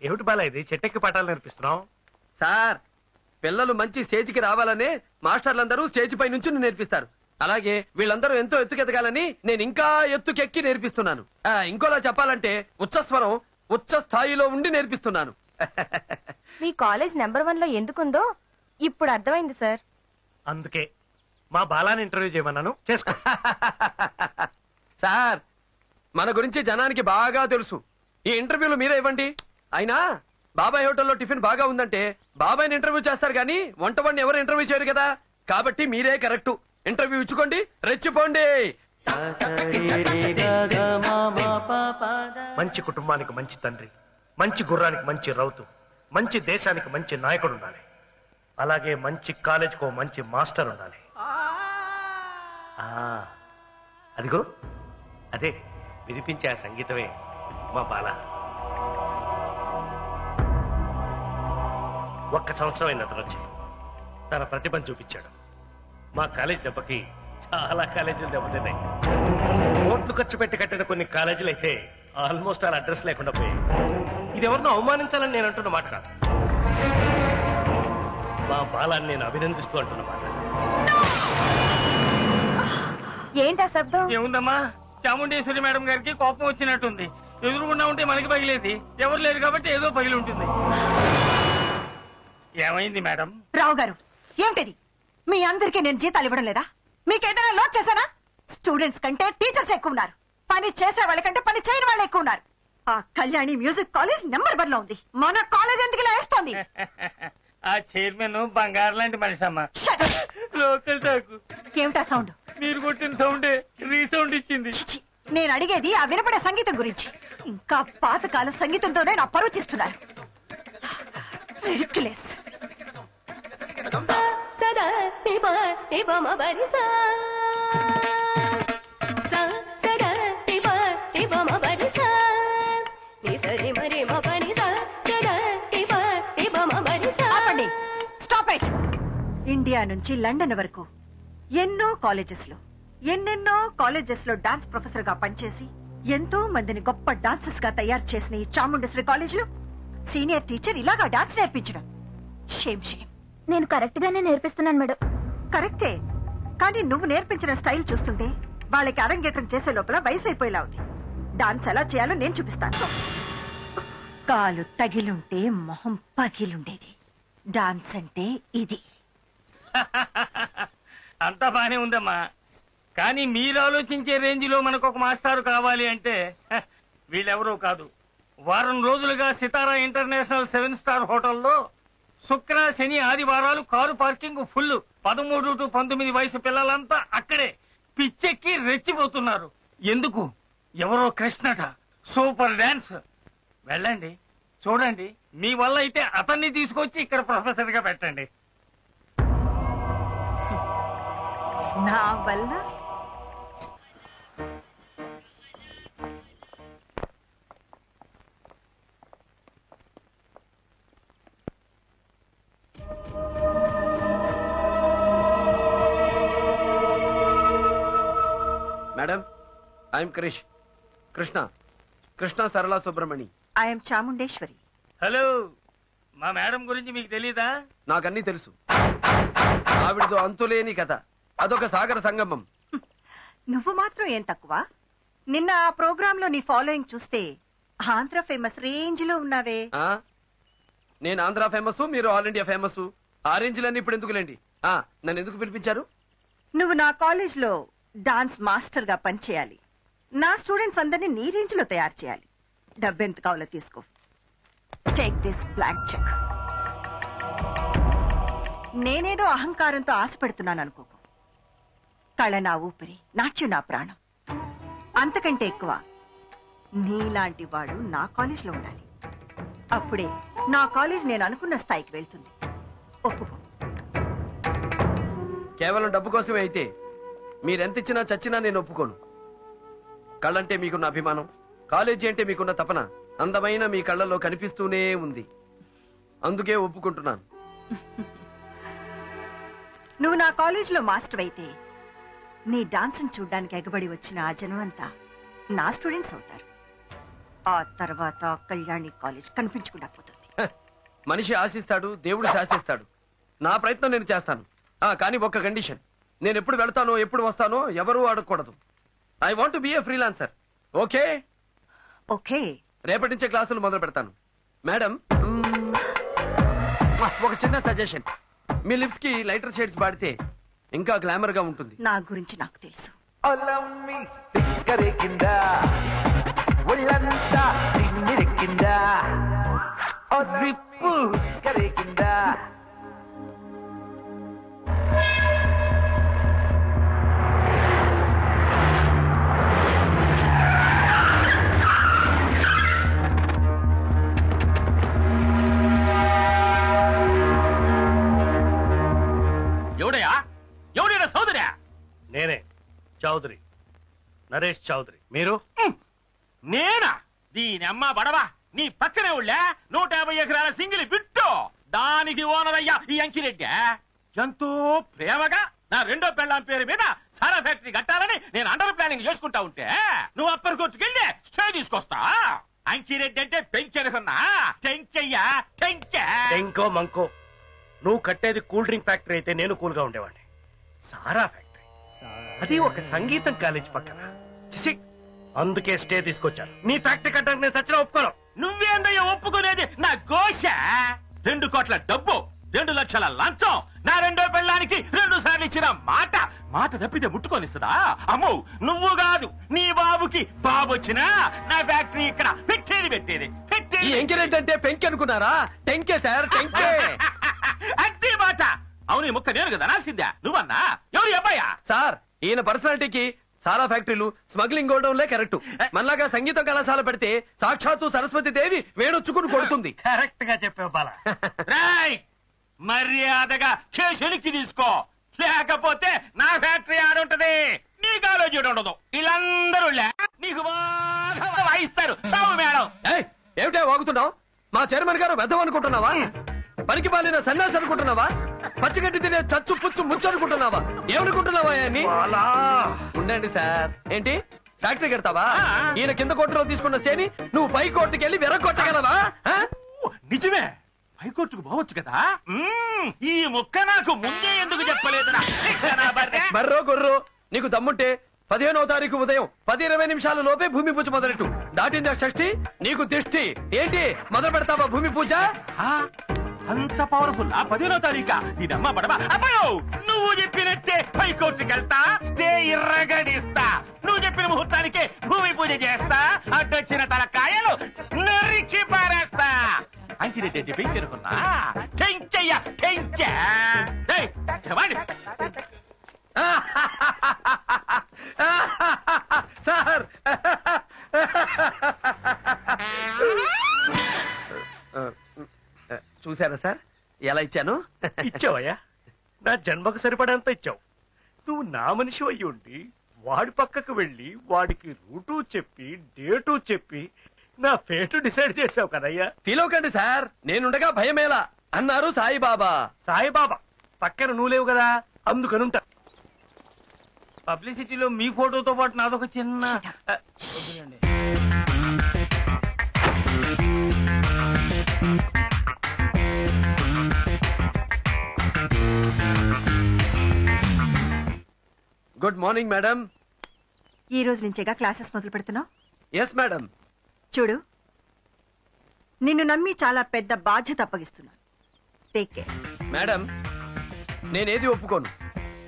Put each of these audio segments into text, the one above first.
ఏమిటి బాలా ఇది చెట్టెక్కి పాఠాలు నేర్పిస్తున్నావు? సార్, పిల్లలు మంచి స్టేజ్కి రావాలనే మాస్టర్లందరూ స్టేజ్ పై నుంచి నేర్పిస్తారు. అలాగే వీళ్ళందరూ ఎంతో ఎత్తుకెదగాలని నేను ఇంకా ఎత్తుకెక్కి నేర్పిస్తున్నాను. ఇంకోలా చెప్పాలంటే ఉచ్చస్వరం ఉచ్చ స్థాయిలో ఉండి నేర్పిస్తున్నాను. మీ కాలేజ్ నెంబర్ 1 లో ఎందుకుందో ఇప్పుడు అర్థమైంది సార్. అందుకే మా బాలాని ఇంటర్వ్యూ చేయమన్నాను, చేసుకో. సార్, మన గురించి జనానికి బాగా తెలుసు. ఈ ఇంటర్వ్యూలు మీరే ఇవ్వండి. అయినా బాబాయ్ హోటల్లో టిఫిన్ బాగా ఉందంటే బాబాయ్ని ఇంటర్వ్యూ చేస్తారు కానీ వంటవాడిని ఎవరు ఇంటర్వ్యూ చేయరు కదా. కాబట్టి మీరే కరెక్ట్. ఇంటర్వ్యూ ఇచ్చుకోండి, రెచ్చిపోండి. మంచి కుటుంబానికి మంచి తండ్రి, మంచి గుర్రానికి మంచి రౌతు, మంచి దేశానికి మంచి నాయకుడు ఉండాలి. అలాగే మంచి కాలేజ్కో మంచి మాస్టర్ ఉండాలి. అదిగో అదే వినిపించే ఆ సంగీతమే మా బాల. ఒక్క సంవత్సరం అయిన అతను వచ్చి తన ప్రతిభను చూపించాడు. మా కాలేజ్ దెబ్బకి చాలా కాలేజీలు దెబ్బతిన్నాయి. కోట్లు ఖర్చు పెట్టి కట్టిన కొన్ని కాలేజీలు అయితే ఆల్మోస్ట్ వాళ్ళ అడ్రస్ లేకుండా పోయాయి. ఇది ఎవరినో అవమానించాలని నేను అంటున్న మాట కాదు, మా బాలాన్ని నేను అభినందిస్తూ అంటున్న మాట. ఏంటా శబ్దం? ఏముందమ్మా, చాముండేశ్వరి మేడం గారికి కోపం వచ్చినట్టుంది. ఎదురుగుండా ఉంటే మనకి పగిలేది, ఎవరు లేరు కాబట్టి ఏదో పగిలి ఉంటుంది. ఏమైంది మేడం? రావు గారు, ఏంటిది? మీ అందరికీ నేను జీతాలు ఇవ్వడం లేదా? మీకేదైనా లోడ్ చేశానా? స్టూడెంట్స్ కంటే టీచర్స్ ఎక్కువ ఉన్నారు. పని చేసే వాళ్ళకంటే పని చేయని వాళ్ళు ఎక్కువ ఉన్నారు. ఆ కళ్యాణి మ్యూజిక్ కాలేజ్ నెంబర్ 1 లో ఉంది. మన కాలేజ్ ఎందుకు ఇలా వేస్తోంది? ఆ చైర్మన్ బంగారు లాంటి మనిషి అమ్మా. Local talk. ఏమిటా సౌండ్? మీరు కొట్టిన సౌండే రీసౌండ్ ఇచ్చింది. నేను అడిగేది ఆ వినపడే సంగీతం గురించి. ఇంకా పాతకాల సంగీతంతోనే నా పరువు తీస్తున్నారు. రిడిక్యులస్. Stop it. ఇండియా నుంచి లండన్ వరకు ఎన్నో కాలేజెస్ లో డాన్స్ ప్రొఫెసర్ గా పనిచేసి ఎంతో మందిని గొప్ప డాన్సర్స్ గా తయారు చేసిన ఈ చాముండేశ్వరి కాలేజ్ లో సీనియర్ టీచర్ ఇలాగా డాన్స్ నేర్పించడం షేమ్. నేను కరెక్ట్ గానే నేర్పిస్తున్నాను మేడం. కరెక్టే, కానీ నువ్వు నేర్పించిన స్టైల్ చూస్తుంటే వాళ్ళకి అరంగేట్రం చేసే లోపల వయసు అయిపోయేలా ఉంది. డాన్స్ ఎలా చేయాలో నేను చూపిస్తాను. కాలు తగిలుంటే మొహం పగిలుండేది. డాన్స్ అంటే ఇది. అంతా బానే ఉందమ్మా, కానీ మీరు ఆలోచించే రేంజ్ లో మనకు ఒక మాస్టారు కావాలి అంటే వీళ్ళెవరూ కాదు. వారం రోజులుగా సితారా ఇంటర్నేషనల్ 7 స్టార్ హోటల్లో శుక్ర శని ఆదివారాలు కారు పార్కింగ్ ఫుల్. 13 to 19 వయసు పిల్లలంతా అక్కడే పిచ్చెక్కి రెచ్చిపోతున్నారు. ఎందుకు? ఎవరో కృష్ణట సూపర్ డాన్స్. వెళ్ళండి, చూడండి. మీ వల్ల అయితే అతన్ని తీసుకొచ్చి ఇక్కడ ప్రొఫెసర్ గా పెట్టండి. నా వల్ల madam, I'm Krishna Sarala Subramani. I'm Chamundeshwari. Hello, మా మేడం గురించి మీకు తెలీదా? నాకన్నీ తెలుసు. ఆవిడతో అంతులేని కథ, అదొక సాగర సంగమం. నువ్వు మాత్రం ఏం తక్కువ? నిన్న ఆ ప్రోగ్రామ్ లో నీ ఫాలోయింగ్ చూస్తే ఆంధ్ర ఫేమస్ రేంజ్ లో ఉన్నావే. నేను ఆంధ్ర ఫేమస్, మీరు ఆల్ ఇండియా ఫేమస్. ఆ రేంజ్లన్నీ ఇప్పుడు ఎందుకులేండి. నన్ను ఎందుకు పిలిపించారు? నువ్వు నా కాలేజ్ లో డాన్స్ మాస్టర్ గా పనిచేయాలి. నా స్టూడెంట్స్ అందరినీ నీ రేంజ్ లో తయారు చేయాలి. డబ్బెంత కావాలో తీసుకో. Take this blank cheque. నేనేదో అహంకారంతో ఆశపడుతున్నాను అనుకోకు. కళ నా ఊపిరి, నాట్యం నా ప్రాణం. అంతకంటే ఎక్కువ నీలాంటి వాడు నా కాలేజ్ లో ఉండాలి. అప్పుడే నా కాలేజ్ నేను అనుకున్న స్థాయికి వెళ్తుంది. ఒప్పుకో. కేవలం డబ్బు కోసమే అయితే మీరెంత ఇచ్చినా చచ్చినా నేను ఒప్పుకోను. కళ్ళంటే మీకున్న అభిమానం, కాలేజీ అంటే మీకున్న తపన అందమైన మీ కళ్ళల్లో కనిపిస్తూనే ఉంది. అందుకే ఒప్పుకుంటున్నాను. నువ్వు నా కాలేజ్ లో మాస్టర్ అయితే నీ డాన్స్ చూడ్డానికి ఎగబడి వచ్చిన ఆ జనం అంతా నా స్టూడెంట్స్ అవుతారు. ఆ తర్వాత కళ్యాణి కాలేజ్ కనిపించకుండా పోతుంది. మనిషి ఆశిస్తాడు, దేవుడు శాసిస్తాడు. నా ప్రయత్నం నేను చేస్తాను. కానీ ఒక్క కండిషన్, నేను ఎప్పుడు వెళ్తానో ఎప్పుడు వస్తానో ఎవరూ అడగకూడదు. I want be A freelancer. Okay? Okay. రేపటి నుంచే క్లాసులు మొదలు పెడతాను. మేడం, ఒక చిన్న సజెషన్. మీ లిప్స్ కి లైటర్ షేడ్స్ వాడితే ఇంకా గ్లామర్ గా ఉంటుంది. నా గురించి నాకు తెలుసు. ఎవడయా? ఎవడైనా సోదరా? నేనే, చౌదరి, నరేష్ చౌదరి. మీరు? నేనా? దీని అమ్మ బడవా, నీ పక్కనే ఉళ్ళా 150 ఎకరాల సింగిల్ బిట్టు, దానికి ఓనర్ అయ్యా ఈ అంకిరెడ్డి. ఎంతో ప్రేమగా నా రెండో పెళ్ళాం పేరు మీద సారా ఫ్యాక్టరీ కట్టాలని నేను అండర్ ప్లానింగ్ చేసుకుంటా ఉంటే నువ్వు అప్పర్ కొట్టుకెళ్ళి స్టే తీసుకొస్తా. అంకిరెడ్డి అంటే పెంచెనుకున్నా, టెంకయ్యా టెంకె. టెంకో మంకో, నువ్వు కట్టేది కూల్ డ్రింక్ ఫ్యాక్టరీ అయితే నేను కూల్ గా ఉండేవాడిని. సారా ఫ్యాక్టరీ, అది ఒక సంగీతం కాలేజ్ పక్కన. చిసి, అందుకే స్టే తీసుకొచ్చాను. నీ ఫ్యాక్టరీ కట్టడానికి నేను చచ్చిన ఒప్పుకోను. నువ్వేందయ్యా ఒప్పుకునేది? నా గోష 2 కోట్ల డబ్బు, 2 లక్షల లంచం, నా రెండో పెళ్ళానికి 2 సార్లు ఇచ్చిన మాట. మాట తప్పితే ముట్టుకొనిస్తుందా? అమ్మో, నువ్వు కాదు నీ బాబుకి బాబు వచ్చినా నా ఫ్యాక్టరీ ఇక్కడ పెట్టేది. ఈ ఎంకరేజ్ అంటే పెంకి అనుకున్నారా? టెంకే సార్, టెంకే. అదే మాట. అవును, ఈ ముక్క నేను కదా నాల్సిందా? నువ్వన్నా? ఎవరి అబ్బాయా? సార్, ఈయన పర్సనాలిటీకి సారా ఫ్యాక్టరీలు, స్మగ్లింగ్ గోడౌన్లే కరెక్ట్. మనలాగా సంగీత కళాశాల పెడితే సాక్షాత్తు సరస్వతి దేవి వేణొచ్చుకుని కొడుతుంది. కరెక్ట్ గా చెప్పావు బాల. రాయ్, మర్యాదగా కేసునికి తీసుకో, లేకపోతే నా ఫ్యాక్టరీ ఆడుంటది, నీ కాలేజీ ఉండదు. వీళ్ళందరూ నీకు బాగా వాయిస్తారు. సావు మేడం. ఏమిటే వాగుతున్నావు? మా చైర్మన్ గారు వెధం అనుకుంటున్నావా? పనికి పాలిన సన్యాసి అనుకుంటున్నావా? పచ్చిగడ్డి తినే చచ్చు పుచ్చు ముచ్చు అనుకుంటున్నావా? ఏమనుకుంటున్నావా? ఉండండి సార్. ఏంటి ఫ్యాక్టరీ కడతావా? ఈయన కింద కోర్టులో తీసుకున్న స్టేని నువ్వు పై కోర్టుకి వెళ్ళి వెరగొట్టగలవా? నిజమే, హైకోర్టుకు పోవచ్చు కదా. ఈ ముక్క నాకు ముందే ఎందుకు చెప్పలేదురా? బర్రో గొర్రో, నీకు దమ్ముంటే 15వ తారీఖు ఉదయం 10:20 నిమిషాల లోపే భూమి పూజ మొదలెట్టు. దాటిందా షష్ఠి, నీకు దిష్టి. ఏంటి మొదలు పెడతావా భూమి పూజ? అంత పవర్ఫుల్ 15వ తారీఖా? దీనమ్మ పడవా. అబ్బాయో, నువ్వు చెప్పినట్టే హైకోర్టుకి వెళ్తా, స్టే ఇర్రగడిస్తా. నువ్వు చెప్పిన ముహూర్తానికే భూమి పూజ చేస్తా, అడ్డొచ్చిన తలకాయలు నరికి పారేస్తా. అంకిరెడ్డి అంటే పెంకి అనుకున్నా? టెంకయ్య టెంకె. సార్, చూసారా సార్ ఎలా ఇచ్చాను? ఇచ్చావయ్యా, నా జన్మకు సరిపడంత ఇచ్చావు. నువ్వు నా మనిషి అయ్యి ఉండి వాడి పక్కకు వెళ్ళి వాడికి రూటు చెప్పి డేటు చెప్పి నా ఫేటు డిసైడ్ చేసావు కదయ్యా. ఫీల్ అవ్వకండి సార్, నేనుండగా భయమేలా అన్నారు సాయిబాబా. సాయిబాబా పక్కన నువ్వు లేవు కదా, అందుకనుంటా. పబ్లిసిటీలో మీ ఫోటోతో పాటు నాదొక చిన్న గుడ్ మార్నింగ్ మేడం. ఈ రోజు నుంచేగా క్లాసెస్ మొదలు పెడుతున్నావు? Yes madam. చూడు, నిన్ను నమ్మి చాలా పెద్ద బాధ్యత అప్పగిస్తున్నాను. Take care. మేడం, నేనేది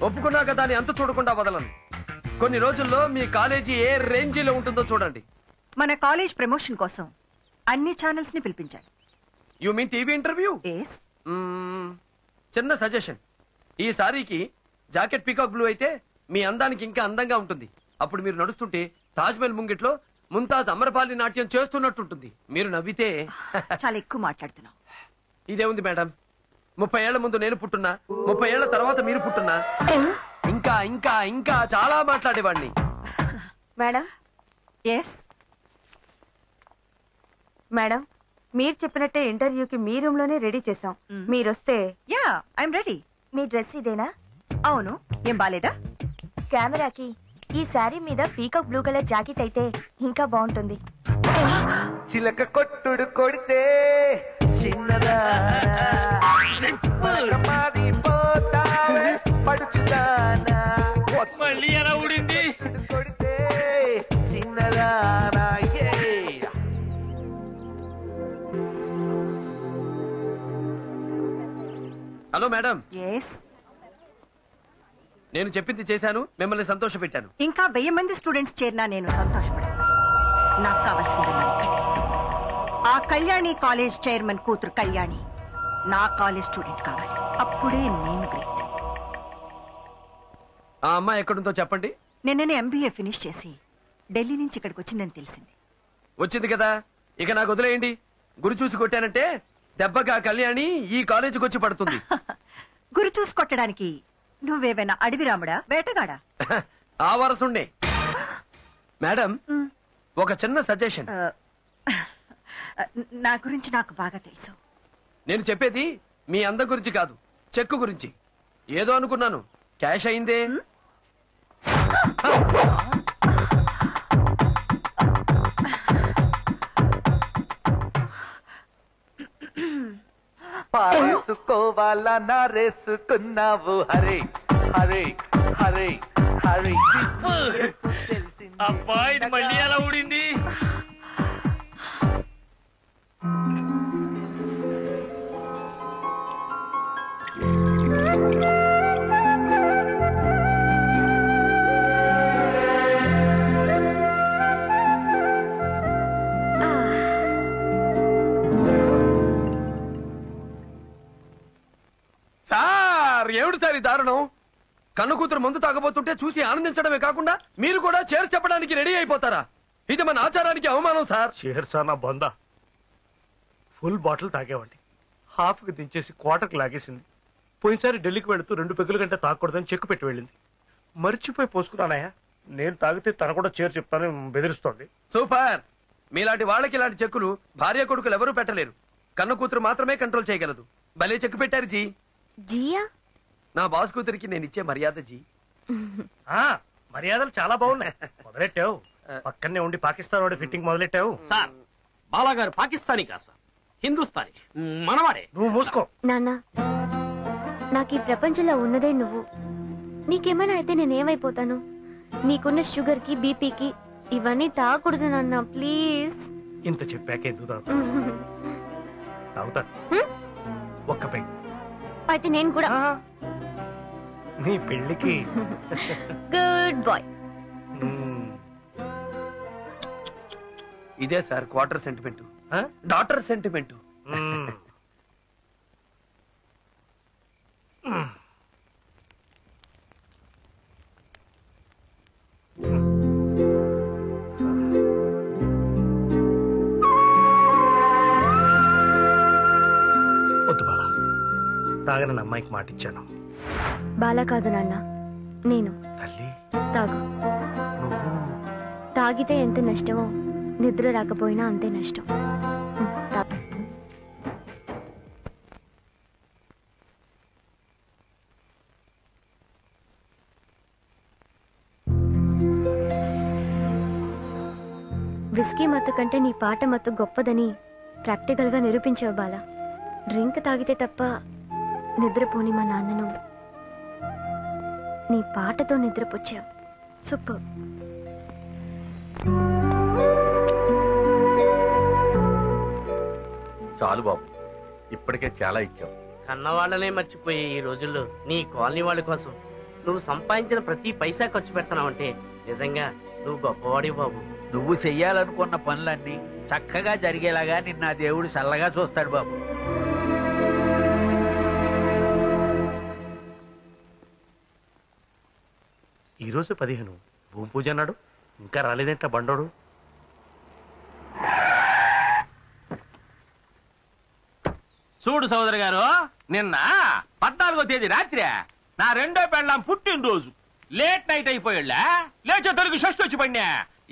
ఒప్పుకున్నాక దాన్ని అంత చూడకుండా వదలను. కొన్ని రోజుల్లో మీ కాలేజీ ఏ రేంజీలో ఉంటుందో చూడండి. మన కాలేజ్ ప్రమోషన్ కోసం అన్ని ఛానల్స్ ని పిలిపించాను. You mean TV interview? Yes. చిన్న సజెషన్, ఈ సారీకి జాకెట్ పీకాక్ బ్లూ అయితే మీ అందానికి ఇంకా అందంగా ఉంటుంది. అప్పుడు మీరు నడుస్తుంటే తాజ్మహల్ ముంగిట్లో ముంతాజ్ అమరపాలి నాట్యం చేస్తున్నట్టుంటుంది. మీరు నవ్వితే చాలా ఎక్కువ మాట్లాడుతున్నావు. ఇదే ఉంది మేడం, 30 ఏళ్ల ముందు నేను పుట్టున్నా, 30 ఏళ్ల తర్వాత మీరు పుట్టున్నా, ఇంకా ఇంకా ఇంకా చాలా మాట్లాడేవాడిని. మేడం. ఎస్ మేడం, మీరు చెప్పినట్టే ఇంటర్వ్యూకి మీ రూమ్ లోనే రెడీ చేసాం. మీరొస్తే. Yeah, I'm ready. మీ డ్రెస్ ఇదేనా? అవును. ఏం బాలేదా? కెమెరాకి ఈ శారీ మీద పీకాక్ బ్లూ కలర్ జాకెట్ అయితే ఇంకా బాగుంటుంది. చిలక కొట్టుడు కొడితే చిన్నదారిపోతావే పడుచుదానా మళ్ళీ ఎలా ఊడింది కొడితే చిన్నదానా హలో మేడం, ఎస్, నేను చెప్పింది చేశాను, మిమ్మల్ని సంతోష పెట్టాను. ఇంకా 1000 మంది స్టూడెంట్స్ చేరినా నేను సంతోషపడను. నాకు కావాల్సింది ఒక్కటే. ఆ కళ్యాణి కాలేజ్ చైర్మన్ కూతురు కళ్యాణి నా కాలేజ్ స్టూడెంట్ కావాలి. అప్పుడే నేను గ్రేట్. ఆ అమ్మాయి ఎక్కడుందో చెప్పండి. నిన్ననే MBA ఫినిష్ చేసి ఢిల్లీ నుంచి ఇక్కడికి వచ్చిందని తెలిసింది. వచ్చింది కదా, ఇక నాకు వదిలేయండి. గురి చూసి కొట్టానంటే దెబ్బగా కళ్యాణి ఈ కాలేజీకి వచ్చి పడుతుంది. గురి చూసి కొట్టడానికి నువ్వేమైనా అడవి రాముడా, వేటగాడా? ఆ వరసుండే. మేడం, ఒక చిన్న సజెషన్. నా గురించి నాకు బాగా తెలుసు. నేను చెప్పేది మీ అందం గురించి కాదు, చెక్కు గురించి. ఏదో అనుకున్నాను, క్యాష్ అయిందే. పారేసుకోవాలా నారేసుకున్నావు హరే హరే హరే హరే అబ్బా ఇది మళ్ళీ ఎలా ఊడింది సార్, ఏమిటి సార్ ఈ దారుణం? కన్ను కూతురు మందు తాగబోతుంటే చూసి ఆనందించడమే కాకుండా మీరు కూడా చేర్చి చెప్పడానికి రెడీ అయిపోతారా? ఇది మన ఆచారానికి అవమానం సార్. చేర్సా నా బొంద. ఫుల్ బాటిల్ తాగేవాడి, హాఫ్కి దించేసి క్వార్టర్కి లాగేసింది. పోయినసారి ఢిల్లీకి వెళుతూ 2 పెగ్గుల కంటే తాగకూడదని చెక్కు పెట్టి వెళ్ళింది. మర్చిపోయి పోసుకున్నానయ్యా. నేను తాగితే తన కూడా చేరు చెప్తానని బెదిరిస్తోంది. సూపర్. మీలాంటి వాళ్ళకి ఇలాంటి చెక్కులు భార్య కొడుకులు ఎవరూ పెట్టలేరు. కన్ను కూతురు మాత్రమే కంట్రోల్ చేయగలదు. భలే చెక్కు పెట్టారు జీ. జియా, నా బాస్ కూతురికి నేను ఇచ్చే మర్యాద జీ. మర్యాదలు చాలా బాగున్నాయి. మొదలెట్టావు, పక్కనే ఉండి పాకిస్తాన్ వాడి ఫిట్టింగ్ మొదలెట్టావు. సార్, బాలాగారు పాకిస్తానీ కాదు సార్, హిందుస్థానీ, మనవాడే. నువ్వు మూసుకో. నాన్న, నాకు ఈ ప్రపంచంలో ఉన్నదే నువ్వు. నీకేమైనా అయితే నేనేమైపోతాను? నీకున్న షుగర్ కి, బీపీకి ఇవన్నీ తాగకూడదు నాన్న, ప్లీజ్. ఇంత చెప్పాక ఎందుకు తాగుతా? ఒక్క పెగ్. అయితే నేను కూడా. నీ పెళ్లికి గుడ్ బాయ్. ఇదే sir quarter sentiment, daughter sentiment. వద్దు బాలా, తాగనని అమ్మాయికి మాటిచ్చాను. బాలా కాదు నాన్న, నేను. తల్లి, తాగు. తాగితే ఎంత నష్టమో నిద్ర రాకపోయినా అంతే నష్టం. తాగు. విస్కీ మత్తు కంటే నీ పాట మత్తు గొప్పదని ప్రాక్టికల్ గా నిరూపించావు బాలా. డ్రింక్ తాగితే తప్ప నిద్రపోని మా నాన్నను నీ పాటతో నిద్రపుచ్చావు. సూపర్. చాలు బాబు, ఇప్పటికే చాలా ఇచ్చావు. కన్నవాళ్ళనే మర్చిపోయే ఈ రోజుల్లో నీ కాలనీ వాళ్ళ కోసం నువ్వు సంపాదించిన ప్రతి పైసా ఖర్చు పెడతానంటే నిజంగా నువ్వు గొప్పవాడి బాబు. నువ్వు చెయ్యాలనుకున్న పనులన్నీ చక్కగా జరిగేలాగా నిన్న దేవుడు చల్లగా చూస్తాడు బాబు. ఈరోజు 15 భూమి పూజ అన్నాడు, ఇంకా రాలేదేంట బండోడు. చూడు సోదరు గారు, నిన్న 14వ తేదీ రాత్రి నా రెండో పెళ్ళాం పుట్టినరోజు. లేట్ నైట్ అయిపోయాళ్ళ, లేచే తొలగి షష్టి వచ్చి పడినా.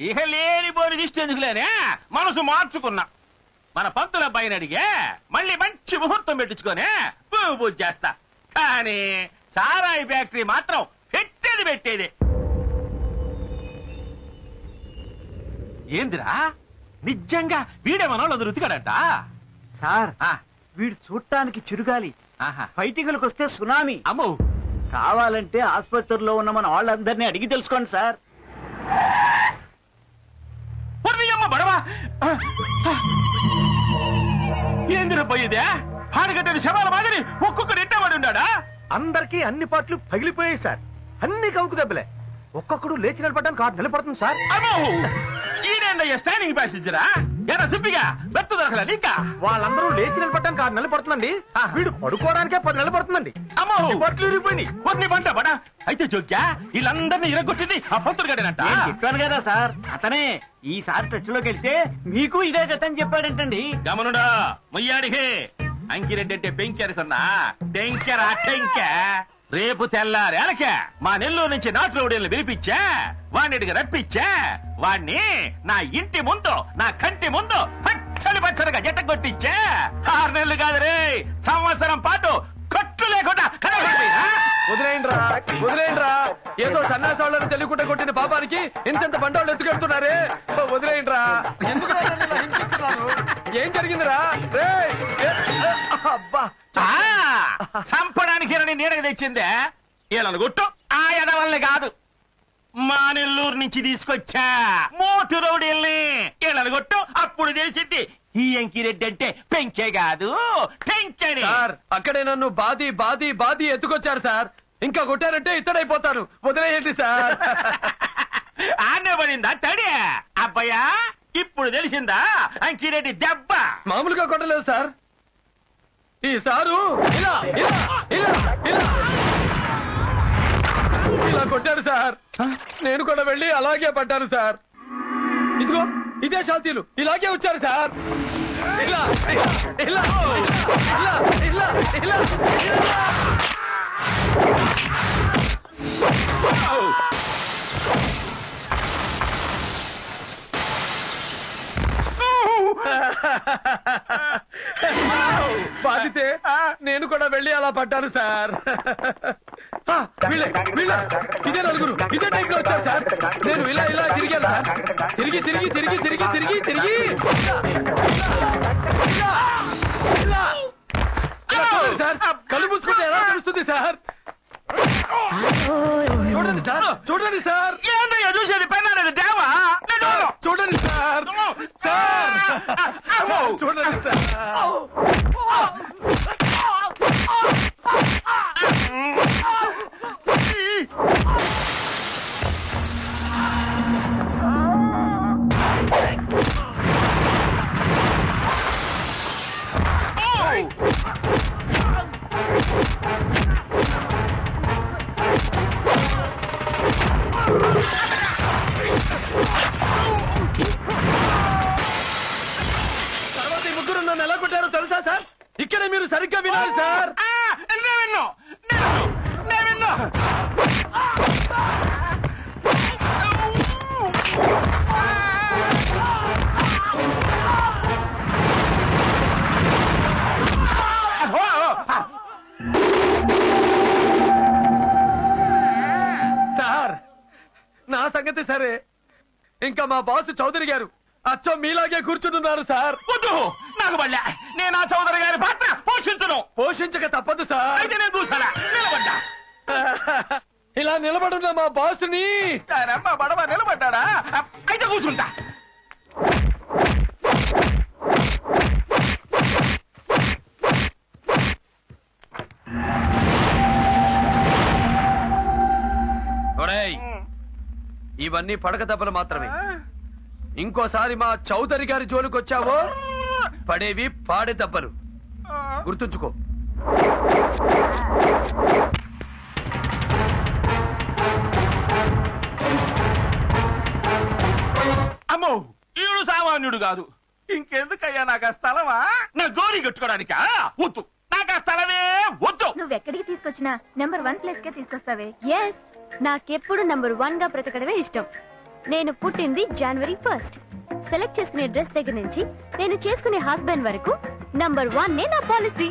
ఇక లేనిపోని దిష్టి ఎందుకులేనే మనసు మార్చుకున్నా. మన పంతుల అబ్బాయిని అడిగే మళ్ళీ మంచి ముహూర్తం పెట్టించుకొని భూమి పూజ చేస్తా. కానీ సారాయి ఫ్యాక్టరీ మాత్రం పెట్టేది. ఏందిరా నిజంగా వీడే మనోళ్ళు రుతికాడట సార్ వీడు చూడటానికి చిరుగాలి, ఫైటింగ్లకు వస్తే సునామీ. అమ్మో, కావాలంటే ఆసుపత్రిలో ఉన్న మన వాళ్ళందరినీ అడిగి తెలుసుకోండి సార్. అమ్మ బడవా ఏందిరా పోయేదే? పాడగట్టని శవాల మాదిరి ఒక్కొక్కరు ఎట్టబడి ఉన్నాడా? అందరికీ అన్ని పాటలు పగిలిపోయాయి సార్. అన్ని కవుకు దెబ్బలే. ఒక్కొక్కడు లేచి నిలబడడానికి 6 నెలలు పడుతుంది సార్. అమ్మో, ఈడేందయ్యా స్టాండింగ్ ప్యాసింజరా? ఎరా సిప్పిగా బెత్తు దొరకలే నీకా? వాళ్ళందరూ లేచి నిలబడడానికి 6 నెలలు పడుతుందండి. వీడు పడుకోవడానికే 10 నెలలు పడుతుందండి. అమ్మో, బట్టలు ఇరిగిపోయినాయి. కొన్ని పంట బడా అయితే జోక్యా వీళ్ళందరినీ ఇరగొట్టింది ఆ పంతులు గడేనంట. చెప్పాను కదా సార్, అతనే ఈసారి టచ్ లోకి వెళ్తే మీకు ఇదే గతని చెప్పాడంటండి. గమనుడా ముయ్యాడికి అంకిరెడ్డి అంటే బెంకెరుకున్నా టెంకెరా టెంక. రేపు తెల్లారేలకే మా నెల్లూరు నుంచి నాటు రౌడీలను పిలిపించా, వాడిని రప్పించా, వాణ్ణి నా ఇంటి ముందు నా కంటి ముందు పచ్చడి పచ్చడిగా జట్ట కొట్టించా. 6 నెలలు కాదు రే, సంవత్సరం పాటు కట్టు లేకుండా వదిలేయండిరా, వదిలేయండిరా. ఏదో సన్నాసాలను తెలియకుండా కొట్టిన పాపానికి ఇంతెంత బండోళ్ళు ఎత్తుకెళ్తున్నారే. వదిలేయండిరా. ఎందుకు హింసిస్తున్నారు? ఏం జరిగిందిరా? అబ్బా, చంపడానికి నీడకి తెచ్చిందే వీళ్ళను గుట్టు. ఆ ఎదవల్ని కాదు, మా నెల్లూరు నుంచి తీసుకొచ్చా మోటు రౌడీల్ని. వీళ్ళను గుట్టు, అప్పుడు తెలిసింది ఈ అంకిరెడ్డి అంటే పెంకే కాదు టెంకని. సార్, అక్కడే నన్ను బాది బాది బాది ఎత్తుకొచ్చారు సార్. ఇంకా కొట్టారంటే ఇత్తడైపోతాను. వదిలేయండి సార్. ఆనే పడిందా తడి? అబ్బాయా, ఇప్పుడు తెలిసిందా అంకిరెడ్డి దెబ్బ? మామూలుగా కొట్టలేదు సార్, ఈసారు ఇలా ఇలా ఇలా ఇలా ఇలా కొట్టారు సార్. నేను కూడా వెళ్ళి అలాగే పడ్డాను సార్. ఇదిగో ఇదే శాంతిలు ఇలాగే వచ్చారు సార్. ఇలా ఇలా ఇలా ఇలా ఇలా ఇలా. బాధితే నేను కూడా వెళ్ళి అలా పడ్డాను సార్. ఇదే నలుగురు ఇదే టైప్ లో వచ్చారు సార్. నేను ఇలా ఇలా తిరిగాను సార్. తిరిగి తిరిగి తిరిగి తిరిగి తిరిగి తిరిగి సార్. కళ్ళు మూసుకుంటే ఎలా తెలుస్తుంది సార్? చూడండి సార్, చూడండి సార్. ఏందయ్యా చూసేది? పెన్నాడు దేవా. చూడండి సార్, సార్ చూడండి సార్. తర్వాత ఈ ముగ్గురు నన్ను ఎలా కొట్టారో తెలుసా సార్? ఇక్కడే మీరు సరిగ్గా వినాలి సార్. సార్, నా సంగతి సరే, ఇంకా మా బాసు చౌదరి గారు అచ్చం మీలాగే కూర్చుంటున్నారు సార్. వద్దు, నాకు బళ్ళ నేను ఆ చౌదరి గారి పాత్ర పోషించను. పోషించక తప్పదు సార్. అయితే నేను చూసారా నిలబడ్డా. ఇలా నిలబడున్న మా బాసుని బడవ నిలబడ్డాడా? అయితే కూర్చుంటా. ఇవన్నీ పడక దెబ్బలు మాత్రమే. ఇంకోసారి మా చౌదరి గారి జోలికి వచ్చావో పడేవి పాడే దెబ్బలు. గుర్తుంచుకో. అమ్మో, ఈడు సామాన్యుడు కాదు. ఇంకెందుకయ్యా నాకు ఆ స్థలమా? నా గోరి కట్టుకోవడానికా? వద్దు, నాకు ఆ స్థలమే వద్దు. నువ్వెక్కడికి తీసుకొచ్చినా నెంబర్ 1 ప్లేస్ కే తీసుకొస్తావే. ఎస్, నాకెప్పుడు నంబర్ 1 గా బ్రతకడమే ఇష్టం. నేను పుట్టింది January 1st. సెలెక్ట్ చేసుకునే డ్రెస్ దగ్గర నుంచి నేను చేసుకునే హస్బెండ్ వరకు నంబర్ 1 నే నా పాలసీ.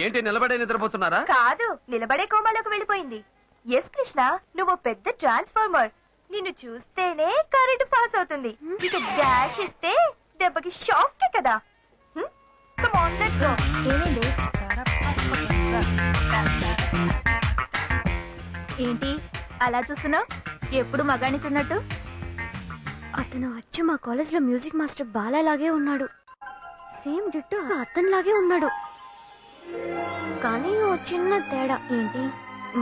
ఏంటి నిలబడే నిద్రపోతున్నారా? కాదు, నిలబడే కోమాలోకి వెళ్ళిపోయింది. ఎస్ కృష్ణ, నువ్వు పెద్ద ట్రాన్స్ఫార్మర్. నిన్ను చూస్తేనే కరెంట్ పాస్ అవుతుంది. ఇక డాష్ ఇస్తే దెబ్బకి షాక్ కదా. Come on, let's go. ఏంటి అలా చూస్తున్నావు? ఎప్పుడు మగాన్ని చూడనట్టు. అతను అచ్చు మా కాలేజ్ లో మ్యూజిక్ మాస్టర్ బాలాలాగే ఉన్నాడు. సేమ్ డిట్టో అతనిలాగే ఉన్నాడు. కానీ ఓ చిన్న తేడా. ఏంటి?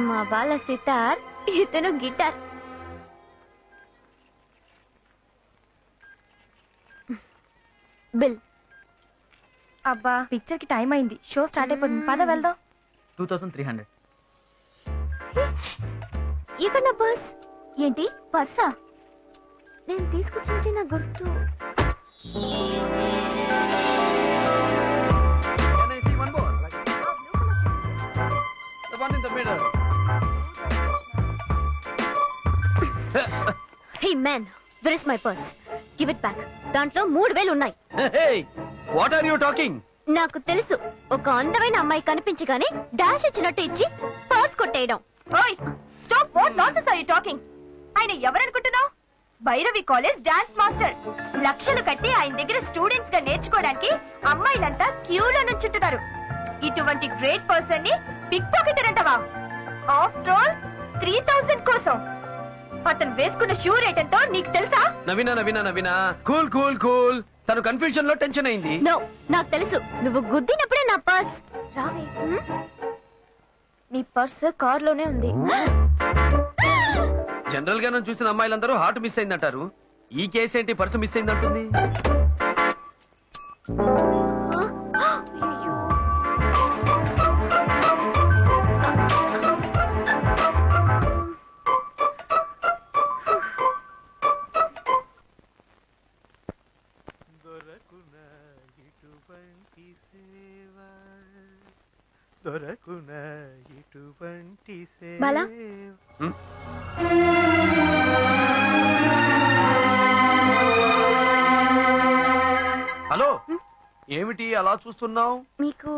మా బాల సితార్, ఇతను గిటార్. బిల్. అబ్బా, పిక్చర్ కి టైం అయింది. షో స్టార్ట్ అయిపోతుంది. పద వెళ్దాం. 2300. ఇక్కడ నా పర్స్. ఏంటి పర్సా? నేను తీసుకొచ్చింది నా గుర్తు. Can I see one more? The one in the middle. Hey man, where is my purse? Give it back. దాంట్లో 3000 ఉన్నాయి. Hey, what are you talking? నాకు తెలుసు, ఒక అందమైన అమ్మాయి కనిపించగానే డాష్ ఇచ్చినట్టు ఇచ్చి పర్స్ కొట్టేయడం. ఓయ్, stop. What nonsense are you talking? ఆయన ఎవరనుకుంటున్నావు? Bhairavi college dance master. లక్షలు కట్టి ఆయన దగ్గర స్టూడెంట్స్ గా నేర్చుకోవడానికి అమ్మాయిలంతా క్యూలో నుంచుంటున్నారు. ఇటువంటి గ్రేట్ పర్సన్ ని పిక్ పాకెటర్ అంటావా? ఆఫ్టర్ ఆల్ 3000 కోసం. అతను వేసుకున్న షూ రేట్ ఎంతో నీకు తెలుసా? Naveena cool cool cool. తను కన్ఫ్యూజన్ లో టెన్షన్ అయింది. నో, నాకు తెలుసు. నువ్వు గుద్దినప్పుడే నా పర్స్. రావే. నీ పర్స్ కార్ లోనే ఉంది. జనరల్ గా నన్ను చూసిన అమ్మాయిలందరూ హార్ట్ మిస్ అయిందంటారు. ఈ కేసు ఏంటి పర్సు మిస్ అయిందంటుంది? బాలా, హలో, ఏమిటి అలా చూస్తున్నావు? మీకు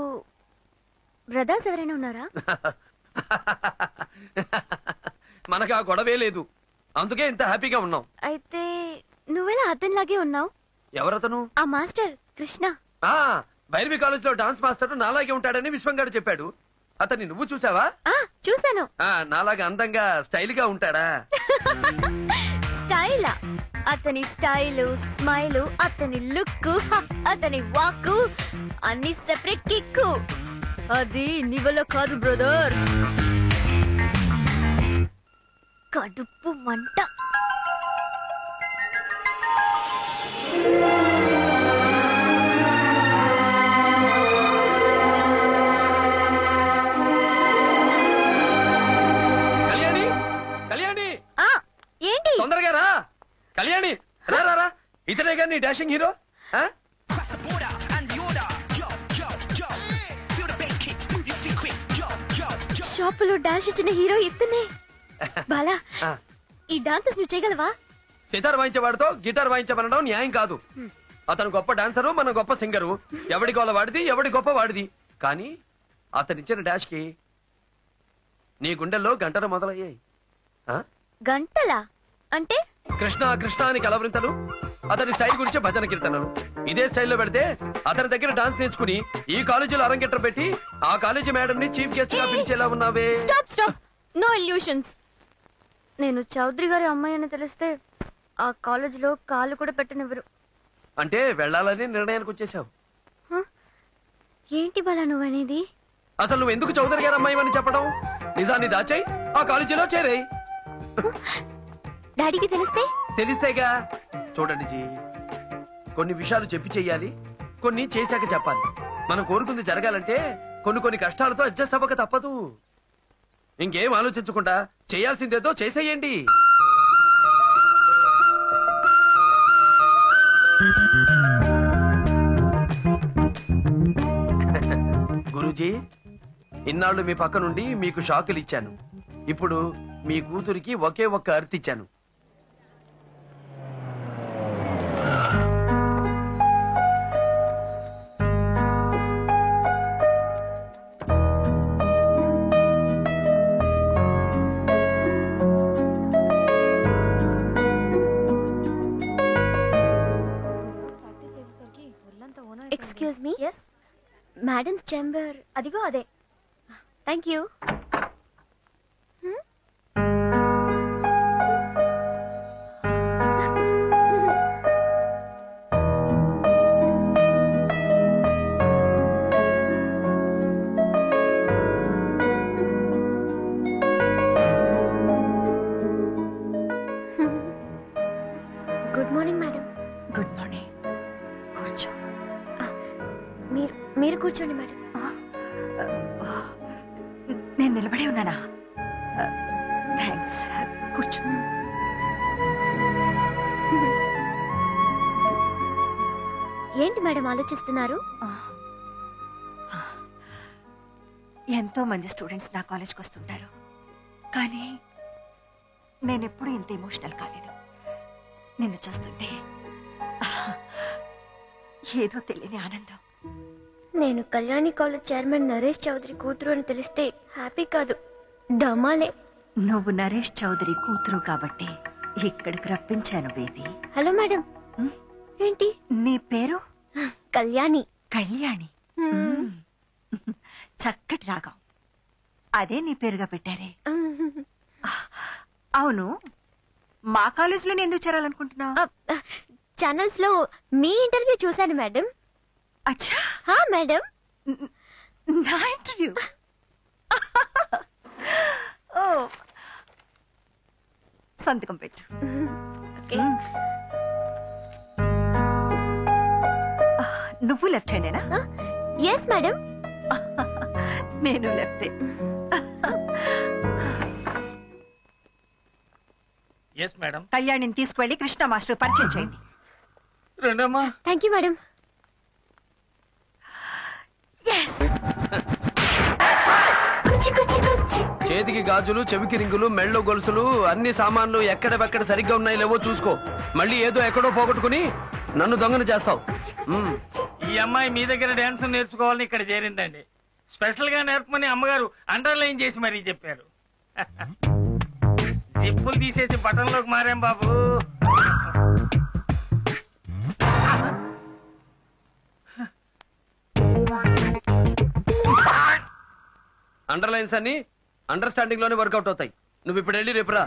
బ్రదర్స్ ఎవరైనా ఉన్నారా? మనకు ఆ గొడవే లేదు, అందుకే ఇంత హ్యాపీగా ఉన్నాం. అయితే నువ్వెలా అతనిలాగే ఉన్నావు? ఎవరతను? ఆ మాస్టర్ కృష్ణ. ఆ భైరవి కాలేజ్ లో డాన్స్ మాస్టర్ నాలాగే ఉంటాడని విశ్వంగాడు చెప్పాడు. అతన్ని నువ్వు చూసావా? చూసాను. నాలాగా అందంగా స్టైల్ గా ఉంటాడా? స్టైలా? అతని స్టైలు, స్మైలు, అతని లుక్, అతని వాక్ అన్ని సెపరేట్ కిక్కు. అది నివల కాదు బ్రదర్, కడుపు మంట. ఏంటి? తొందరగా రా కళ్యాణి. రా ఇతనే గాని నీ డాషింగ్ హీరో. షాపులో డాష్ ఇచ్చిన హీరో ఇతనే. బాలా, ఈ డాన్సెస్ నువ్వు చేయగలవా? సితార్ వాయించేవాడితో గిటార్ వాయించమనడం న్యాయం కాదు. అతను గొప్ప డాన్సరు, మన గొప్ప సింగరు. ఎవడి గోల వాడిది, ఎవడి గొప్ప వాడిది. కానీ అతనిచ్చిన డాష్ కి నీ గుండెల్లో గంటలు మొదలయ్యాయి. గంటలా? అంటే? కృష్ణ అని కలవరింతలు, అతని స్టైల్ గురించి భజన కీర్తనలు. ఇదే స్టైల్లో పెడితే అతని దగ్గర డాన్స్ నేర్చుకుని ఈ కాలేజీలో అరంగేట్రం పెట్టి ఆ కాలేజీ మేడం ని చీఫ్ గెస్ట్ గా పిలిచేలా ఉన్నావే. స్టాప్. No illusions. నేను చౌదరి గారి అమ్మాయి అని తెలిస్తే ఆ కాలేజీలో కాలు కూడా పెట్టనివ్వరు. అంటే వెళ్ళాలని నిర్ణయానికి వచ్చేసావు? ఏంటి బాలా నువ్వనేది? అసలు నువ్వు ఎందుకు చౌదరి గారి అమ్మాయి అని చెప్పడం? నిజాన్ని దాచాయి ఆ కాలేజీలో చేరాయి. డాడీకి తెలిస్తేగా. చూడండి జీ, కొన్ని విషయాలు చెప్పి చెయ్యాలి, కొన్ని చేశాక చెప్పాలి. మనం కోరుకుంది జరగాలంటే కొన్ని కష్టాలతో అడ్జస్ట్ అవ్వక తప్పదు. ఇంకేం ఆలోచించకుండా చేయాల్సిందేదో చేసేయండి. గురూజీ, ఇన్నాళ్ళు మీ పక్క నుండి మీకు షాకులు ఇచ్చాను. ఇప్పుడు మీ కూతురికి ఒకే ఒక్క అర్తిచ్చాను. స్టూడెంట్స్ చేంబర్ అదిగో అదే. Thank you. Good morning madam. Good morning. కూర్చో. మీరు కూర్చోండి మేడం. నేను నిలబడే ఉన్నానా? థ్యాంక్స్. కూర్చో. ఏంటి మేడం ఆలోచిస్తున్నారు? ఎంతో మంది స్టూడెంట్స్ నా కాలేజ్కి వస్తుంటారు, కానీ నేనెప్పుడు ఇంత ఎమోషనల్ కాలేదు. నిన్ను చూస్తుంటే ఏదో తెలియని ఆనందం. నేను కళ్యాణి కాలేజ్ చైర్మన్ నరేష్ చౌదరి కూతురు అని తెలిస్తే హ్యాపీ కాదు, డమాలే. నువ్వు నరేష్ చౌదరి కూతురు కాబట్టి ఇక్కడికి రప్పించాను బేబీ. Hello madam. ఏంటి నీ పేరు? కళ్యాణి. కళ్యాణి. చక్కటి రాగం. అదే నీ పేరుగా పెట్టారే. అవును, మా కాలేజీలో ఎందుకు చేరాలనుకుంటున్నావు? ఛానల్స్ లో మీ ఇంటర్వ్యూ చూశాను మేడం. అచ్చా. హా మేడం. నా ఇంటర్వ్యూ? ఓ, సంతకం పెట్టు. నువ్వు లెఫ్ట్ హ్యాండేనా? Yes madam. నేను లెఫ్టే. Yes madam. కళ్యాణిని తీసుకువెళ్ళి కృష్ణ మాస్టర్ పరిచయం చేయండి. రండమ్మా. Thank you madam. చేతికి గాజులు, చెవికి రింగులు, మెళ్ళో గొలుసులు, అన్ని సామాన్లు ఎక్కడెక్కడ సరిగ్గా ఉన్నాయి లేవో చూసుకో. మళ్ళీ ఏదో ఎక్కడో పోగొట్టుకుని నన్ను దొంగను చేస్తావు. ఈ అమ్మాయి మీ దగ్గర డాన్స్ నేర్చుకోవాలని ఇక్కడ చేరిందండి. స్పెషల్ గా నేర్పమని అమ్మగారు అండర్లైన్ చేసి మరీ చెప్పారు. జిప్పులు తీసేసి బటన్లోకి మారాం బాబు. అండర్లైన్స్ అన్ని అండర్స్టాండింగ్ లోనే వర్కౌట్ అవుతాయి. నువ్వు ఇప్పుడు వెళ్ళి రేపురా.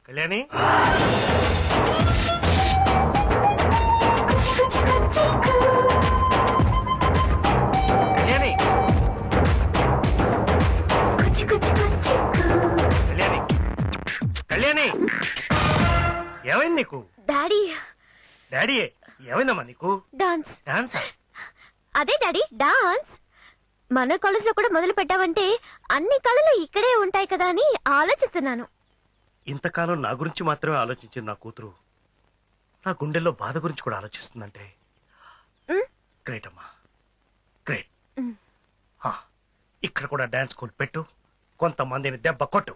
కళ్యాణి, కళ్యాణి, కళ్యాణి, కళ్యాణి, ఏమైంది నీకు? డాడీ. డాడీ ఏమైందమ్మా నీకు? డాన్స్. డాన్సా? అదే డాడీ, డాన్స్. మన కాలేజ్ లో కూడా మొదలు పెట్టావంటే అన్ని కళలు ఇక్కడే ఉంటాయి కదా అని ఆలోచిస్తున్నాను. ఇంతకాలం నా గురించి మాత్రమే ఆలోచించింది నా కూతురు నా గుండెల్లో బాధ గురించి కూడా ఆలోచిస్తుందంటే గ్రేట్ అమ్మా, గ్రేట్. ఇక్కడ కూడా డాన్స్ స్కూల్ పెట్టు, కొంతమందిని దెబ్బ కొట్టు.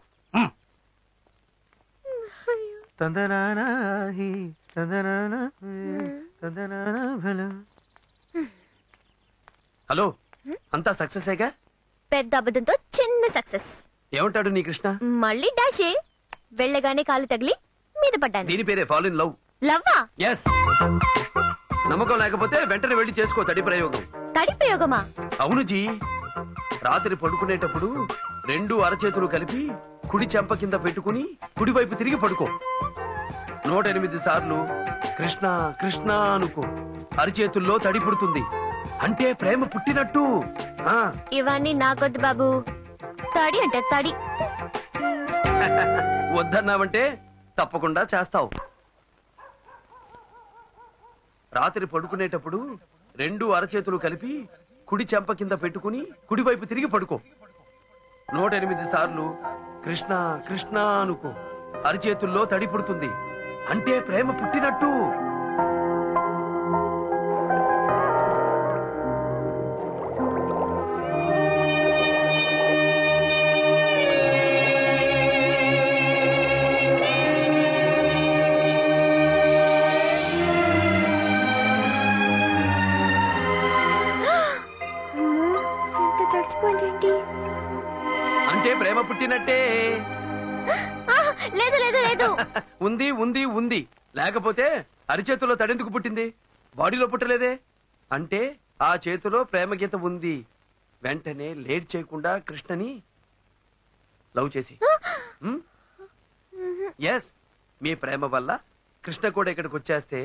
హలో, అంతా సక్సెసేగా? పెద్ద అబద్ధంతో చిన్న సక్సెస్. ఏమంటాడు నీ కృష్ణ? మళ్ళీ డాషే. వెళ్ళగానే కాలు తగిలి మీద పడ్డాను. దీని పేరే ఫాల్ ఇన్ లవ్. లవ్వా? ఎస్. నమ్మకం లేకపోతే వెంటనే వెళ్ళి చేసుకో తడి ప్రయోగం. తడి ప్రయోగమా? అవును జీ. రాత్రి పడుకునేటప్పుడు 2 అరచేతులు కలిపి కుడి చెంప కింద పెట్టుకుని కుడివైపు తిరిగి పడుకో. 108 సార్లు కృష్ణ కృష్ణ అనుకో. అరచేతుల్లో తడి పుడుతుంది, అంటే ప్రేమ పుట్టినట్టు. ఇవన్నీ నాకొద్దు బాబు. తడి అంటే తడి. వద్దన్నావంటే తప్పకుండా చేస్తావు. రాత్రి పడుకునేటప్పుడు 2 అరచేతులు కలిపి కుడి చెంప కింద పెట్టుకుని కుడివైపు తిరిగి పడుకో. 108 సార్లు కృష్ణ కృష్ణ అనుకో. అరచేతుల్లో తడి పుడుతుంది, అంటే ప్రేమ పుట్టినట్టు. పుట్టినట్టే. లేదు లేదు లేదు. ఉంది ఉంది ఉంది, లేకపోతే అరిచేతిలో తడెందుకు పుట్టింది? బాడీలో పుట్టలేదే. అంటే ఆ చేతిలో ప్రేమ గీత ఉంది. వెంటనే లేట్ చేయకుండా కృష్ణని లవ్ చేసి. ఎస్, మీ ప్రేమ వల్ల కృష్ణ కూడా ఇక్కడికి వచ్చేస్తే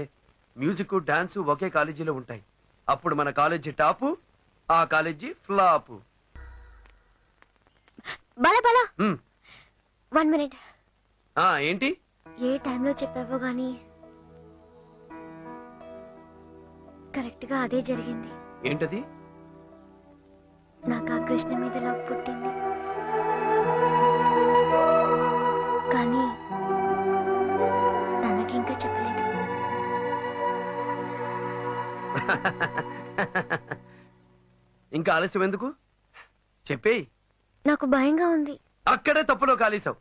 మ్యూజిక్ డాన్స్ ఒకే కాలేజీలో ఉంటాయి. అప్పుడు మన కాలేజీ టాపు, ఆ కాలేజీ ఫ్లాపు. బలా బలా 1 minute. ఏంటి? ఏ టైంలో చెప్పావో గానీ కరెక్ట్ గా అదే జరిగింది. ఏంటది? నాకు ఆ కృష్ణ మీద లవ్ పుట్టింది, కానీ తనకింకా చెప్పలేదు. ఇంకా ఆలస్యం ఎందుకు? చెప్పేయ్. నాకు భయంగా ఉంది. అక్కడే తప్పులో కాలేసావు.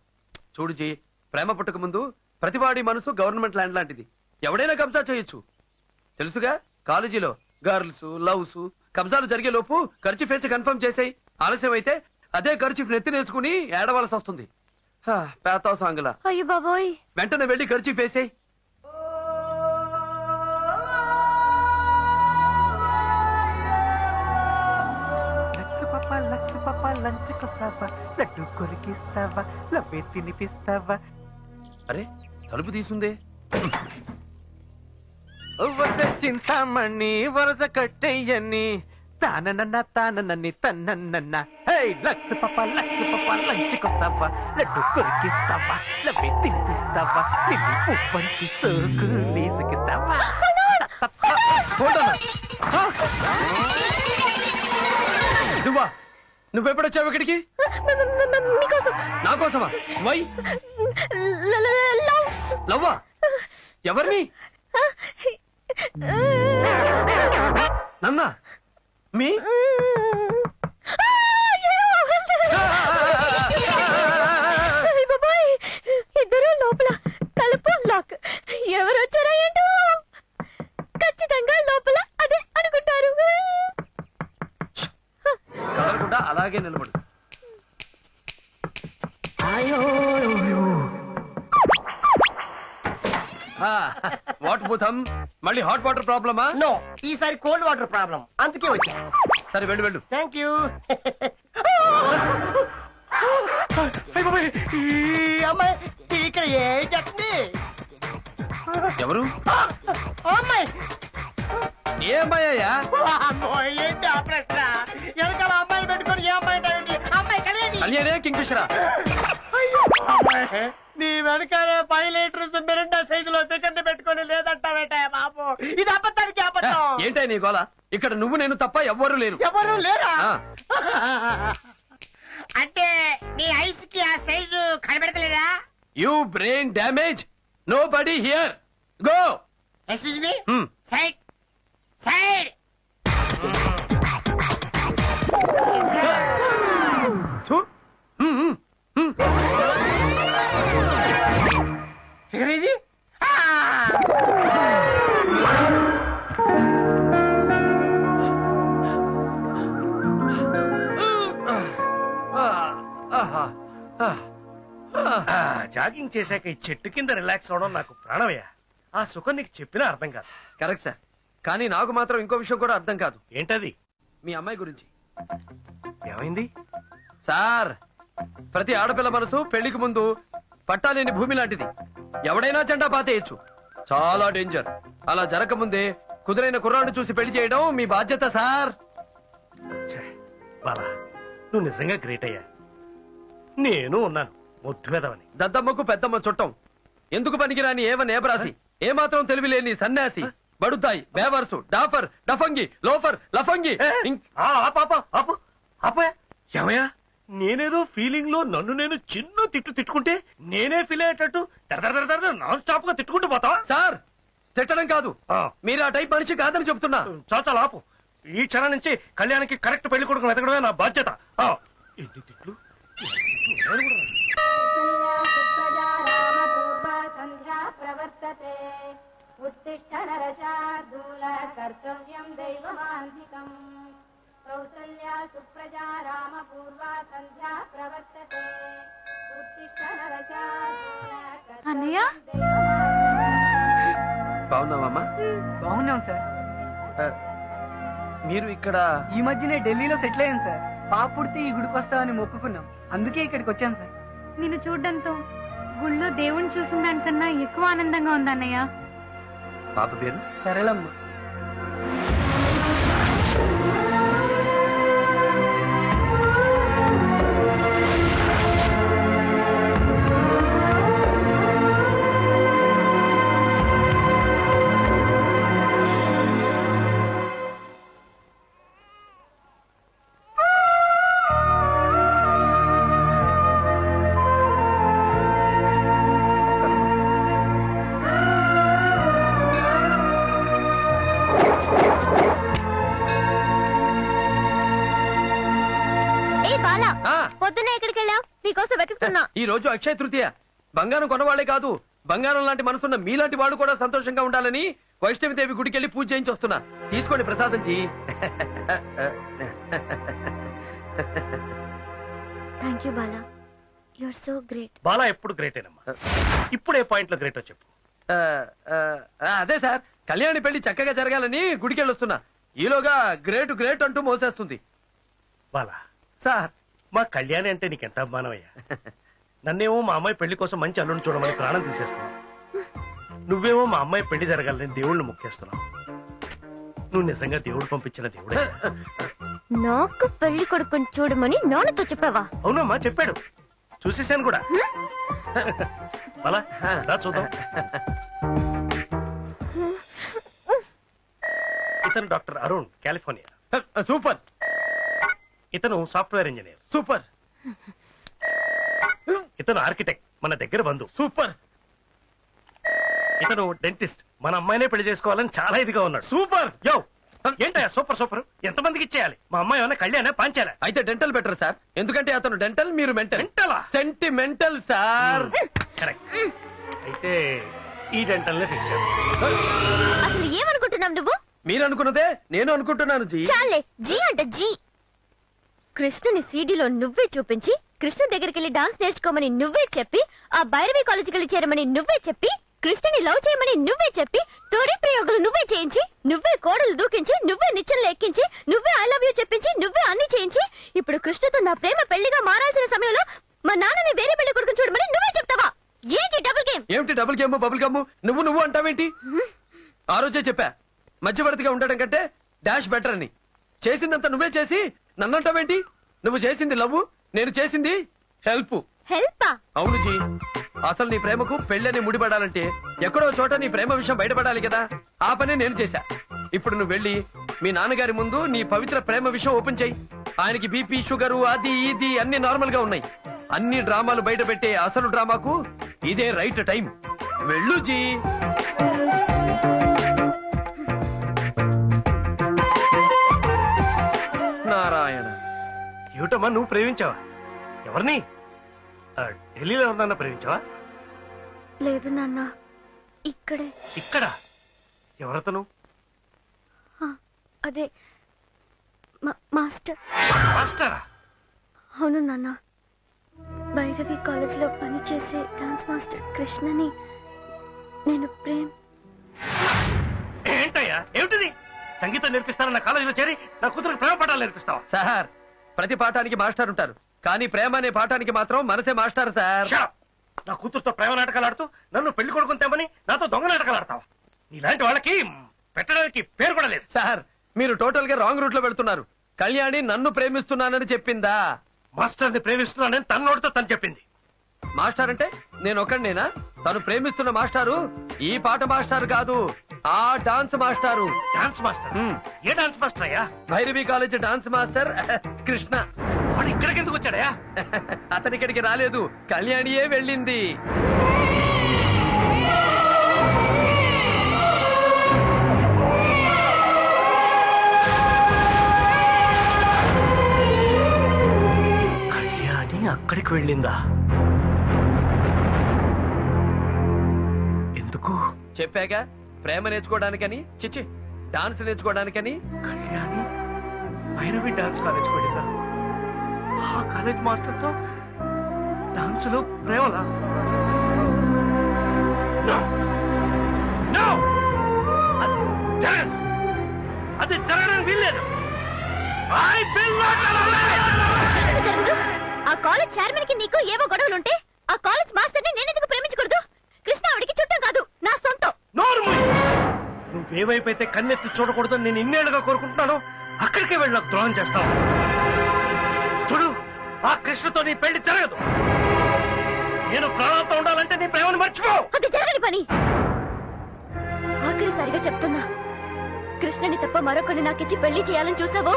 చూడుజీ, ప్రేమ పుట్టక ముందు ప్రతివాడి మనసు గవర్నమెంట్ ల్యాండ్ లాంటిది. ఎవడైనా కబ్జా చేయొచ్చు. తెలుసుగా, కాలేజీలో గర్ల్స్ లవ్స్ కబ్జాలు జరిగే లోపు ఖర్చు ఫేసి కన్ఫర్మ్ చేసాయి. ఆలస్యం అయితే అదే ఖర్చు నెత్తినేసుకుని ఏడవలసి వస్తుంది. పేతావు సాంగులా. అయ్యో బాబోయ్. వెంటనే వెళ్ళి ఖర్చు ఫేసాయి. లడ్డు కొరికిస్తావా, లవ్వే తినిపిస్తావా? అరే, తలుపు తీసుందే. చింతామణి వరస కట్టయ్యని తాననన్న తన్నన్న. హే లక్స్ పప్ప లంచుకొస్తావా, లడ్డు కొరికిస్తావా, లవ్వే తినిపిస్తావా, నిన్ను ఉప్పంటి సోకు లీజుకిస్తావా? నువ్వా? నువ్వెప్పుడొచ్చావు ఇక్కడికి? నా కోసమా? వై లవ్వా? ఎవరిని? నన్నా? మీ ఇద్దరు లోపల, తలుపు లాక్. ఎవరు వచ్చారా ఏంటో? ఖచ్చితంగా లోపల అదే అనుకుంటారు. కదలకుండా అలాగే నిలబడు. వాట్ భూతం, మళ్ళీ హాట్ వాటర్ ప్రాబ్లమా? నో, ఈసారి కోల్డ్ వాటర్ ప్రాబ్లం, అందుకే వచ్చా. సరే వెళ్ళు వెళ్ళు. Thank you. ఈ అమ్మాయి ఇక్కడ ఏం చెప్తుంది? ఎవరు? అమ్మాయి ఏ అమ్మాయ్యా? ఏంటి ఆ ప్రశ్న? వెనకాల అమ్మాయిని పెట్టుకొని ఏ అమ్మాయి అంటావేంటి? అమ్మాయి కలియండి. కళ్యాణే కింగ్ఫిషరా? నీ వెనకాల 5 లీటర్స్ మిరిండా సైజులో సెకండ్ పెట్టుకొని లేదంటావేట బాబు. ఇది అబద్ధానికి అబద్ధం. ఏంటై నీ గోల? ఇక్కడ నువ్వు నేను తప్ప ఎవ్వరూ లేరు. ఎవరు లేరా? అంటే నీ ఐస్ కి ఆ సైజు కనబెడతలేదా? You brain damage. Nobody here. Go. Excuse me. Side side. ఇది జాగింగ్ చేశాక ఈ చెట్టు కింద రిలాక్స్ అవడం నాకు ప్రాణమయ్యా. ఆ సుఖం నీకు చెప్పినా అర్థం కాదు. కరెక్ట్ సార్, కానీ నాకు మాత్రం ఇంకో విషయం కూడా అర్థం కాదు. ఏంటది? మీ అమ్మాయి గురించి. ఏమైంది సార్? ప్రతి ఆడపిల్ల మనసు పెళ్లికి ముందు పట్టాలేని భూమి లాంటిది. ఎవడైనా జెండా పాతేయచ్చు. చాలా డేంజర్. అలా జరగకముందే కుదురైన కుర్రాన్ని చూసి పెళ్లి చేయడం మీ బాధ్యత సార్. బాలా, నువ్వు నిజంగా గ్రేట్ అయ్యా. నేను ఉన్నాను ముద్దు పెదవని. దద్దమ్మకు పెద్దమ్మ చుట్టం. ఎందుకు పనికిరాని ఏమనేబరాసి, ఏమాత్రం తెలివి లేని సన్యాసి, బడుతాయి, బేవర్సు, డాఫర్, డఫంగి, లోఫర్, లఫంగి. ఏమయ్యా, నేనేదో ఫీలింగ్ లో నన్ను నేను చిన్న తిట్టుకుంటే నేనే ఫీల్ అయ్యేటట్టు నాన్ స్టాప్ గా తిట్టుకుంటూ పోతావా? సార్, తిట్టడం కాదు, మీరు ఆ టైప్ మనిషి కాదని చెప్తున్నా. చాచా లాపు. ఈ క్షణం నుంచి కళ్యాణ్కి కరెక్ట్ పెళ్లి కొడుకు వెతకడమే నా బాధ్యత. ఎన్ని తిట్లు? కౌసల్యా సుప్రజా రామ పూర్వా సంధ్యా ప్రవర్తతే. ఉత్తిష్ట నరశార్దూల. అన్నయ్య బాగున్నావమ్మా? బాగున్నాం సార్. మీరు ఇక్కడ ఈ మధ్యనే ఢిల్లీలో సెటిల్ అయ్యాను సార్. పాప పుడితే ఈ గుడికి వస్తామని మొక్కుకున్నాం, అందుకే ఇక్కడికి వచ్చాను సార్. నిన్ను చూడ్డంతో గుళ్ళో దేవుణ్ణి చూసిన దానికన్నా ఎక్కువ ఆనందంగా ఉంది అన్నయ్య. పాప పేరు? సరళమ్మ. పొద్దున్నే ఎక్కడికి వెళ్ళావు? నీకోసం వెతుకుతున్నా. ఈ రోజు అక్షయ తృతీయ. బంగారం కొనవాళ్లే కాదు, బంగారం లాంటి మనసున్న మీలాంటి వాడు కూడా సంతోషంగా ఉండాలని వైష్ణవిదేవి గుడికి వెళ్ళి పూజ చేయించి వస్తున్నా. తీసుకోండి ప్రసాదం జీ. Thank you Bala, you are so great. Bala ఎప్పుడు గ్రేటేనమ్మా. ఇప్పుడు ఏ పాయింట్ లో గ్రేటో చెప్పు. అదే సార్, కళ్యాణి పెళ్లి చక్కగా జరగాలని గుడికి వెళ్ళొస్తున్నా. ఈలోగా గ్రేట్ గ్రేట్ అంటూ మోసేస్తుంది. బాలా సార్, మా కళ్యాణి అంటే నీకెంత అభిమానమయ్యా. నన్నేమో మా అమ్మాయి పెళ్లి కోసం మంచి అల్లుని చూడమని ప్రాణం తీసేస్తున్నావు. నువ్వేమో మా అమ్మాయి పెళ్లి జరగాలని దేవుళ్ళని మొక్కేస్తున్నావు. నువ్వు నిజంగా దేవుడు పంపించిన దేవుడే. నాకు పెళ్లి కొడుకుని చూడమని నాన్నతో చెప్పావా? అవునమ్మా, చెప్పాడు, చూసేసాను కూడా. బాలా రా చూద్దాం. ఇతను డాక్టర్ అరుణ్, కాలిఫోర్నియా. సూపర్. ఇతను సాఫ్ట్వేర్ ఇంజనీర్. సూపర్. ఇతను ఆర్కిటెక్ట్, మన దగ్గర బంధు. సూపర్. ఇతను డెంటిస్ట్, మన అమ్మాయినే పెళ్లి చేసుకోవాలని చాలా ఇదిగా ఉన్నాడు. సూపర్. యో ఏంటయ్యా సూపర్ సూపర్. ఎంతమందికి ఇచ్చేయాలి? మా అమ్మాయి ఏమన్నా కళ్యాణ్ పాంచాలా? అయితే డెంటల్ బెటర్ సార్, ఎందుకంటే అతను డెంటల్, మీరు మెంటల్. Sentimental sir. కరెక్ట్. అయితే ఈ డెంటల్ నే ఫిక్స్ చేద్దాం. అసలు ఏమనుకుంటున్నావు నువ్వు? మీరు అనుకున్నదే నేను అనుకుంటున్నాను జీ. చాలే, జీ అంటే జీ. కృష్ణుని సీడీలో నువ్వే చూపించి, కృష్ణ దగ్గరికి వెళ్ళి డాన్స్ నేర్చుకోమని నువ్వే చెప్పి, ఆ భైరవి కాలేజీకి వెళ్ళి చేరమని నువ్వే చెప్పి, కృష్ణని లవ్ చేయమని నువ్వే చెప్పి, తొడి ప్రయోగాలు నువ్వే చేయించి, నువ్వే కోడలు దూకించి, నువ్వే నిచ్చెనలు ఎక్కించి, నువ్వే ఐ లవ్ యూ చెప్పించి, నువ్వే అన్ని చేయించి, ఇప్పుడు కృష్ణతో నా ప్రేమ పెళ్లిగా మారాల్సిన సమయంలో మా నాన్నని వేరే పెళ్లి కొడుకుని చూడమని నువ్వే చెప్తావా? ఏంటి డబుల్ గేమ్? ఏమిటి డబుల్ గేమ్ బబుల్ గమ్? నువ్వు అంటావేంటి? ఆ రోజే చెప్పా, మధ్యవర్తిగా ఉండడం కంటే డాష్ బెటర్ అని. చేసిందంతా నువ్వే చేసి నన్నంటావేంటి? నువ్వు చేసింది లవ్, నేను చేసింది హెల్ప్. హెల్పా? అవును జీ. అసలు నీ ప్రేమకు పెళ్ళని ముడిపడాలంటే ఎక్కడో చోట నీ ప్రేమ విషయం బయటపడాలి కదా. ఆ పనే నేను చేశా. ఇప్పుడు నువ్వు వెళ్ళి మీ నాన్నగారి ముందు నీ పవిత్ర ప్రేమ విషయం ఓపెన్ చెయ్యి. ఆయనకి బీపీ, షుగరు, అది ఇది అన్ని నార్మల్ గా ఉన్నాయి. అన్ని డ్రామాలు బయట పెట్టే అసలు డ్రామాకు ఇదే రైట్ టైం. వెళ్ళు జీ. నారాయణ. ఏమిటమ్మా నువ్వు ప్రేమించావా? ఎవరిని? ఢిల్లీలో ఎవరినన్నా ప్రేమించావా? లేదు నాన్న, ఇక్కడే. ఇక్కడ? ఎవరతను? అదే మాస్టర్. మాస్టరా? అవును నాన్న, భైరవి కాలేజ్ లో పనిచేసే డాన్స్ మాస్టర్ కృష్ణని నేను ఏంటయ్యా ఏమిటిది? సంగీతం నేర్పిస్తారన్న కాలేజీలో చేరి నా కూతురికి ప్రేమ పాఠాలు నేర్పిస్తావా? సార్, ప్రతి పాఠానికి మాస్టర్ ఉంటారు, కానీ ప్రేమ అనే పాఠానికి మాత్రం మనసే మాస్టర్ సార్. నా కూతురుతో ప్రేమ నాటకాలు ఆడుతూ నన్ను పెళ్లి కొడుకుని తెమ్మని నాతో దొంగ నాటకాలు ఆడతావా? నీలాంటి వాళ్ళకి పెట్టడానికి పేరు కూడా లేదు. సార్, మీరు టోటల్ గా రాంగ్ రూట్ లో వెళ్తున్నారు. కళ్యాణి నన్ను ప్రేమిస్తున్నానని చెప్పిందా? మాస్టర్ ని ప్రేమిస్తున్నానని తన నోటితో తను చెప్పింది. మాస్టర్ అంటే నేను ఒక్కడినేనా? తను ప్రేమిస్తున్న మాస్టారు ఈ పాట మాస్టర్ కాదు, ఆ డాన్స్ మాస్టారు. Dance master? ఏ డాన్స్ మాస్టర్ అయ్యా? Bhairavi college dance master Krishna. వాడు ఇక్కడికి ఎందుకు వచ్చాడయా? అతని ఇక్కడికి రాలేదు, కళ్యాణియే వెళ్ళింది. కళ్యాణి అక్కడికి వెళ్ళిందా? ఎందుకు? చెప్పాగా, ప్రేమ నేర్చుకోవడానికని. చిచ్చి, డాన్స్ నేర్చుకోవడానికని. కళ్యాణి భైరవి డాన్స్ కాలేజ్ వెళ్ళిందా? ఆ కాలేజ్ మాస్టర్తో డాన్స్ లో ప్రేమలా? అది జరగడం వీల్లేదు. ఆ కాలేజ్ చైర్మన్ కి నీకు ఏవో గొడవలుంటే ఆ కాలేజ్ మాస్టర్ ని నేను ఎందుకు ప్రేమించకూడదు? కృష్ణ ఆవిడికి చుట్టం కాదు, నా సొంతం. నువ్వేవైపోతే కన్నెత్తి చూడకూడదని నేను ఇన్నేళ్లుగా కోరుకుంటున్నాను. అక్కడికే వెళ్ళి నాకు ద్రోహం చేస్తావు. చూడు, ఆ కృష్ణతో నీ పెళ్లి జరగదు. నేను ప్రాణాలతో ఉండాలంటే నీ ప్రేమను మర్చిపో. అది జరగని పని. ఆఖరిసారిగా చెప్తున్నా, కృష్ణని తప్ప మరొకరిని నాకిచ్చి పెళ్లి చేయాలని చూసావో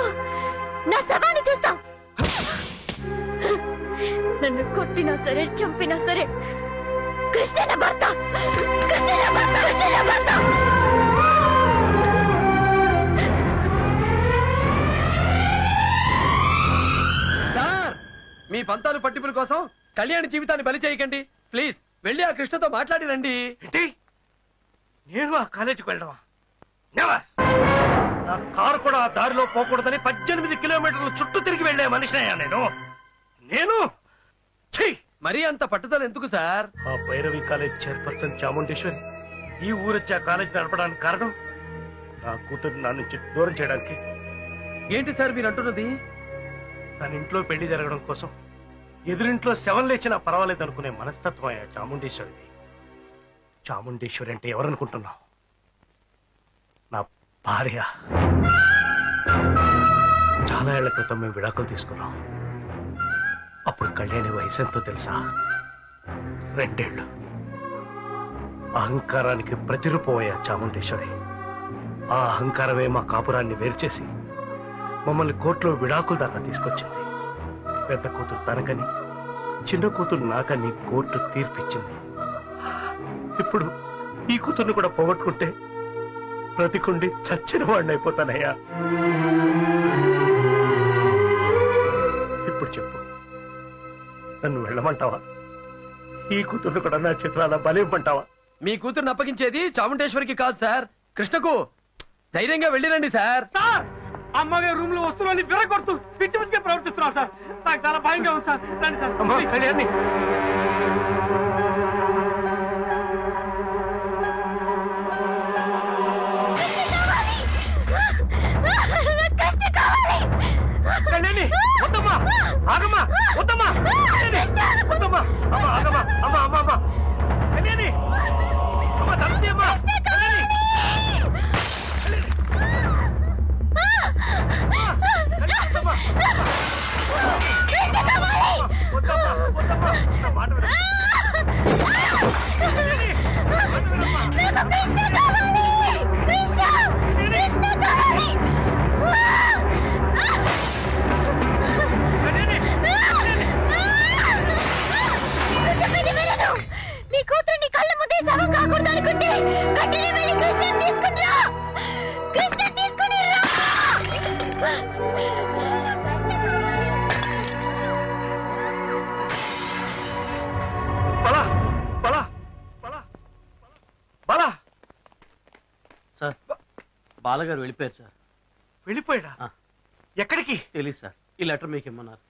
నా శవాన్ని చూస్తావు. నన్ను కొట్టినా సరే, చంపినా సరే, కృష్ణ నా భర్త. కృష్ణ నా భర్త. కృష్ణ నా భర్త. సార్, మీ పంతాలు పట్టింపుల కోసం కళ్యాణి జీవితాన్ని బలి చేయకండి ప్లీజ్. వెళ్ళి ఆ కృష్ణతో మాట్లాడి రండి. నేను ఆ కాలేజీకి వెళ్ళడమా? నెవర్. నా కారు కూడా ఆ దారిలో పోకూడదని 18 కిలోమీటర్ల చుట్టూ తిరిగి వెళ్లే మనిషినయ్యా నేను. మరీ అంత పట్టుదల ఎందుకు సార్? ఆ భైరవి కాలేజ్ చైర్పర్సన్ చాముండేశ్వరి ఈ ఊరొచ్చి ఆ కాలేజ్ నడపడానికి కారణం నా కూతురు నా నుంచి దూరం చేయడానికి. ఏంటి సార్ మీరు అంటున్నది? తన ఇంట్లో పెళ్లి జరగడం కోసం ఎదురింట్లో శవం లేచినా పర్వాలేదు అనుకునే మనస్తత్వం అయ్యా చాముండేశ్వరిది. చాముండేశ్వరి అంటే ఎవరనుకుంటున్నావు? నా భార్య. చాలా ఏళ్ల క్రితం మేము విడాకులు తీసుకున్నాం. అప్పుడు కళ్యాణి వయసు ఎంతో తెలుసా? 2 ఏళ్ళు. అహంకారానికి ప్రతిరూపమయ్యా చాముండేశ్వరి. ఆ అహంకారమే మా కాపురాన్ని వేరు చేసి మమ్మల్ని కోర్టులో విడాకుల దాకా తీసుకొచ్చింది. పెద్ద కూతురు తనకని, చిన్న కూతురు నాకని కోర్టు తీర్పిచ్చింది. ఇప్పుడు ఈ కూతుర్ని కూడా పోగొట్టుకుంటే బ్రతికుండి చచ్చిన వాడిని అయిపోతానయ్యా. ఇప్పుడు చెప్పు, నన్ను వెళ్ళమంటావా? ఈ కూతుర్ని కూడా నా చిత్రాల బలివ్వమంటావా? మీ కూతురుని అప్పగించేది చాముండేశ్వరికి కాదు సార్, కృష్ణకు. ధైర్యంగా వెళ్ళిరండి సార్. సార్, అమ్మగారి రూమ్ లో వస్తువులని విరగొడుతూ పిచ్చి పిచ్చిగా ప్రవర్తిస్తున్నావు సార్. నాకు చాలా భయంగా ఉంది సార్. రండి సార్. అమ్మా కళ్యాణి, కళ్యాణి వద్దమ్మా, ఆగమ్మా, వద్దమ్మా, వద్దమ్మా, అమ్మా ఆగమ్మా, అమ్మా అమ్మా అమ్మా కళ్యాణి, అమ్మా తల్లి అమ్మా కళ్యాణి, వద్దమ్మా, వద్దమ్మా, వద్దమ్మా, నా మాట వినమ్మా. నీ కూతురు నీ కళ్ళ ముందే శవం కాకూడదు అనుకుంటే వెంటనే వెళ్ళి కృష్ణ తీసుకుని రా. కృష్ణ తీసుకుని రా. బలా బలా బలా బలా. సార్, బాలగారు వెళ్ళిపోయారు సార్. వెళ్ళిపోయాడా? ఎక్కడికి తెలియదు సార్. ఈ లెటర్ మీకు ఇమ్మన్నారు.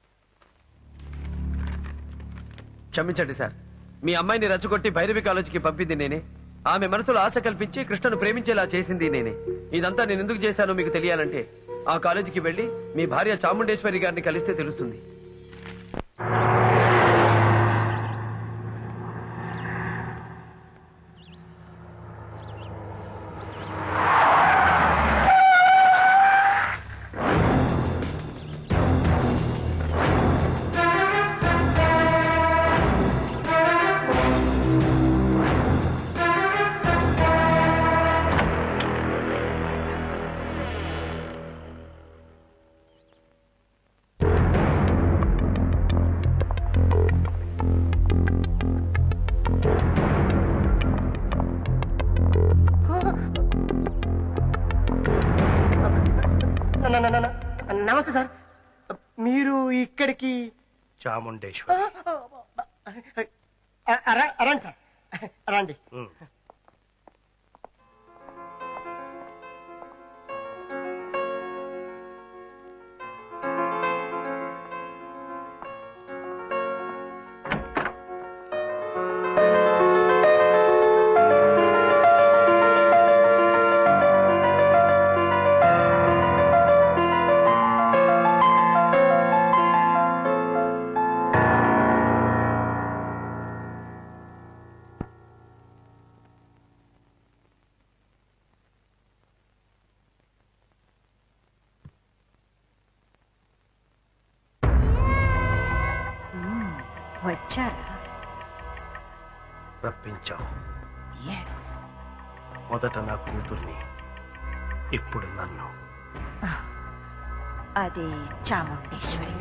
క్షమించండి సార్, మీ అమ్మాయిని రెచ్చగొట్టి భైరవి కాలేజీకి పంపింది నేనే. ఆమె మనసులో ఆశ కల్పించి కృష్ణను ప్రేమించేలా చేసింది నేనే. ఇదంతా నేను ఎందుకు చేశానో మీకు తెలియాలంటే ఆ కాలేజీకి వెళ్ళి మీ భార్య చాముండేశ్వరి గారిని కలిస్తే తెలుస్తుంది. నమస్తే సార్, మీరు ఇక్కడికి? చాముండేశ్వరి. రండి సార్, రండి. వచ్చారా? రప్పించావు. ఎస్. మొదట నా కూతుర్ని, ఇప్పుడు నన్ను. అది చాముండేశ్వరి.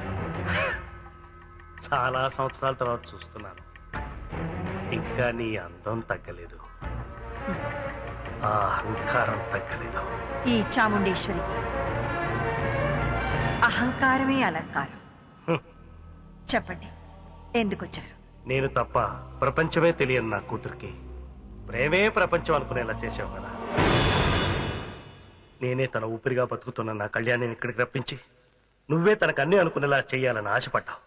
చాలా సంవత్సరాల తర్వాత చూస్తున్నాను. ఇంకా నీ అందం తగ్గలేదు, ఆ అహంకారం తగ్గలేదు. ఈ చాముండేశ్వరికి అహంకారమే అలంకారం. చెప్పండి, ఎందుకు వచ్చారు? నేను తప్ప ప్రపంచమే తెలియని నా కూతురికి ప్రేమే ప్రపంచం అనుకునేలా చేసావు కదా. నేనే తన ఊపిరిగా బతుకుతున్న నా కళ్యాణిని ఇక్కడికి రప్పించి నువ్వే తనకు అన్ని అనుకునేలా చెయ్యాలని ఆశపడ్డావు.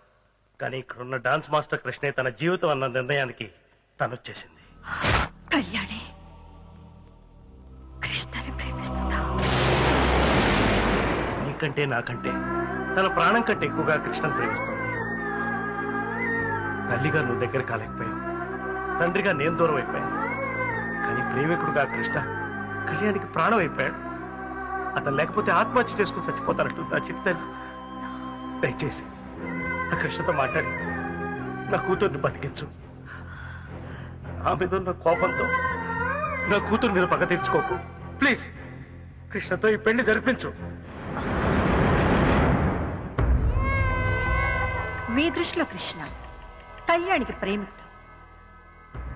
కానీ ఇక్కడున్న డాన్స్ మాస్టర్ కృష్ణే తన జీవితం అన్న నిర్ణయానికి తనొచ్చేసింది. కళ్యాణి కృష్ణని ప్రేమిస్తుందా? నీకంటే నాకంటే తన ప్రాణం కంటే ఎక్కువగా కృష్ణను ప్రేమిస్తుంది. తల్లిగా నువ్వు దగ్గర కాలేకపోయావు, తండ్రిగా నేను దూరం అయిపోయాను. కానీ ప్రేమికుడుగా కృష్ణ కళ్యాణికి ప్రాణం అయిపోయాడు. అతను లేకపోతే ఆత్మహత్య చేసుకుని చచ్చిపోతానంటూ నా చిత్తని. దయచేసి ఆ కృష్ణతో మాట్లాడి నా కూతుర్ని బతికించు. ఆ మీద ఉన్న కోపంతో నా కూతురు మీద పగ తీర్చుకోకు. ప్లీజ్ కృష్ణతో ఈ పెళ్లి జరిపించు. మీ దృష్టిలో కృష్ణ కళ్యాణికి ప్రేమికుడు,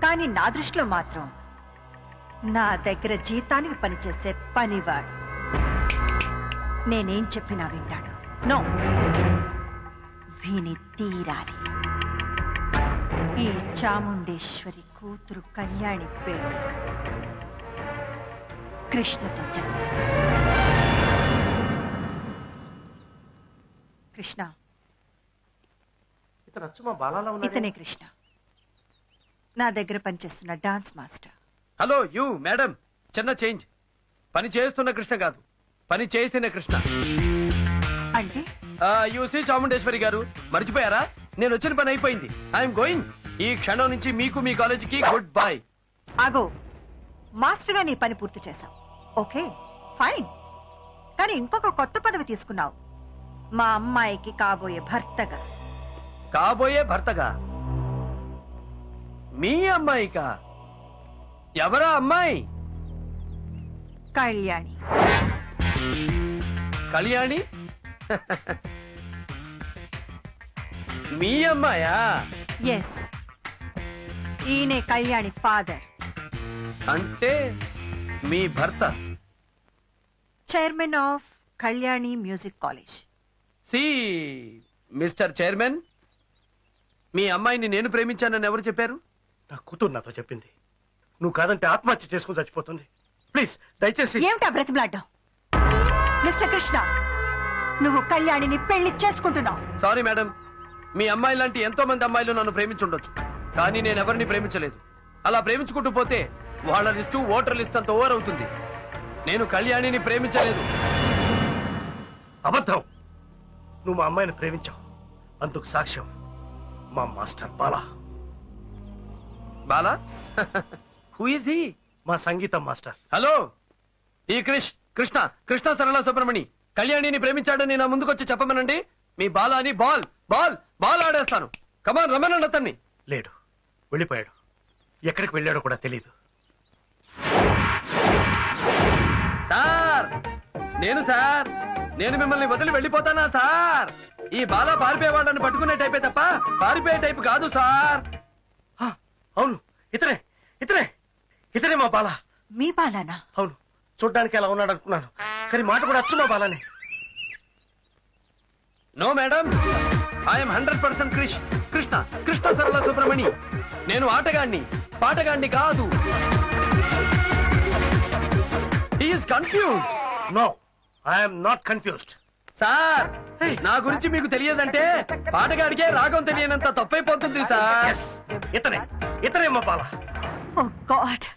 కానీ నా దృష్టిలో మాత్రం నా దగ్గర జీతానికి పనిచేసే పనివాడు. నేనేం చెప్పినా వింటాడు. నో, విని తీరాలి. ఈ చాముండేశ్వరి కూతురు కళ్యాణి పెళ్లి కృష్ణతో జరిపిస్తాను. కృష్ణ, ఇతనే కృష్ణ, నా దగ్గర పనిచేస్తున్న dance master. Hello you madam, చిన్న చేంజ్. పని చేస్తున్న కృష్ణ కాదు, పని చేసిన కృష్ణ. అంటే యూసీ చాముండేశ్వరి గారు, మర్చిపోయారా? నేను వచ్చిన పని అయిపోయింది. I'm going. ఈ క్షణం నుంచి మీకు మీ కాలేజీకి గుడ్ బై. ఆగో, మాస్టర్ గా నీ పని పూర్తి చేశావు. ఓకే ఫైన్, కానీ ఇంకొక కొత్త పదవి తీసుకున్నావు. మా అమ్మాయికి కాబోయే భర్తగా. కాబోయే భర్తగా? మీ అమ్మాయికా? ఎవరా అమ్మాయి? కళ్యాణి. కళ్యాణి? మీ అమ్మాయా? ఎస్, ఈయనే కళ్యాణి ఫాదర్. అంటే మీ భర్త chairman of Kalyani music college. See mister chairman, మీ అమ్మాయిని నేను ప్రేమించానని ఎవరు చెప్పారు? నా కూతురు నాతో చెప్పింది. నువ్వు కాదంటే ఆత్మహత్య చేసుకుని చచ్చిపోతుంది. ప్లీజ్ దయచేసి. ఏమిటా బ్రతిమలాడ్డావు? మిస్టర్ కృష్ణ, నువ్వు కళ్యాణిని పెళ్లి చేసుకుంటున్నావు. సారీ మేడం, మీ అమ్మాయి లాంటి ఎంతో మంది అమ్మాయిలు నన్ను ప్రేమించుండొచ్చు, కానీ నేను ఎవరిని ప్రేమించలేదు. అలా ప్రేమించుకుంటూ పోతే వాళ్ళ లిస్టు ఓటర్ లిస్ట్ అంత ఓవర్ అవుతుంది. నేను కళ్యాణిని ప్రేమించలేదు. అబద్ధం. నువ్వు మా అమ్మాయిని ప్రేమించావు. అందుకు సాక్ష్యం మా master Bala. Bala? Who is he? మా సంగీతం మాస్టర్. హలో, ఈ కృష్ణ కృష్ణ సరళ సుబ్రమణి కళ్యాణిని ప్రేమించాడని నా ముందుకొచ్చి చెప్పమనండి. మీ బాలాని బాల్ బాల్ బాల్ ఆడేస్తాను. కమాన్, రమ్మనండి అతన్ని. లేడు, వెళ్ళిపోయాడు. ఎక్కడికి వెళ్ళాడో కూడా తెలీదు. సార్, నేను మిమ్మల్ని వదిలి వెళ్ళిపోతానా సార్? ఈ బాలా పారిపోయేవాడని పట్టుకునే టైపే తప్ప పారిపోయే టైపు కాదు సార్. అవును, ఇతనే మా బాలా. మీ బాలానా? అవును, చూడ్డానికి అలా ఉన్నాడు అనుకున్నాను, కానీ మాట కూడా అచ్చు మా బాలానే. No madam, I'm 100% Krishna Sarala Subramani. నేను ఆటగాణ్ణి, పాటగాణ్ణి కాదు. He is confused. No, I'm not confused. Sir, నా గురించి మీకు తెలియదంటే పాటగాడికే రాగం తెలియనంత తప్పైపోతుంది సార్. ఇతనే మా బాలా. ఓ గాడ్,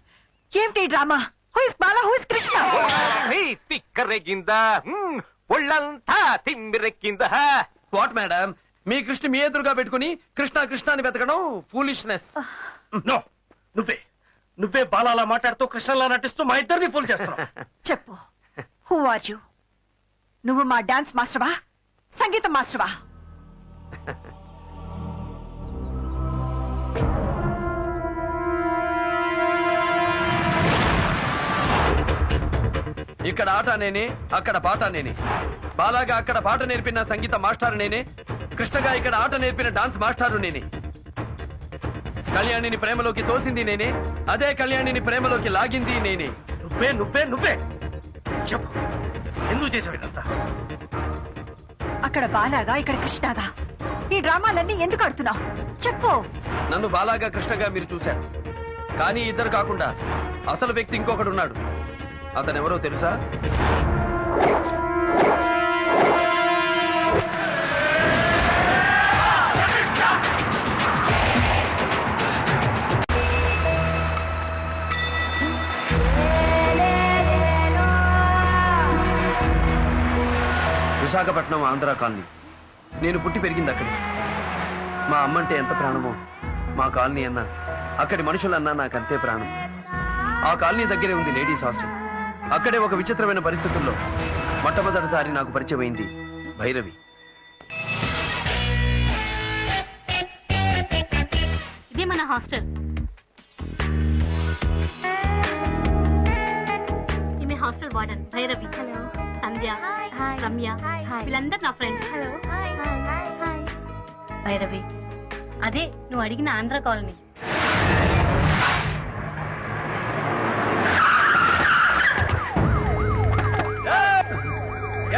ఏమిటి drama? Who is Bala, who is Krishna? తిక్కరెగిందా, ఒళ్ళంతా తిమ్మిరెక్కిందా. వాట్ మేడం, మీ కృష్ణ మీ ఎదురుగా పెట్టుకుని కృష్ణ అని వెతకడం ఫూలిష్నెస్. నో, నువ్వే బాలాలా మాట్లాడుతూ కృష్ణలా నటిస్తూ మా ఇద్దరిని ఫూల్ చేస్తున్నావు. చెప్పు, హూ ఆర్ యు? నువ్వు మా డాన్స్ మాస్టర్వా, సంగీతం మాస్టర్వా? ఇక్కడ ఆట నేనే, అక్కడ పాట నేనే. బాలాగా అక్కడ పాట నేర్పిన సంగీత మాస్టారు నేనే, కృష్ణగా ఇక్కడ ఆట నేర్పిన డాన్స్ మాస్టారు నేనే. కళ్యాణిని ప్రేమలోకి తోసింది నేనే, అదే కళ్యాణిని ప్రేమలోకి లాగింది నేనే. నువ్వే నువ్వే నువ్వే చెప్పు, ఎందుకు చేసావు ఇదంతా? అక్కడ బాలాగా ఇక్కడ కృష్ణగా ఈ డ్రామాలన్నీ ఎందుకు ఆడుతున్నావు చెప్పు. నన్ను బాలాగా కృష్ణగా మీరు చూశారు, కానీ ఇద్దరు కాకుండా అసలు వ్యక్తి ఇంకొకడు ఉన్నాడు. అతనెవరో తెలుసా? విశాఖపట్నం ఆంధ్ర కాలనీ. నేను పుట్టి పెరిగింది అక్కడే. మా అమ్మంటే ఎంత ప్రాణమో మా కాలనీ అన్నా, అక్కడి మనుషులన్నా నాకంతే ప్రాణం. ఆ కాలనీ దగ్గరే ఉంది లేడీస్ హాస్టల్. అక్కడే ఒక విచిత్రమైన పరిస్థితుల్లో మొట్టమొదటిసారి నాకు పరిచయం అయింది భైరవి. ఇది మన హాస్టల్. ఈమె హాస్టల్ వార్డెన్ భైరవి. సంధ్య, రమ్య, వీళ్ళందరూ నా ఫ్రెండ్స్. భైరవి, అదే నువ్వు అడిగిన ఆంధ్ర కాలనీ.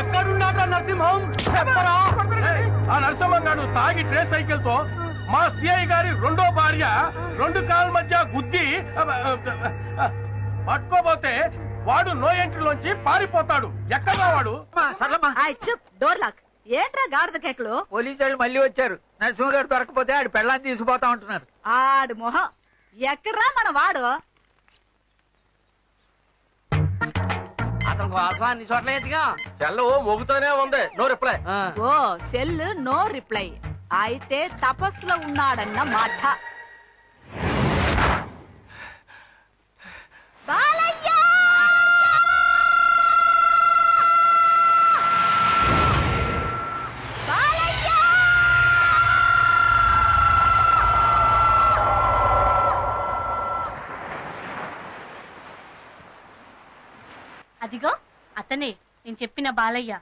ఎక్కడున్నాడు నరసింహం? చెప్పరా. ఆ నరసింహం గారు తాగి ట్రే సైకిల్ తో మా సిఐ గారి రెండో భార్య రెండు కాళ్ళ మధ్య గుద్ది పట్టుకోబోతే వాడు నో ఎంట్రీలోంచి పారిపోతాడు. ఎక్కడా వాడు? Door lock. ఏంట్రా గాడిద కేకలు? పోలీసు వాళ్ళు మళ్ళీ వచ్చారు. నరసింహ గారు దొరకపోతే ఆడి పెళ్ళాన్ని తీసుకుపోతా ఉంటున్నారు. ఆడు మొహం ఎక్కడ్రా మన వాడు? అతని కోసం అన్ని చోట్ల ఎదిగా సెల్ మోగుతూనే ఉంది. No reply. Oh cell no reply. అయితే తపస్సులో ఉన్నాడన్న మాట. బాలయ్య! బాలయ్య! అదిగో అతనే నేను చెప్పిన బాలయ్య.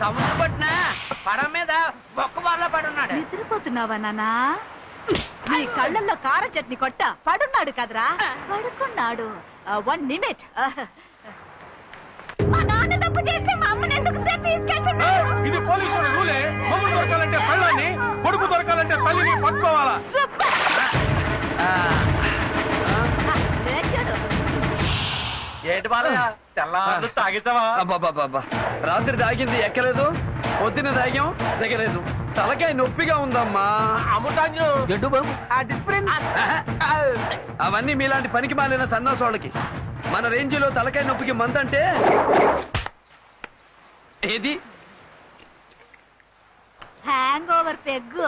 సముద్ర పట్టిన పడం మీద బొక్క బార్లో పడున్నాడు. నిద్రపోతున్నావా నాన్నా? నీ కళ్ళల్లో కారం చట్నీ కొట్ట పడున్నాడు కదరా? పడుకున్నాడు. 1 నిమిట్. ఇది పోలీసుల రూలే. మొగుడు దొరకాలంటే పెళ్ళాన్ని, కొడుకు దొరకాలంటే తల్లిని పట్టుకోవాలా? ఏంటి బాలయ్య తెల్లారు తాగిస్తావా? అబ్బాబాబా, రాత్రి తాగింది ఎక్కలేదు, పొద్దున తాగాం దిగలేదు. తలకాయ నొప్పిగా ఉందమ్మా. అవన్నీ మీలాంటి పనికి మాలిన సన్నాసోళ్ళకి. మన రేంజిలో తలకాయ నొప్పికి మందంటే ఏది? Hang over peg.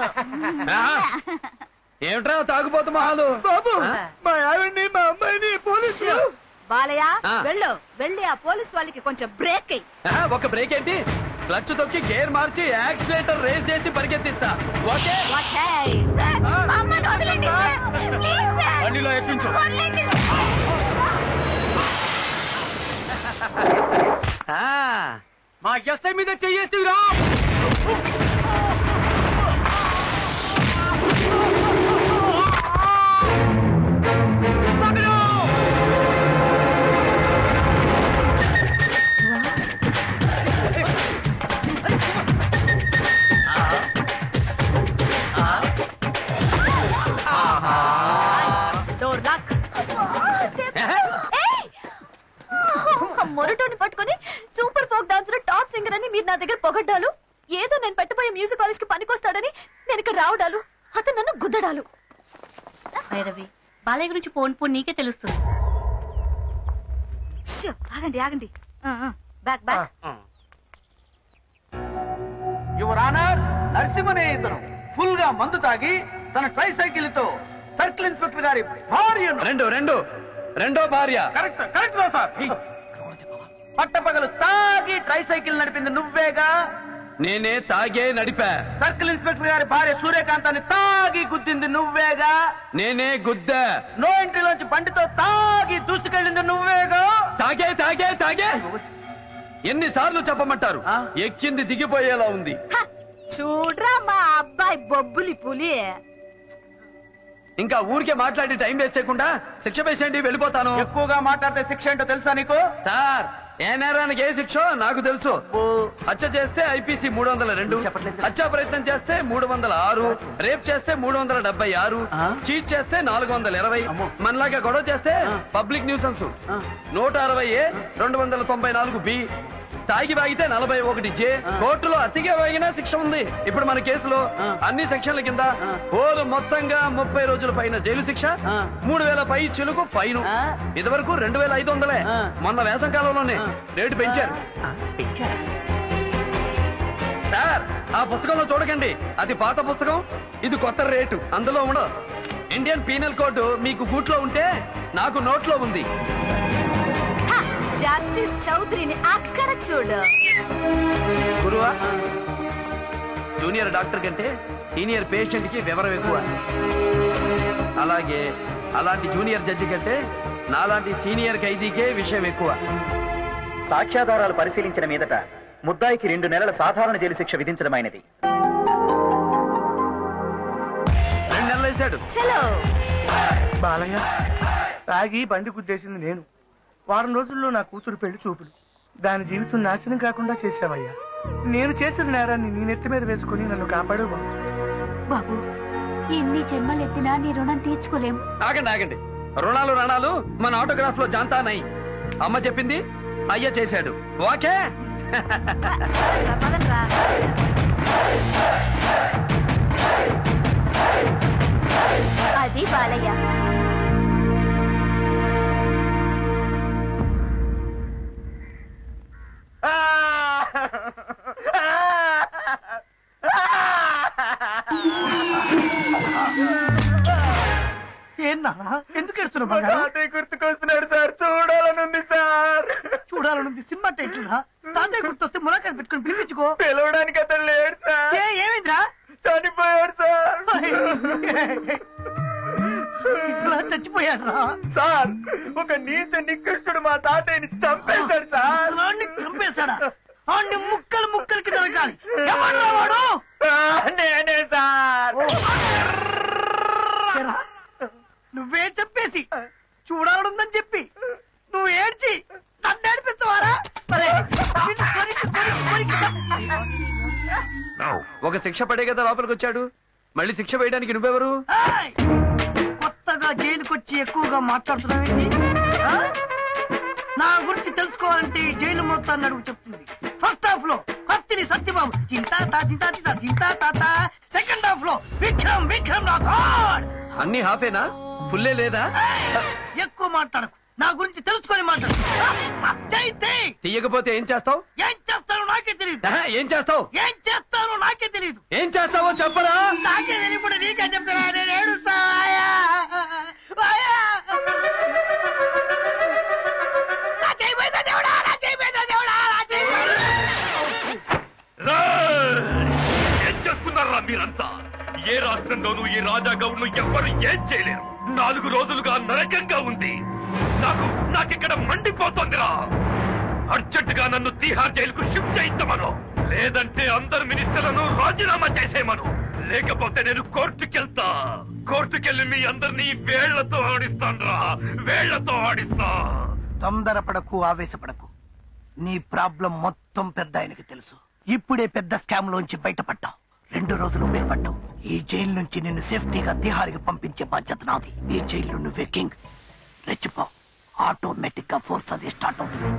ఏమిట్రా తాగుపోతు మహాలు? బాబు, మా ఆవిడ్ని మా అమ్మాయిని పోలీసు. బాలయ్య వెళ్ళు, వెళ్ళి ఆ పోలీస్ వాళ్ళకి కొంచెం బ్రేక్ అయ్యి. ఒక బ్రేక్ ఏంటి? క్లచ్ తొక్కి గేర్ మార్చి యాక్సిలేటర్ రేస్ చేసి పరిగెత్తిస్తా. ఓకే? బండిలో ఎక్కించు. మా ఎస్ఐ మీద చెయ్యేసిరా. Door lock. మొరటోని పట్టుకుని super folk dancer top singer అని మీరు నా దగ్గర పొగడ్డాలు, ఏదో నేను పెట్టబోయే మ్యూజిక్ కాలేజ్ కి పనికొస్తాడని నేను ఇక్కడ రావడాలు, అతను నన్ను గుద్దడాలు. భైరవి, బాలయ్య గురించి పోన్ నీకే తెలుస్తుంది. ఆగండి ఆగండి. Back back. యువర్ ఆనర్, నరసింహనే ఇతను ఫుల్ గా మందు తాగి తన ట్రై సైకిల్ తో సర్కిల్ ఇన్స్పెక్టర్ గారి భార్యను రెండో భార్య. కరెక్ట్ కరెక్ట్ రా సార్. పట్టపగలు తాగి ట్రై సైకిల్ నడిపింది నువ్వేగా? నేనే తాగే నడిపా. సర్కిల్ ఇన్స్పెక్టర్ గారి భార్య సూర్యకాంతాన్ని తాగి గుద్దింది నువ్వేగా. నేనే గుద్దా. నో ఎంట్రీలోంచి బండితో తాగి దూసుకెళ్ళింది నువ్వేగా. తాగే తాగే తాగే ఎన్నిసార్లు చెప్పమంటారు? ఎక్కింది దిగిపోయేలా ఉంది. చూడ్రా మా అబ్బాయి బొబ్బులి పులి. ఇంకా ఊరికే మాట్లాడి టైం వేస్ట్ చేయకుండా శిక్ష వేసేయండి, వెళ్ళిపోతాను. ఎక్కువగా మాట్లాడితే శిక్ష ఏంటో తెలుసా నీకు? సార్, ఏ నేరానికి ఏ శిక్షో నాకు తెలుసు. హత్య చేస్తే ఐపీసీ 302, హత్యా ప్రయత్నం చేస్తే 306, రేప్ చేస్తే 376, చీట్ చేస్తే 420, మనలాగా గొడవ చేస్తే పబ్లిక్ న్యూసెన్స్ 160A, 294B, తాగి వాగితే 41J, కోర్టులో అతిగా వాగినా శిక్ష ఉంది. ఇప్పుడు మన కేసులో అన్ని సెక్షన్ల కింద ఓరు మొత్తంగా 30 రోజుల పైన జైలు శిక్ష, 3000 పై చిలుకు ఫైన్. ఇదివరకు 2500. మొన్న వేసం కాలంలోనే రేటు పెంచారు. సార్, ఆ పుస్తకంలో చూడకండి, అది పాత పుస్తకం, ఇది కొత్త రేటు. అందులో ఉండదు. ఇండియన్ పీనల్ కోడ్ మీకు గూట్లో ఉంటే నాకు నోట్లో ఉంది. జస్టిస్ చౌదరిని అక్కడ చూడు. గురువా, జూనియర్ డాక్టర్ కంటే సీనియర్ పేషెంట్ కి వివరం ఎక్కువ. అలాగే అలాంటి జూనియర్ జడ్జి కంటే నాలాంటి సీనియర్ ఖైదీకే విషయం ఎక్కువ. సాక్ష్యాధారాలు పరిశీలించిన మీదట ముద్దాయికి 2 నెలల సాధారణ జైలు శిక్ష విధించడమైనది. 2 నెలలు వేశాడు. బాలయ్య, తాగి బండి గుద్దేసింది నేను. వారం రోజుల్లో నా కూతురు పెళ్లి చూపులు. దాని జీవితం నాశనం కాకుండా చేశావయ్యా. నేను చేసిన నేరాన్ని నీ నెత్తి మీద వేసుకుని నన్ను కాపాడు బాబు. ఎన్ని జన్మలు ఎత్తినా నీ రుణం తీర్చుకోలేం. ఆగండి ఆగండి, రుణాలు రణాలు మన ఆటోగ్రాఫ్ లో జాంతానాయి. అమ్మ చెప్పింది అయ్య చేశాడు. ఓకే. అది బాలయ్య. ఏన్నా ఎందుకు ఏడుస్తున్నావు? తాతయ్య గుర్తుకొస్తున్నాడు సార్. చూడాలనుంది సార్. చూడాలనుంది. సినిమా టైటిల్ రా. తాతయ్య గుర్తొస్తే ములాఖాత్ పెట్టుకుని పిలిపించుకో. పిలవడానికి అతను లేడు సార్. ఏమైందిరా? చనిపోయాడు సార్. ఇట్లా చచ్చిపోయాడు రా సార్. ఒక నీచ నికృష్టుడు మా తాతయ్యని చంపేశాడు సార్. చంపేశాడా? అన్ని ముక్కలు ముక్కలకి నరకాలి. ఎవరు వాడు? నేనే సార్. నువ్వే చెప్పేసి చూడాలనుందని చెప్పి నువ్వు ఏడ్చి నన్ను ఏడిపిస్తావారా? ఒక శిక్ష పడే కదా లోపలికి వచ్చాడు. మళ్ళీ శిక్ష వేయడానికి నువ్వెవరు? కొత్తగా జైలుకొచ్చి ఎక్కువగా మాట్లాడుతున్నావేంటి? నా గురించి తెలుసుకోవాలంటే జైలు మొత్తాన్ని అడుగు చెప్తుంది. ఫస్ట్ హాఫ్ లో కత్తిని సత్యబాబు చింతా తాత. సెకండ్ హాఫ్ లో విక్రమ్ రాథోడ్. అన్ని హాఫేనా? ఫుల్లే లేదా? ఎక్కువ మాట్లాడకు. నా గురించి తెలుసుకొని మాట్లాడు. తీయకపోతే ఏం చేస్తావు? ఏం చేస్తానో నాకే తెలియదు. ఏం చేస్తావు? ఏం చేస్తానో నాకే తెలియదు. ఏం చేస్తావో చెప్పరా? నాకే తెలియకుండా నీకే చెప్తారా? నేను ఏడుస్తా. ఏం చేస్తున్నారా మీరంతా? ఏ రాష్ట్రంలోనూ ఈ రాజా గౌడ్ను ఎవ్వరు ఏం చేయలేరు. 4 రోజులుగా నరకంగా ఉంది. నాకిక్కడ మండిపోతోందిరా. అర్జెంటుగా నన్ను తీహార్ జైలుకు షిఫ్ట్ చేయించమను. లేదంటే అందరు మినిస్టర్లను రాజీనామా చేసేయమను. లేకపోతే నేను కోర్టుకెళ్ళి మీ అందరినీ వేళ్లతో ఆడిస్తా. తొందరపడకు, ఆవేశపడకు. నీ ప్రాబ్లం మొత్తం పెద్ద ఆయనకి తెలుసు. ఇప్పుడే పెద్ద స్కామ్ లోంచి బయటపడ్డావు. 2 రోజులు బయటపడ్డావు. ఈ జైలు నుంచి నిన్ను సేఫ్టీగా తిహారికి పంపించే బాధ్యత నాది. ఈ జైల్లో నువ్వే కింగ్. రెచ్చిపో. ఆటోమేటిక్ గా ఫోర్స్ అది స్టార్ట్ అవుతుంది.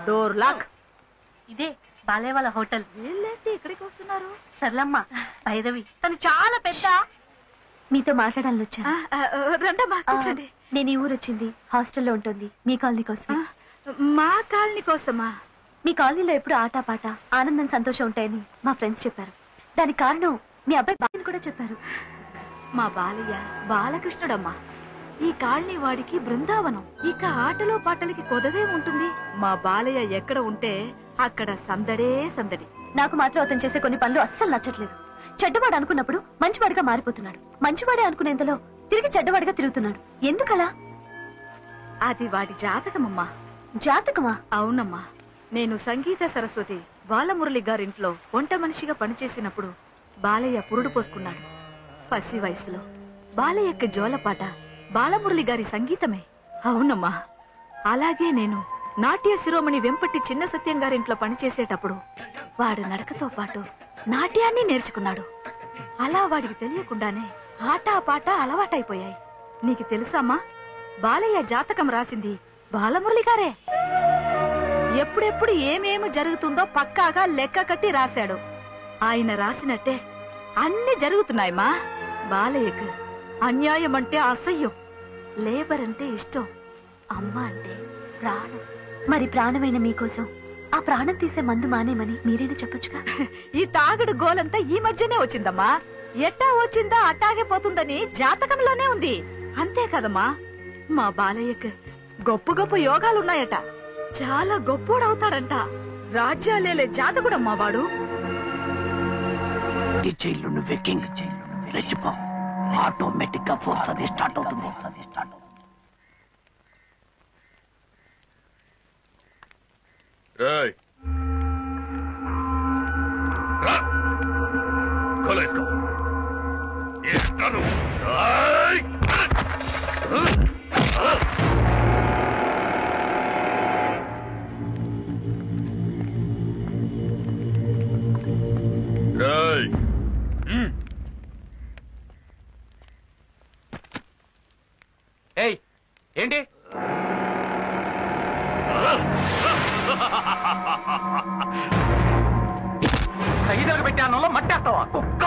Door lock. ఇదే బాలయ్య వాళ్ళ హోటల్. వీళ్ళేంటి ఇక్కడికి వస్తున్నారు? సర్లమ్మ, భైరవి తను చాలా పెద్ద. మీతో మాట్లాడాలని వచ్చాను. రండమ్మా, కూర్చోండి. నేను ఈ ఊరు వచ్చింది హాస్టల్లో ఉంటుంది. మీ కాలనీ కోసం. మా కాలనీ కోసమా? మీ కాలనీలో ఎప్పుడు ఆటపాట, ఆనందం, సంతోషం ఉంటాయని మా ఫ్రెండ్స్ చెప్పారు. దానికి కారణం మీ అబ్బాయి బాలని కూడా చెప్పారు. మా బాలయ్య బాలకృష్ణుడమ్మా. ఈ కాలనీ వాడికి బృందావనం. ఇక ఆటలో పాటలకి కొదవే ఉంటుంది. మా బాలయ్య ఎక్కడ ఉంటే అక్కడ సందడే సందడి. నాకు మాత్రం అతను చేసే కొన్ని పనులు అస్సలు నచ్చట్లేదు. చెడ్డవాడు అనుకున్నప్పుడు మంచివాడిగా మారిపోతున్నాడు. మంచివాడే అనుకునేంతలో తిరిగి చెడ్డవాడిగా తిరుగుతున్నాడు. ఎందుకలా? అది వాడి జాతకమమ్మా. జాతకమా? అవునమ్మా. నేను సంగీత సరస్వతి బాలమురళి గారింట్లో వంట మనిషిగా పనిచేసినప్పుడు బాలయ్య పురుడు పోసుకున్నాడు. పసి వయసులో బాలయ్యకి జోలపాట బాలమురళి గారి సంగీతమే. అవునమ్మా. అలాగే నేను నాట్య శిరోమణి వెంపటి చిన్న సత్యం గారింట్లో పనిచేసేటప్పుడు వాడు నడకతో పాటు నాట్యాన్ని నేర్చుకున్నాడు. అలా వాడికి తెలియకుండానే ఆటా పాట అలవాటైపోయాయి. నీకు తెలుసామ్మా, బాలయ్య జాతకం రాసింది బాలమురళి గారే. ఎప్పుడెప్పుడు ఏమేమి జరుగుతుందో పక్కాగా లెక్క కట్టి రాశాడు. ఆయన రాసినట్టే అన్ని జరుగుతున్నాయమ్మా. బాలయ్యకు అన్యాయం అంటే అసహ్యం, లేబర్ అంటే ఇష్టం, అమ్మ అంటే ప్రాణం. మరి ప్రాణమైన మీకోసం ఆ ప్రాణం తీసే మందు మానేమని మీరేనా చెప్పొచ్చుగా? ఈ తాగుడు గోలంతా ఈ మధ్యనే వచ్చిందమ్మా. ఎట్టా వచ్చిందా అట్టాగే పోతుందని జాతకంలోనే ఉంది. అంతే కదమ్మా. మా బాలయ్యకు గొప్ప గొప్ప యోగాలున్నాయట. చాలా గొప్పోడవుతాడంట. రాజ్యాలేలే జాతకుడమ్మా వాడు. జైలు నువ్వే కింగ్, జైలు నువ్వే రెచ్చిపో. ఆటోమేటిక్ గా ఫోర్స్ అది స్టార్ట్ అవుతుంది. రేయ్ రా కొలేసుకో ఏంటను రేయ్ రేయ్ ఏయ్ ఏంటి ఖైదీలకు పెట్టి అన్నంలో మట్టేస్తావా కుక్క?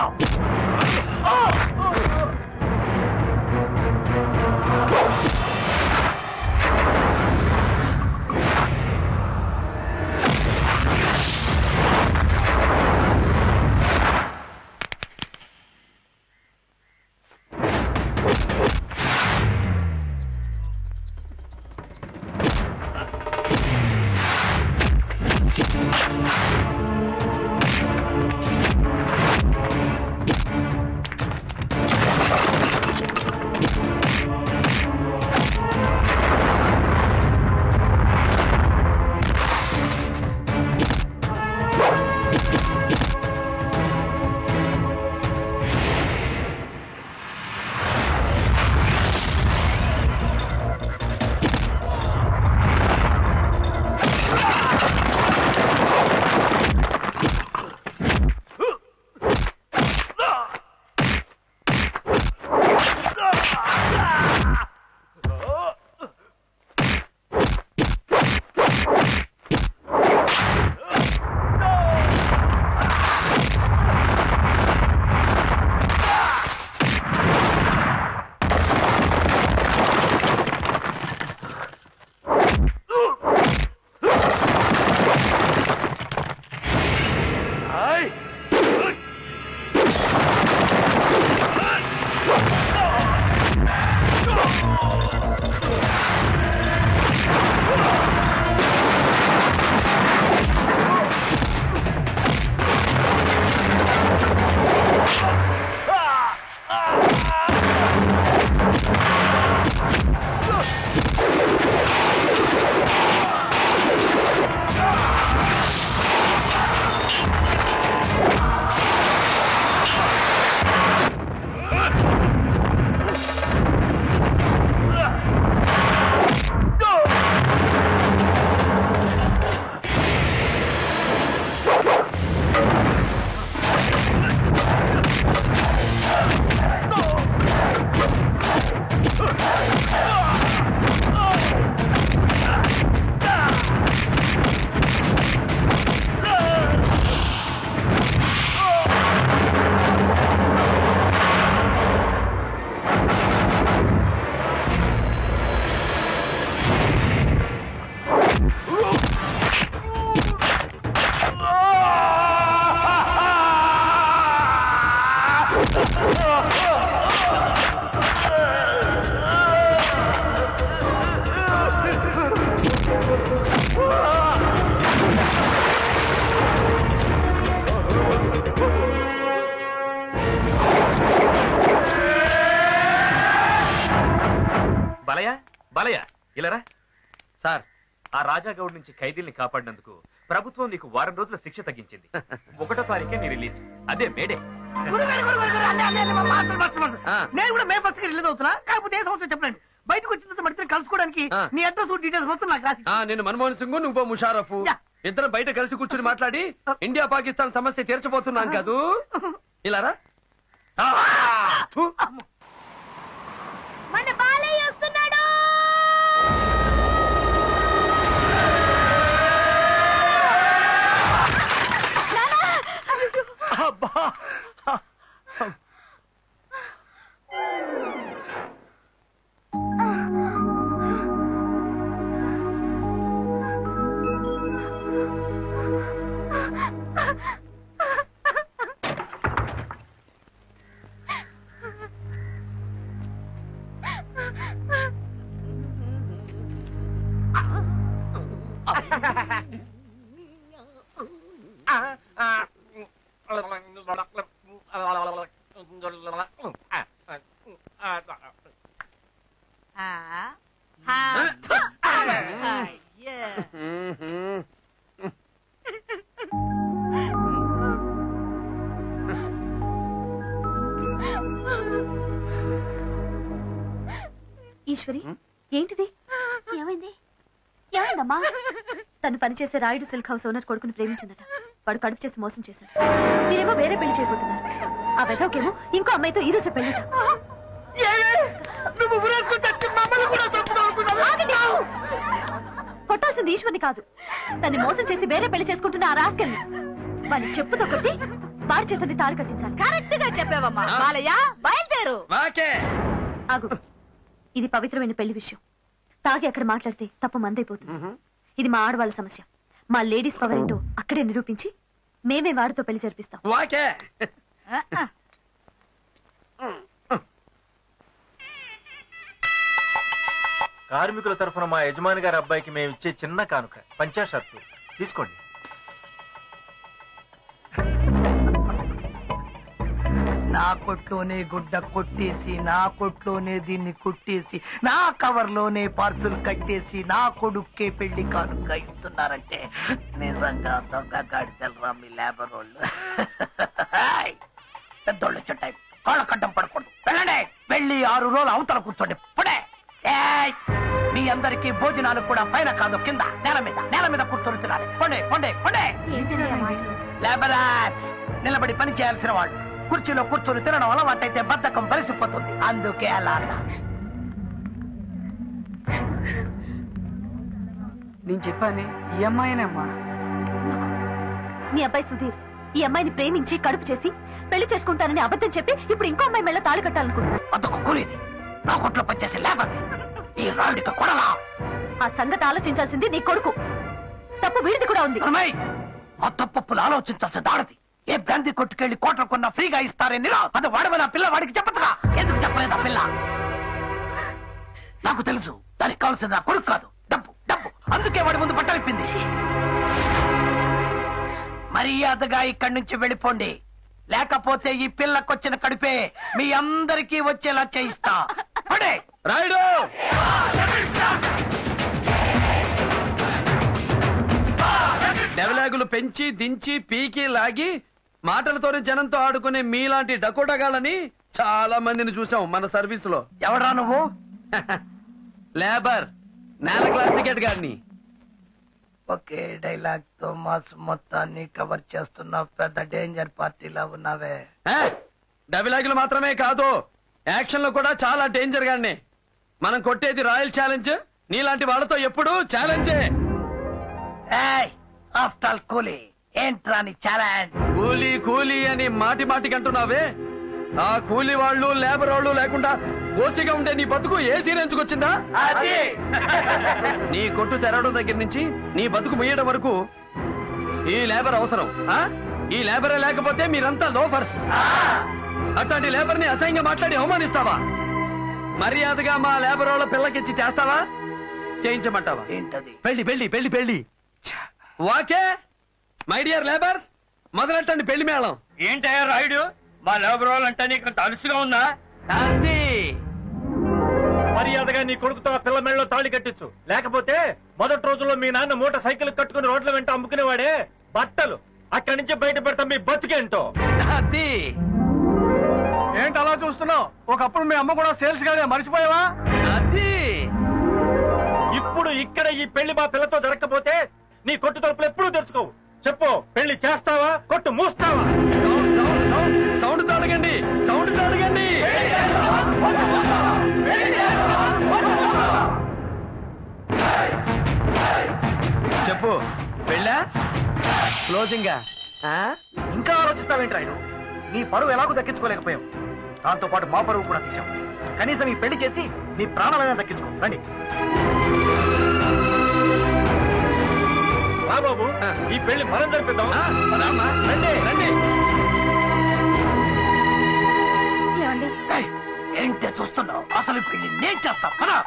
బాలయ్య ఇలారా. సార్, ఆ రాజాగౌడ్ నుంచి ఖైదీల్ని కాపాడినందుకు ప్రభుత్వం నీకు వారం రోజుల శిక్ష తగ్గించింది. 1వ తారీఖే నీ రిలీజ్. అదే మేడే. నేను కూడా మే 1st రిలీజ్ అవుతున్నా. కాకపోతే ఏ సంవత్సరం చెప్పండి. బయటకు వచ్చిన తర్వాత మడితే కలుసుకోవడానికి నీ అడ్రస్ డీటెయిల్స్ మొత్తం నాకు రాసి. నేను మన్మోహన్ సింగ్, నువ్వు ముషారఫ్, ఇద్దరు బయట కలిసి కూర్చుని మాట్లాడి ఇండియా పాకిస్తాన్ సమస్య తీర్చబోతున్నాం కదూ. ఇలారా. మన బాలయ్య వస్తున్నాడు. ఈశ్వరి, ఏంటిది? ఏమైంది? ఏమైందమ్మా? తను పనిచేసే రాయుడు సిల్క్ హౌస్ ఓనర్ కొడుకుని ప్రేమించిందట. వాడు కడుపు చేసి మోసం చేశాడు. మీరేమో వేరే పెళ్లి చేయబోతున్నారు. ఆ వెధవకేమో ఇంకో అమ్మాయితో ఈ రోజు పెళ్లిట. కొట్టాల్సింది ఈశ్వర్ని కాదు, తన్ని మోసం చేసి వేరే పెళ్లి చేసుకుంటున్న ఆ రాస్కెల్ని. వాడిని చెప్పుతో కొట్టి వాడి చేతుల్ని తాడు కట్టించాలి. కరెక్ట్ గా చెప్పావమ్మా. బాలయ్య బయలుదేరు. ఆగు, ఇది పవిత్రమైన పెళ్లి విషయం. తాగి అక్కడ మాట్లాడితే తప్పు మందైపోతుంది. ఇది మా ఆడవాళ్ళ సమస్య. మా లేడీస్ పవర్ ఏంటో అక్కడే నిరూపించి మేమే వాడితో పెళ్లి జరిపిస్తాం. కార్మికుల తరఫున మా యజమాని గారి అబ్బాయికి మేము ఇచ్చే చిన్న కానుక 50 షర్టు తీసుకోండి. నా కొట్లోనే గుడ్డ కొట్టేసి, నా కొట్లోనే దీన్ని కుట్టేసి, నా కవర్లోనే పార్సుల్ కట్టేసి, నా కొడుక్కే పెళ్లి కానుక ఇస్తున్నారంటే నిజంగా దొంగ గాడిదలరా మీ లేబర్ వాళ్ళు. పెద్దోళ్ళు చుట్టాయి, కాళ్ళ కడ్డం పడకూడదు. వెళ్ళండి, వెళ్ళి 6 రోజులు అవతల కూర్చోండి. పుడే మీ అందరికీ భోజనాలు కూడా పైన కాదు, కింద నేల మీద కూర్చొని తినాలి. పొండే పొండే పొండే. లేబరర్స్, నిలబడి పని చేయాల్సిన వాళ్ళు కుర్చీలో కూర్చొని తినడం అలవాటైతే బద్ధకం కలిసిపోతుంది. అందుకే అలా అన్నా. నేను చెప్పాను ఈ అమ్మాయినమ్మా. మీ అబ్బాయి సుధీర్ ఈ అమ్మాయిని ప్రేమించి కడుపు చేసి పెళ్లి చేసుకుంటానని అబద్ధం చెప్పి ఇప్పుడు ఇంకో అమ్మాయి మెళ్ళ తాళి కట్టాలనుకుంటున్నాను. అదొక కూలీది, నా కొట్లో పనిచేసి లేబర్ది. ఈ రాయుడికి కొడలా. ఆ సంగతి ఆలోచించాల్సింది నీ కొడుకు. తప్పు వీడిది కూడా ఉంది. ఆ తప్పులు ఆలోచించాల్సి దాడది. ఏ బ్రాంతి కొట్టుకెళ్లి కోట్ల కొన్నా ఫ్రీగా ఇస్తారే నిరా, అది వాడమని పిల్ల వాడికి చెప్పచ్చుగా. ఎందుకు చెప్పలేదు ఆ పిల్ల? నాకు తెలుసు, దానికి కావాల్సింది నా కొడుకు కాదు, డబ్బు డబ్బు. అందుకే వాడి ముందు పట్టలిప్పింది. మర్యాదగా ఇక్కడి నుంచి వెళ్ళిపోండి, లేకపోతే ఈ పిల్లకొచ్చిన కడుపే మీ అందరికీ వచ్చేలా చేయిస్తా. రాయుడు, డెవలాగులు పెంచి దించి పీకి లాగి మాటలతోనే జనంతో ఆడుకునే మీలాంటి డకోటగాళ్ళని చాలా మందిని చూసాం మన సర్వీస్ లో. ఎవరా నువ్వు? లేబర్, నేల క్లాస్ టికెట్ గారిని. ఒకే డైలాగ్ తో మాస్ మొత్తాన్ని కవర్ చేస్తున్న పెద్ద డేంజర్ పార్టీలా ఉన్నావే. డైలాగులు మాత్రమే కాదు, యాక్షన్ లో కూడా చాలా డేంజర్ గానే. మనం కొట్టేది రాయల్ ఛాలెంజ్, నీలాంటి వాళ్ళతో ఎప్పుడు ఛాలెంజే. ఆఫ్టర్ ఆల్ కూలీ ఏంట్రా నీ ఛాలెంజ్? కూలీ కూలీ అని మాటి మాటికి అంటున్నావే, ఆ కూలీ వాళ్ళు లేబర్ వాళ్ళు లేకుండా ఓసిగా ఉండే నీ బతుకు ఏ సీరెంచుకొచ్చిందా? నీ కొట్టు తెరవడం దగ్గర నుంచి నీ బతుకు ముయ్యడం వరకు ఈ లేబర్ అవసరం. ఈ లేబరే లేకపోతే మీరంతా లోఫర్స్. అట్లాంటి లేబర్ ని అసహ్యంగా మాట్లాడి అవమానిస్తావా? మర్యాదగా మా లేబర్ వాళ్ళ పిల్లకిచ్చి చేస్తావా, చేయించమంటావా? ఏంటది? పెళ్లి పెళ్లి పెళ్లి పెళ్లి. వాకే మై డియర్ లేబర్స్, మొదలెట్టండి పెళ్లి మేళం. ఏంటయ్యా రాయుడు, మా లేబర్ వాళ్ళంటే నీకు తలుసుగా ఉందా? మర్యాదగా నీ కొడుకుతో ఆ పిల్ల మెళ్ళలో తాళి కట్టించు. లేకపోతే మొదటి రోజుల్లో మీ నాన్న మోటార్ సైకిల్ కట్టుకుని రోడ్ల వెంట అమ్ముకునేవాడే బట్టలు అక్కడి నుంచి బయట పెడతాం మీ బతికేంటో. అది ఏంటి అలా చూస్తున్నావు? ఒకప్పుడు మీ అమ్మ కూడా సేల్స్ గానే మర్చిపోయావా? అది ఇప్పుడు ఇక్కడ ఈ పెళ్లి మా పిల్లతో జరగకపోతే నీ కొట్టు తలుపులు ఎప్పుడూ తెరుచుకోవు. చెప్పు, పెళ్లి చేస్తావా కొట్టు మూస్తావా? Sound తాడగండి, sound తాడగండి. చెప్పు, పెళ్ళా క్లోజింగా? ఇంకా ఆలోచిస్తావేంటి రాయుడు? నీ పరువు ఎలాగో దక్కించుకోలేకపోయావు, దాంతో పాటు మా పరువు కూడా తీశాం. కనీసం ఈ పెళ్లి చేసి నీ ప్రాణాలైనా దక్కించుకో. రండి రా బాబు, ఈ పెళ్లి మనం జరిపిద్దాం. రండి రండి. ఏంటే చూస్తున్నావు? అసలు పెళ్లి నేను చేస్తాను కదా.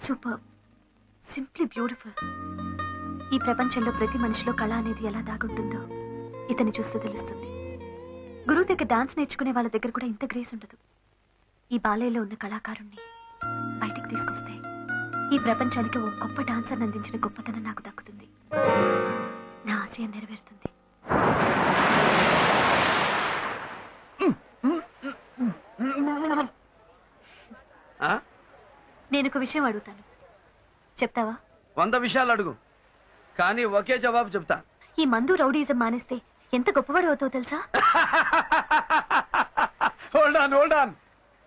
Super, simply beautiful. ఈ ప్రపంచంలో ప్రతి మనిషిలో కళ అనేది ఎలా దాగుంటుందో ఇతన్ని చూస్తే తెలుస్తుంది. గురువు దగ్గర డాన్స్ నేర్చుకునే వాళ్ళ దగ్గర కూడా ఇంత గ్రేస్ ఉండదు. ఈ బాలయ్యలో ఉన్న కళాకారుణ్ణి బయటికి తీసుకొస్తే ఈ ప్రపంచానికి ఓ గొప్ప డాన్సర్ని అందించిన గొప్పతనం నాకు దక్కుతుంది. నా ఆశయం నెరవేరుతుంది. నేను ఒక విషయం అడుగుతాను, చెప్తావా? 100 విషయాలు అడుగు, కానీ ఒకే జవాబు చెప్తా. ఈ మందు రౌడీజం మానేస్తే ఎంత గొప్పవాడు అవుతావు తెలుసా? హోల్డ్ ఆన్,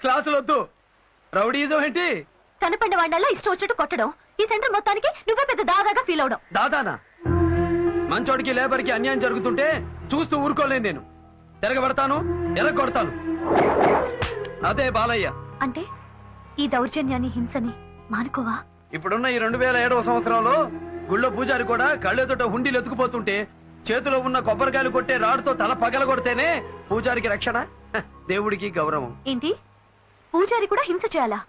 క్లాసులు వద్దు. రౌడీజం ఏంటి? కనపడిన వాడినల్లా ఇష్టం వచ్చినట్టు కొట్టడం, ఈ సెంటర్ మొత్తానికి నువ్వే పెద్ద దాదాగా ఫీల్ అవడం. దాదానా? మంచోడికి లేబర్కి అన్యాయం జరుగుతుంటే చూస్తూ ఊరుకోలేను. నేను తిరగబడతాను, ఎరగొడతాను. అదే బాలయ్య అంటే ఈ దౌర్జన్యాన్ని, హింసని మానుకోవా? ఇప్పుడున్న ఈ 2007వ సంవత్సరంలో గుళ్ళో పూజారి కూడా కళ్ళెదుట హుండీలు ఎత్తుకుపోతుంటే చేతిలో ఉన్న కొబ్బరికాయలు కొట్టే రాడుతో తల పగల కొడితేనే పూజారికి రక్షణ, దేవుడికి గౌరవం. ఏంటి, పూజారి కూడా హింస చేయాలా?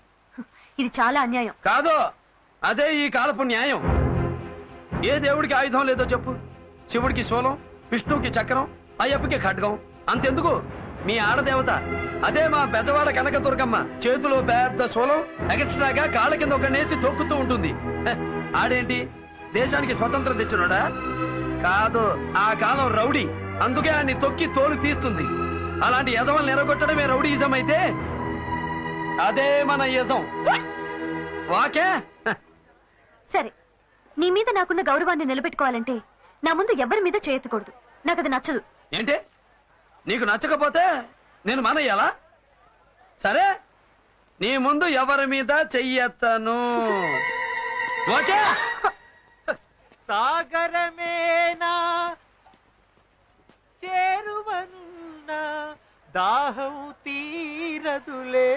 ఇది చాలా అన్యాయం. కాదు, అదే ఈ కాలపు న్యాయం. ఏ దేవుడికి ఆయుధం లేదో చెప్పు? శివుడికి శూలం, విష్ణువుకి చక్రం, అయ్యప్పకి ఖడ్గం. అంతెందుకు మీ ఆడదేవత అదే మా బెజవాడ కనకదుర్గమ్మ చేతిలో పెద్ద శూలం, ఎక్స్ట్రాగా కాళ్ళ కింద ఒక నేసి తొక్కుతూ ఉంటుంది. ఆడేంటి దేశానికి స్వతంత్రం తెచ్చినోడా? కాదు, ఆ కాలం రౌడీ, అందుకే ఆయన్ని తొక్కి తోలు తీస్తుంది. అలాంటి యజమాని ఎరగొట్టడమే రౌడీయిజం అయితే అదే మన యజం. వాకే సరే, నీ మీద నాకున్న గౌరవాన్ని నిలబెట్టుకోవాలంటే నా ముందు ఎవరి మీద చేయెత్తకూడదు. నాకు అది నచ్చదు. ఏంటి, నీకు నచ్చకపోతే నేను మానేయాలా? సరే, నీ ముందు ఎవరి మీద చెయ్యెత్తను. ఓకే? సాగరమేనా చేరువనున్నా దాహం తీరదులే.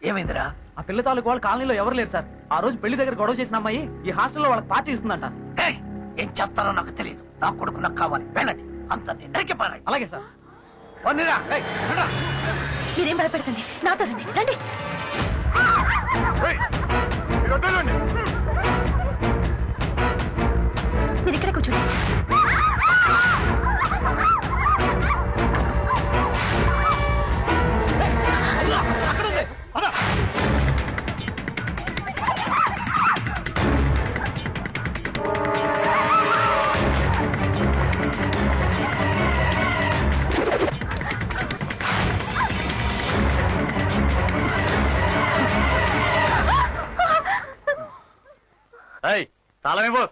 ఏమైందిరా? ఆ పిల్ల తాలూకు వాళ్ళ కాలనీలో ఎవరు లేరు సార్. ఆ రోజు పెళ్లి దగ్గర గొడవ చేసిన అమ్మాయి ఈ హాస్టల్లో వాళ్ళకి పార్టీ ఇస్తుందంట. ఏం చేస్తారో నాకు తెలియదు. నా కొడుకు నాకు కావాలి. వెళ్ళండి, అంత నరికి పారాయి. అలాగే సార్. మీరేం భయపెడకండి, నాతో రండి. రండి, మీరు ఇక్కడే కూర్చోండి. తాళం ఇవ్వు.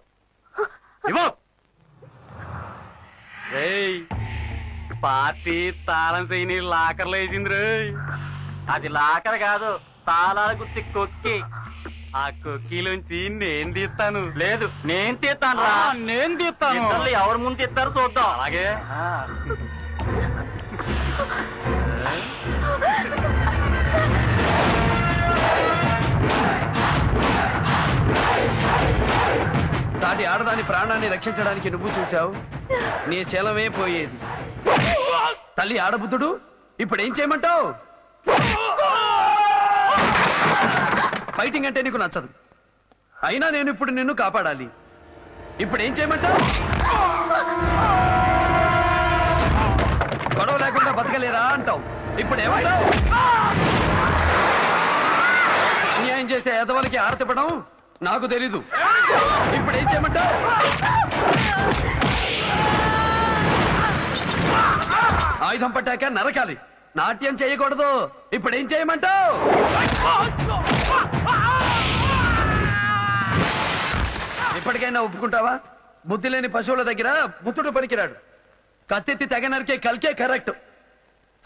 పార్టీ తాళం చేయని లాకర్లో వేసింది రే. అది లాకర్ కాదు, తాళాల గుర్తి కొక్కి. ఆ కొక్కిలోంచి నేను తీస్తాను. లేదు, నేను తీస్తాను రా. నేను తీస్తాను. ఎవరు ముందు తీస్తారో చూద్దాం. అలాగే సాటి ఆడదాని ప్రాణాన్ని రక్షించడానికి నువ్వు చూశావు, నీ శలమే పోయేది. తల్లి ఆడబుద్ధుడు, ఇప్పుడేం చేయమంటావు? ఫైటింగ్ అంటే నీకు నచ్చదు, అయినా నేను ఇప్పుడు నిన్ను కాపాడాలి. ఇప్పుడేం చేయమంటావు? గొడవ లేకుండా బతకలేరా అంటావు, ఇప్పుడేమంటావు? అన్యాయం చేసే ఎదవలకి ఆరతిపడం నాకు తెలీదు, ఇప్పుడేం చేయమంటావు? ఆయుధం పట్టాక నరకాలి, నాట్యం చేయకూడదు, ఇప్పుడేం చేయమంటావు? ఇప్పటికైనా ఒప్పుకుంటావా? బుద్ధి లేని పశువుల దగ్గర బుద్ధుడు పనికిరాడు, కత్తెత్తి తెగ నరికే కల్కే కరెక్ట్.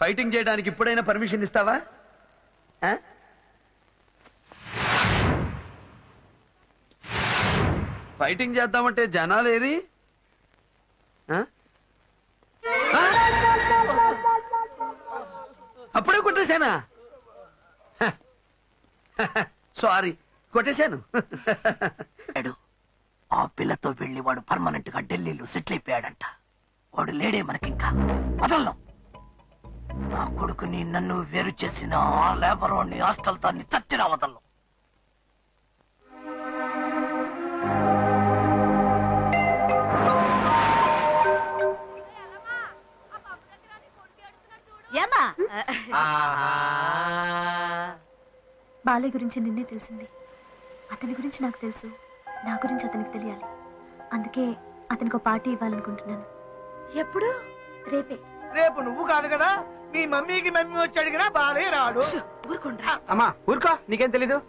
ఫైటింగ్ చేయడానికి ఇప్పుడైనా పర్మిషన్ ఇస్తావా? ఫైటింగ్ చేద్దామంటే జనాలేరి? అప్పుడే కొట్టేశానా? సారీ, కొట్టేశాను. ఆ పిల్లతో వెళ్ళి వాడు పర్మనెంట్ గా ఢిల్లీలో సెటిల్ అయిపోయాడంట. వాడు లేడే మనకింకా. వదలను. నా కొడుకుని నన్ను వేరు చేసిన ఆ లేబర్ వాడిని హాస్టల్ తాన్ని చచ్చినా వదలను. బాలయ్య గురించి నిన్నే తెలిసింది. అతని గురించి నాకు తెలుసు, నా గురించి అతనికి తెలియాలి. అందుకే అతనికి ఒక పార్టీ ఇవ్వాలనుకుంటున్నాను. ఎప్పుడు? రేపే. రేపు నువ్వు కాదు కదా, మీ మమ్మీకి మమ్మీ వచ్చి అడిగినా బాలే రాడు. అమ్మా ఊరుకో, నీకేం తెలీదు.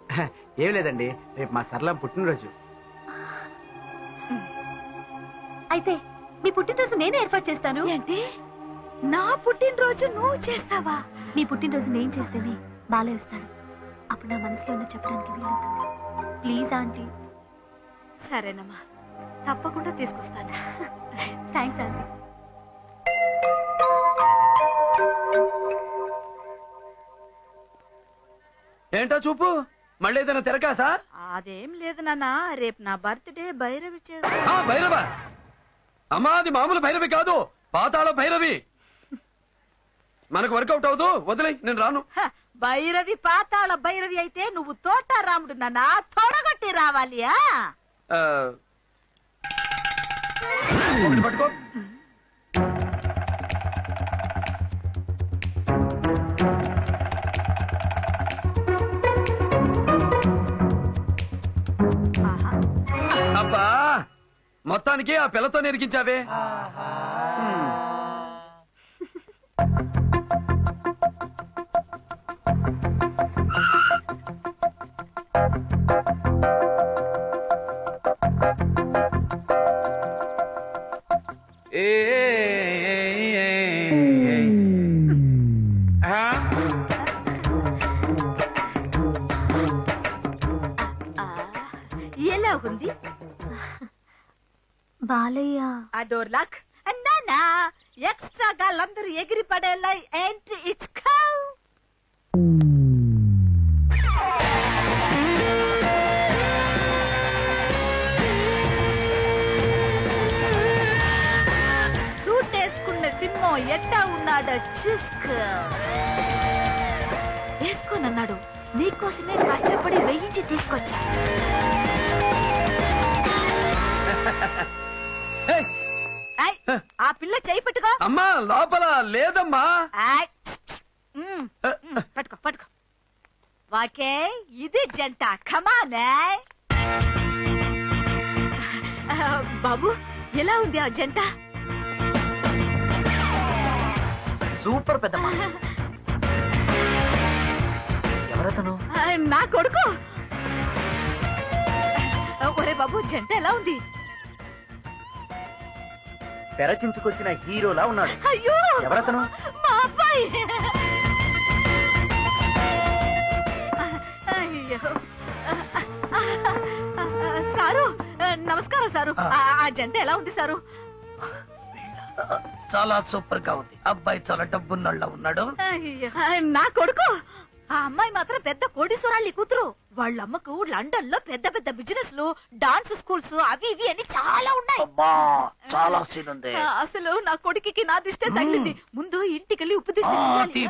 ఏం లేదండి, రేపు మా సరళ పుట్టినరోజు. అయితే మీ పుట్టినరోజు నేనే ఏర్పాటు చేస్తాను. ఏంటి, నా పుట్టినరోజు నువ్వు చేస్తావా? మీ పుట్టినరోజు నేను చేస్తేనే బాలయ్య వస్తాడు. అప్పుడు నా మనసులో ఉన్న చెప్పడానికి వీలవుతుంది. Please aunty. సరేనమ్మా, తప్పకుండా తీసుకొస్తాను. Thanks aunty. ఏంటో చూపు, మళ్ళీ ఏదైనా తిరకాసా? అదేం లేదు నాన్న, రేపు నా బర్త్డే భైరవి భైరవ? అమ్మా, అది మామూలు భైరవి కాదు, పాతాళ భైరవి. మనకు వర్కౌట్ అవదు, వదిలే, నేను రాను. భైరవి పాతాళ భైరవి అయితే నువ్వు తోట రాముడు నాన్న, తొడగొట్టి రావాలి. పట్టుకో. అబ్బా, మొత్తానికి ఆ పిల్లతో నెరికించావే. ఎలా ఉంది బాలయ్య? ఆ డోర్ లాక్ అన్నానా, ఎక్స్ట్రా గాళ్ళందరూ ఎగిరి పడేలా ఏంటి ఇచ్చుకో. సూట్ వేసుకున్న సింహం ఎట్టా ఉన్నాడో చూసుకో. వేసుకోనన్నాడు, నీకోసమే కష్టపడి వేయించి తీసుకొచ్చా. ఆ పిల్ల చేయి పట్టుకో. అమ్మా, లోపల లేదమ్మా. పట్టుకో పట్టుకో. వాకే ఇది జంట, కమానే. బాబు, ఎలా ఉంది ఆ జంట? సూపర్ పెద్దమ్మా. ఎవరతను? నా కొడుకు. ఒరే బాబు, జంట ఎలా ఉంది? తెరచించుకొచ్చిన హీరోలా ఉన్నాడు. అయ్యో, ఎవరతను? మా అబ్బాయి. అయ్యో, సారు నమస్కారం సారు. ఆ జంట ఎలా ఉంది సారు? చాలా సూపర్ గా ఉంది. అబ్బాయి చాలా డబ్బున్నోళ్ళ ఉన్నాడు. అయ్యో, నా కొడుకు. ఆ అమ్మాయి మాత్రం పెద్ద కోటీశ్వరాళ్ళి కూతురు. వాళ్ళమ్మకు లండన్ లో పెద్ద పెద్ద బిజినెస్లు, డాన్స్ స్కూల్స్ అవి ఇవి అని చాలా ఉన్నాయి. చాలా సీన్ ఉంది. అసలు నా కొడుకుకి నా దిష్టే తగిలింది. ముందు ఇంటికెళ్ళి ఉప్పు దిష్టి తీయాలి.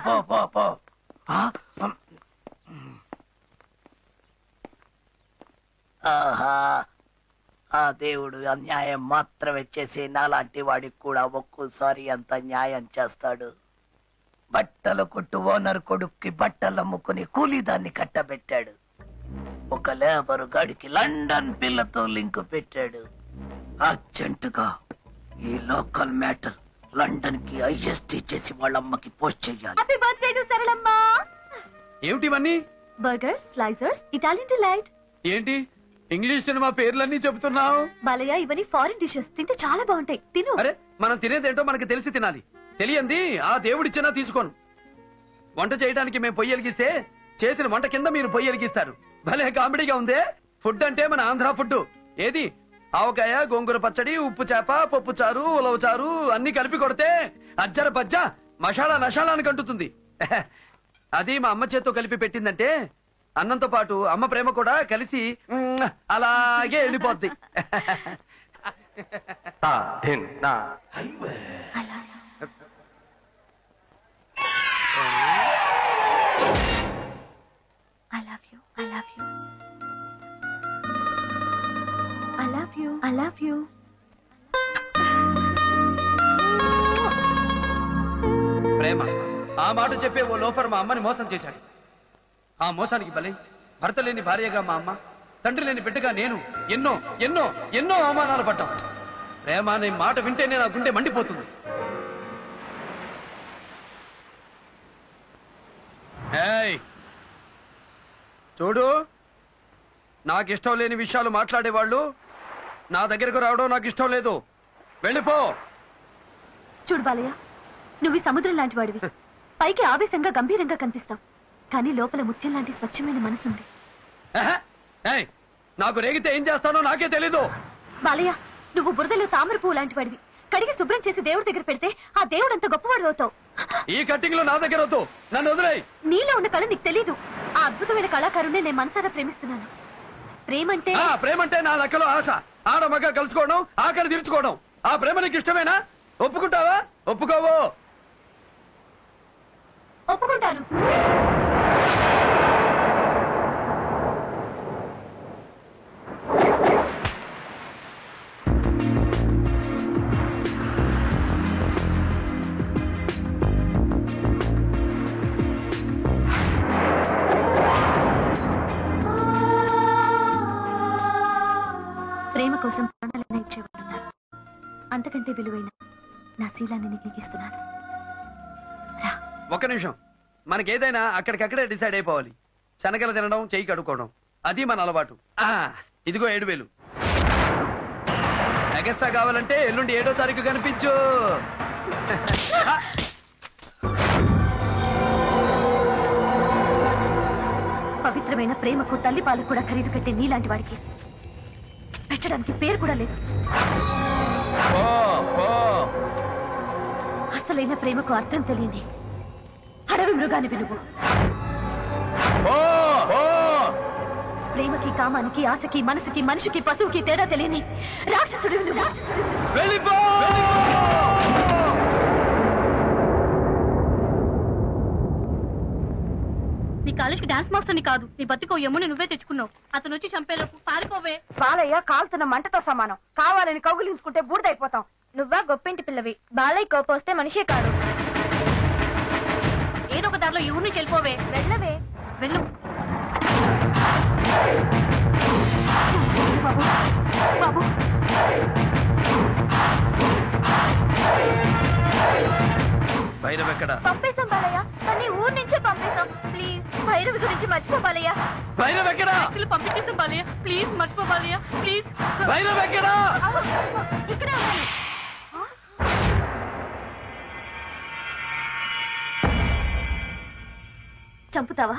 ఆహా, ఆ దేవుడు అన్యాయం మాత్రమే చేసి నాలాంటి వాడికి కూడా ఒక్కోసారి అంత న్యాయం చేస్తాడు. బట్టల కొట్టు ఓనర్ కొడుక్కి బట్టలు అమ్ముకుని కూలీదాన్ని కట్టబెట్టాడు. ఒక లేబరు గాడికి లండన్ పిల్లతో లింక్ పెట్టాడు. అర్జెంటుగా ఈ లోకల్ మ్యాటర్ లండన్ కి ఐఎస్టీ చేసి వాళ్ళమ్మకి పోస్ట్ చెయ్యాలి. Happy birthday to Saralamma. ఏమిటివన్నీ? Burgers, slicers, Italian delight. ఏంటి ఇంగ్లీష్ సినిమా పేర్లన్నీ చెబుతున్నావు? బాలయ్య, ఇవన్నీ ఫారిన్ డిషెస్, తింటే చాలా బాగుంటాయి, తిను. అరే, మనం తినేదేంటో మనకి తెలిసి తినాలి. తెలియంది ఆ దేవుడిచ్చినా తీసుకోను. వంట చేయడానికి మేము పొయ్యి వెలిగిస్తే చేసిన వంట కింద మీరు పొయ్యి వెలిగిస్తారు. భలే కామెడీగా ఉందే. ఫుడ్ అంటే మన ఆంధ్ర ఫుడ్. ఏది ఆవకాయ, గోంగూర పచ్చడి, ఉప్పు చేప, పప్పు చారు, ఉలవ చారు అన్ని కలిపి కొడితే అజ్జర బజ్జ మసాలా నషాలానికి అంటుతుంది. అది మా అమ్మ చేత్తో కలిపి పెట్టిందంటే అన్నంతో పాటు అమ్మ ప్రేమ కూడా కలిసి అలాగే వెళ్ళిపోద్ది. I love you. I love you. I love you. I love you. ప్రేమ ఆ మాట చెప్పే ఓ లోఫర్ మా అమ్మని మోసం చేశాడు. ఆ మోసానికి బలి భర్త లేని భార్యగా మా అమ్మ, తండ్రి లేని బిడ్డగా నేను ఎన్నో ఎన్నో ఎన్నో అవమానాలు పడ్డాం. ప్రేమ అనే మాట వింటేనే నా గుండె మండిపోతుంది. చూడు, నాకు ఇష్టం లేని విషయాలు మాట్లాడేవాళ్ళు నా దగ్గరకు రావడం నాకు ఇష్టం లేదు. వెళ్ళిపో. చూడు బాలయ్య, నువ్వు సముద్రం లాంటి వాడివి. పైకి ఆవేశంగా గంభీరంగా కనిపిస్తావు, కానీ లోపల ముత్యం లాంటి స్వచ్ఛమైన మనసుంది. నాకు రేగితే ఏం చేస్తానో నాకే తెలీదు. బాలయ్య, నువ్వు బురదలో తామర పువ్వు లాంటి వాడివి. కడిగి శుభ్రం చేసి దేవుడి దగ్గర పెడితే ఆ దేవుడు అంత గొప్పవాడు అవుతావు. ఈ కట్టింగ్ లో నా దగ్గర అవుతూ నన్ను వదిలేయ్. నీలో ఉన్న కళ నీకు తెలీదు. ఆ అద్భుతమైన కళాకారుణ్ణి నేను మనసారా ప్రేమిస్తున్నాను. ప్రేమంటే నా లెక్కలో ఆశ. ఆడ మగ కలుసుకోవడం, ఆకలి తీర్చుకోవడం. ఆ ప్రేమ నీకు ఇష్టమేనా? ఒప్పుకుంటావా? ఒప్పుకోవో? ఒప్పుకుంటాను. ప్రేమ కోసం ప్రాణాలైనా ఇచ్చేవాళ్ళున్నారు. అంతకంటే విలువైన నా శీలాన్ని నీకు ఇస్తున్నాను. ఒక్క నిమిషం. మనకేదైనా అక్కడికక్కడే డిసైడ్ అయిపోవాలి. శనగలు తినడం, చెయ్యి కడుక్కోవడం అది మన అలవాటు. ఇదిగో 7,000. ఎగస్ట్రా కావాలంటే ఎల్లుండి 7వ తారీఖు కనిపించు. పవిత్రమైన ప్రేమకు తల్లి పాలు కూడా ఖరీదు కట్టే నీలాంటి వాడికి పెట్టడానికి పేరు కూడా లేదు. అసలైన ప్రేమకు అర్థం తెలియని అడవి మృగానివి నువ్వు. ప్రేమకి, కామానికి, ఆశకి, మనసుకి, మనిషికి, పశువుకి తేడా తెలియని రాక్షసుడివి నువ్వు. నీ కాలేజ్కి డాన్స్ మాస్టర్ ని కాదు, నీ బతికో యమ్ముని నువ్వే తెచ్చుకున్నావు. అతను వచ్చి చంపేలోపు పారిపోవే. బాలయ్య కాల్తున్న మంటతో సమానం. కావాలని కౌగులించుకుంటే బూడిదైపోతాం. నువ్వా గొప్పింటి పిల్లవి. బాలయ్య కోపొస్తే మనిషే కాదు. ఏదో ఒక దారిలో ఈ ఊరిని చెల్లిపోవే. వెళ్ళవే. వెళ్ళు. బాబు, భైరవ్ ఎక్కడా? పంపేశాం బాలయ్య, కానీ ఊరు నుంచే పంపేశాం. ప్లీజ్ భైరవి గురించి మర్చిపో బాలయ్య. భైరవ్ ఎక్కడా? పంపించేసాం బాలయ్య, ప్లీజ్ మర్చిపో బాలయ్య, ప్లీజ్. భైరవ్ ఎక్కడా? ఇక్కడ చంపుతావా?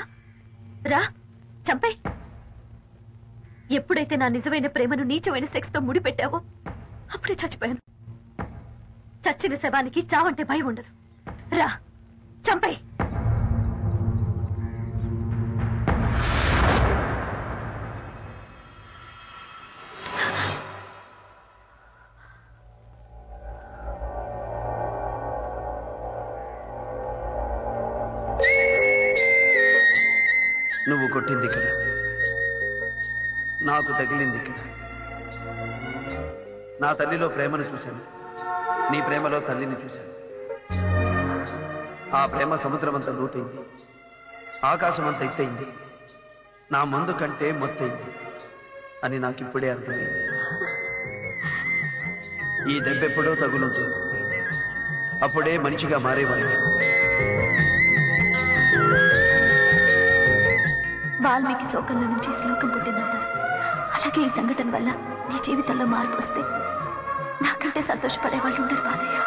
రా, చంపే. ఎప్పుడైతే నా నిజమైన ప్రేమను నీచమైన సెక్స్ తో ముడిపెట్టావో అప్పుడే చచ్చిపోయాను. చచ్చిన శవానికి చావంటే భయం ఉండదు. రా, చంపే. కొట్టింది ఇక్కడ, నాకు తగిలింది ఇక్కడ. నా తల్లిలో ప్రేమను చూశాను, నీ ప్రేమలో తల్లిని చూశాను. ఆ ప్రేమ సముద్రం అంత లోతైంది, ఆకాశం అంత ఎత్తైంది, నా మందు కంటే మొత్తైంది అని నాకిప్పుడే అర్థమైంది. ఈ దెబ్బెప్పుడో తగులుంటుంది, అప్పుడే మనిషిగా మారేవాడిని. వాల్మీకి శోకంలో నుంచి శ్లోకం పుట్టిందంటారు. అలాగే ఈ సంఘటన వల్ల నీ జీవితంలో మార్పు వస్తే నాకంటే సంతోషపడే వాళ్ళు ఉండరు బాలయ్య.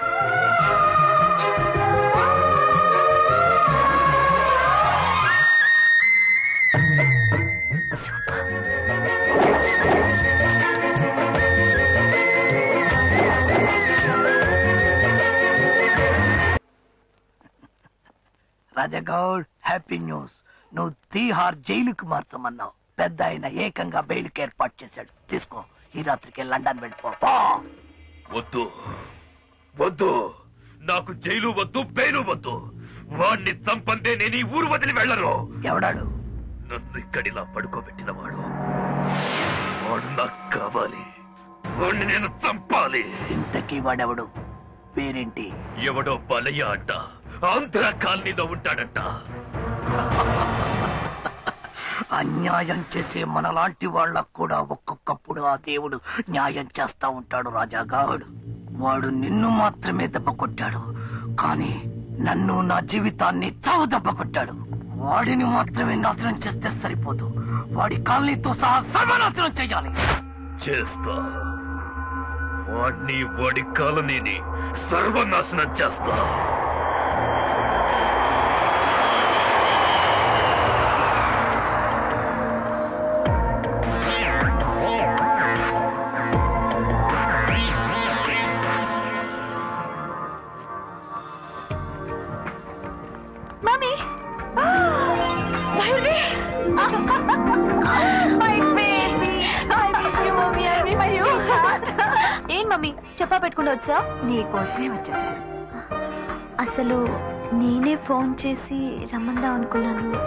Rajagoud, happy news. నువ్వు తీహార్ జైలుకి మార్చమన్నావు. పెద్ద ఆయన ఏకంగా బెయిల్కి ఏర్పాటు చేశాడు. తీసుకో, ఈ రాత్రికి లండన్ వెళ్ళిపో. వద్దు వద్దు, నాకు జైలు వద్దు, బెయిలు వద్దు. వాణ్ణి చంపందే నేను ఈ ఊరు వదిలి వెళ్ళను. ఎవడాడు? నన్ను ఇక్కడిలా పడుకోబెట్టిన వాడు. వాడు నాకు కావాలి. వాణ్ణి నేను చంపాలి. ఇంతకీ వాడెవడు? పేరేంటి? ఎవడో బలయ్య అంట, ఆంధ్ర కాలనీలో ఉంటాడంట. అన్యాయం చేసే మనలాంటి వాళ్ళకు కూడా ఒక్కొక్కప్పుడు ఆ దేవుడు న్యాయం చేస్తా ఉంటాడు రాజాగాడు. వాడు నిన్ను మాత్రమే దెబ్బ కొట్టాడు, కానీ నన్ను, నా జీవితాన్ని చావు దెబ్బ కొట్టాడు. వాడిని మాత్రమే నాశనం చేస్తే సరిపోదు, వాడి కాలనీతో సహా సర్వనాశనం చేయాలి. చేస్తా. వాడిని, వాడి కాలనీని సర్వనాశనం చేస్తా. మమ్మీ, ఏం మమ్మీ చెప్పా పెట్టుకుంటూ వచ్చా? నీకోసమే వచ్చేసాను. అసలు నేనే ఫోన్ చేసి రమ్మందాం అనుకున్నాను.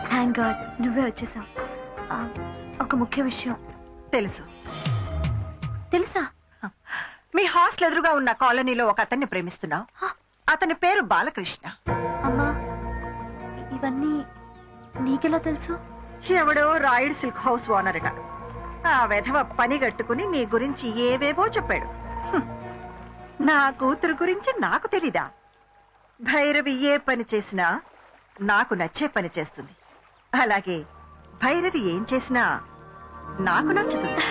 థ్యాంక్ గాడ్ నువ్వే వచ్చేసావు. ఒక ముఖ్య విషయం. తెలుసు. తెలుసా? మీ హాస్టల్ ఎదురుగా ఉన్న కాలనీలో ఒక అతన్ని ప్రేమిస్తున్నావు. అతని పేరు బాలకృష్ణ. అమ్మా, ఇవన్నీ నీకెలా తెలుసు? ఎవడో రాయుడు సిల్క్ హౌస్ ఓనర్గా ఆ వెధవ పని కట్టుకుని నీ గురించి ఏవేవో చెప్పాడు. నా కూతురు గురించి నాకు తెలీదా? భైరవి ఏ పని చేసినా నాకు నచ్చే పని చేస్తుంది. అలాగే భైరవి ఏం చేసినా నాకు నచ్చుతుంది.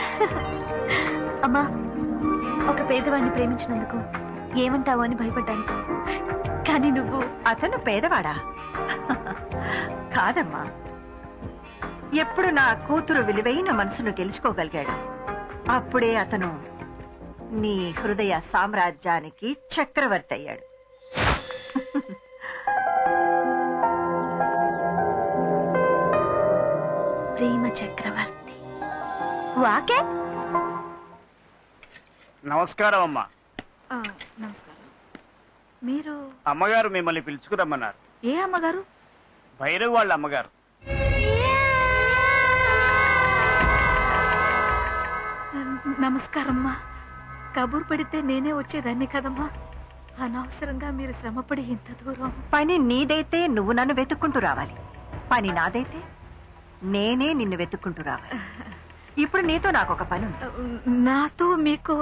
అమ్మా, ఒక పేదవాడిని ప్రేమించినందుకు ఏమంటావో అని భయపడ్డాను. కానీ నువ్వు... అతను పేదవాడా? కాదమ్మా, ఎప్పుడు నా కూతురు విలువైన మనసును గెలుచుకోగలిగాడు అప్పుడే అతను నీ హృదయ సామ్రాజ్యానికి చక్రవర్తి అయ్యాడు. ప్రేమ చక్రవర్తి. వాకే. నమస్కారం అమ్మా. నమస్కారం. మీరు? అమ్మగారు మిమ్మల్ని పిలుచుకురమ్మన్నారు. ఏ అమ్మగారు? భైరవ్ వాళ్ళ అమ్మగారు. నమస్కారమ్మా. కబూర్ పెడితే నేనే వచ్చేదాన్ని కదమ్మా. అనవసరంగా మీరు శ్రమపడి ఇంత దూరం. పని నీదైతే నువ్వు నన్ను వెతుక్కుంటూ రావాలి, పని నాదైతే నేనే నిన్ను వెతుక్కుంటూ రావాలి. ఇప్పుడు నీతో నాకొక పని ఉంది. నాతో మీకు?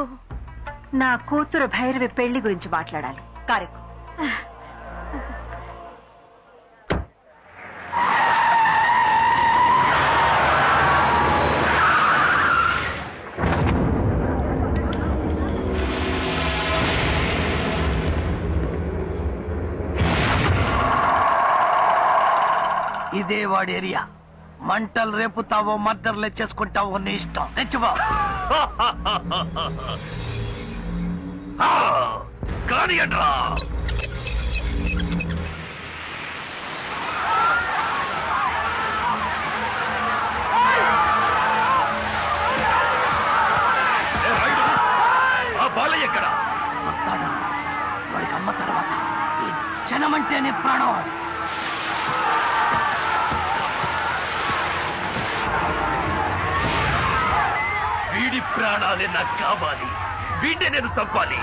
నా కూతురు భైరవి పెళ్లి గురించి మాట్లాడాలి. కారెక్కు. ఇదే వాడి ఏరియా. మంటలు రేపుతావో మర్డర్లే చేసుకుంటావో నీ ఇష్టం. తెచ్చుకో. కానీ అంట్రా బాలయ్య ఎక్కడ వస్తాడు. వాడికి అమ్మ తర్వాత ఈ జనమంటేనే ప్రాణం. వీడి ప్రాణాలే నాకు కావాలి. వీడిని నేను చంపాలి.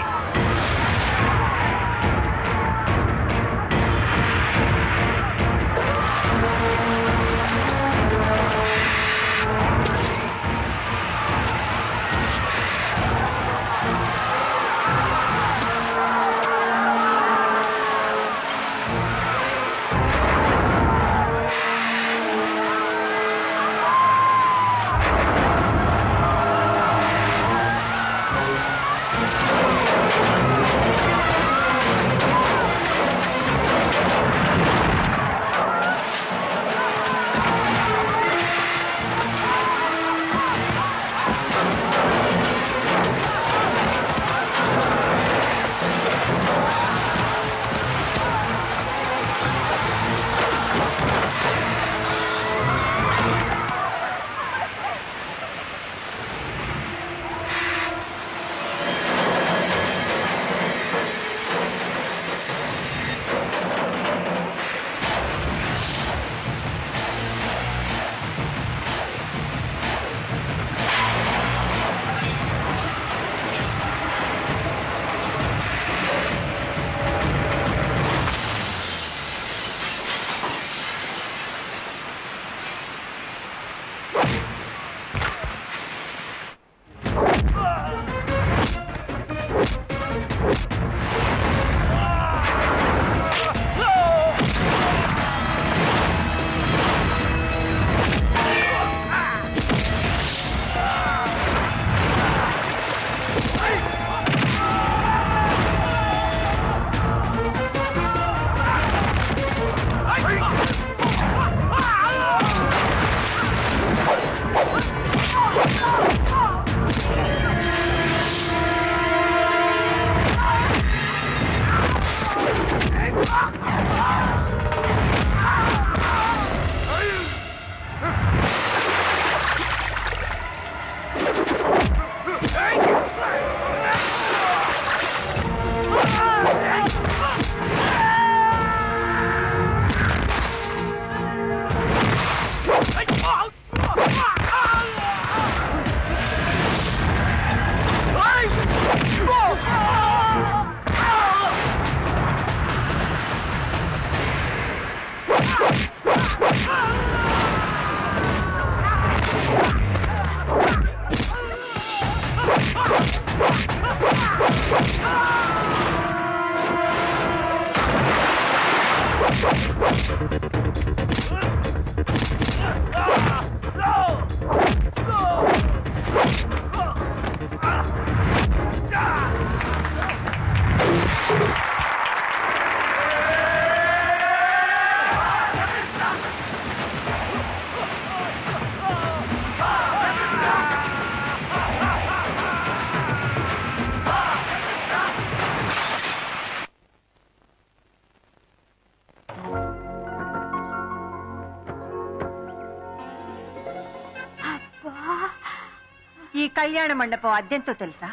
ఈ కళ్యాణ మండపం అద్దెంతో తెలుసా?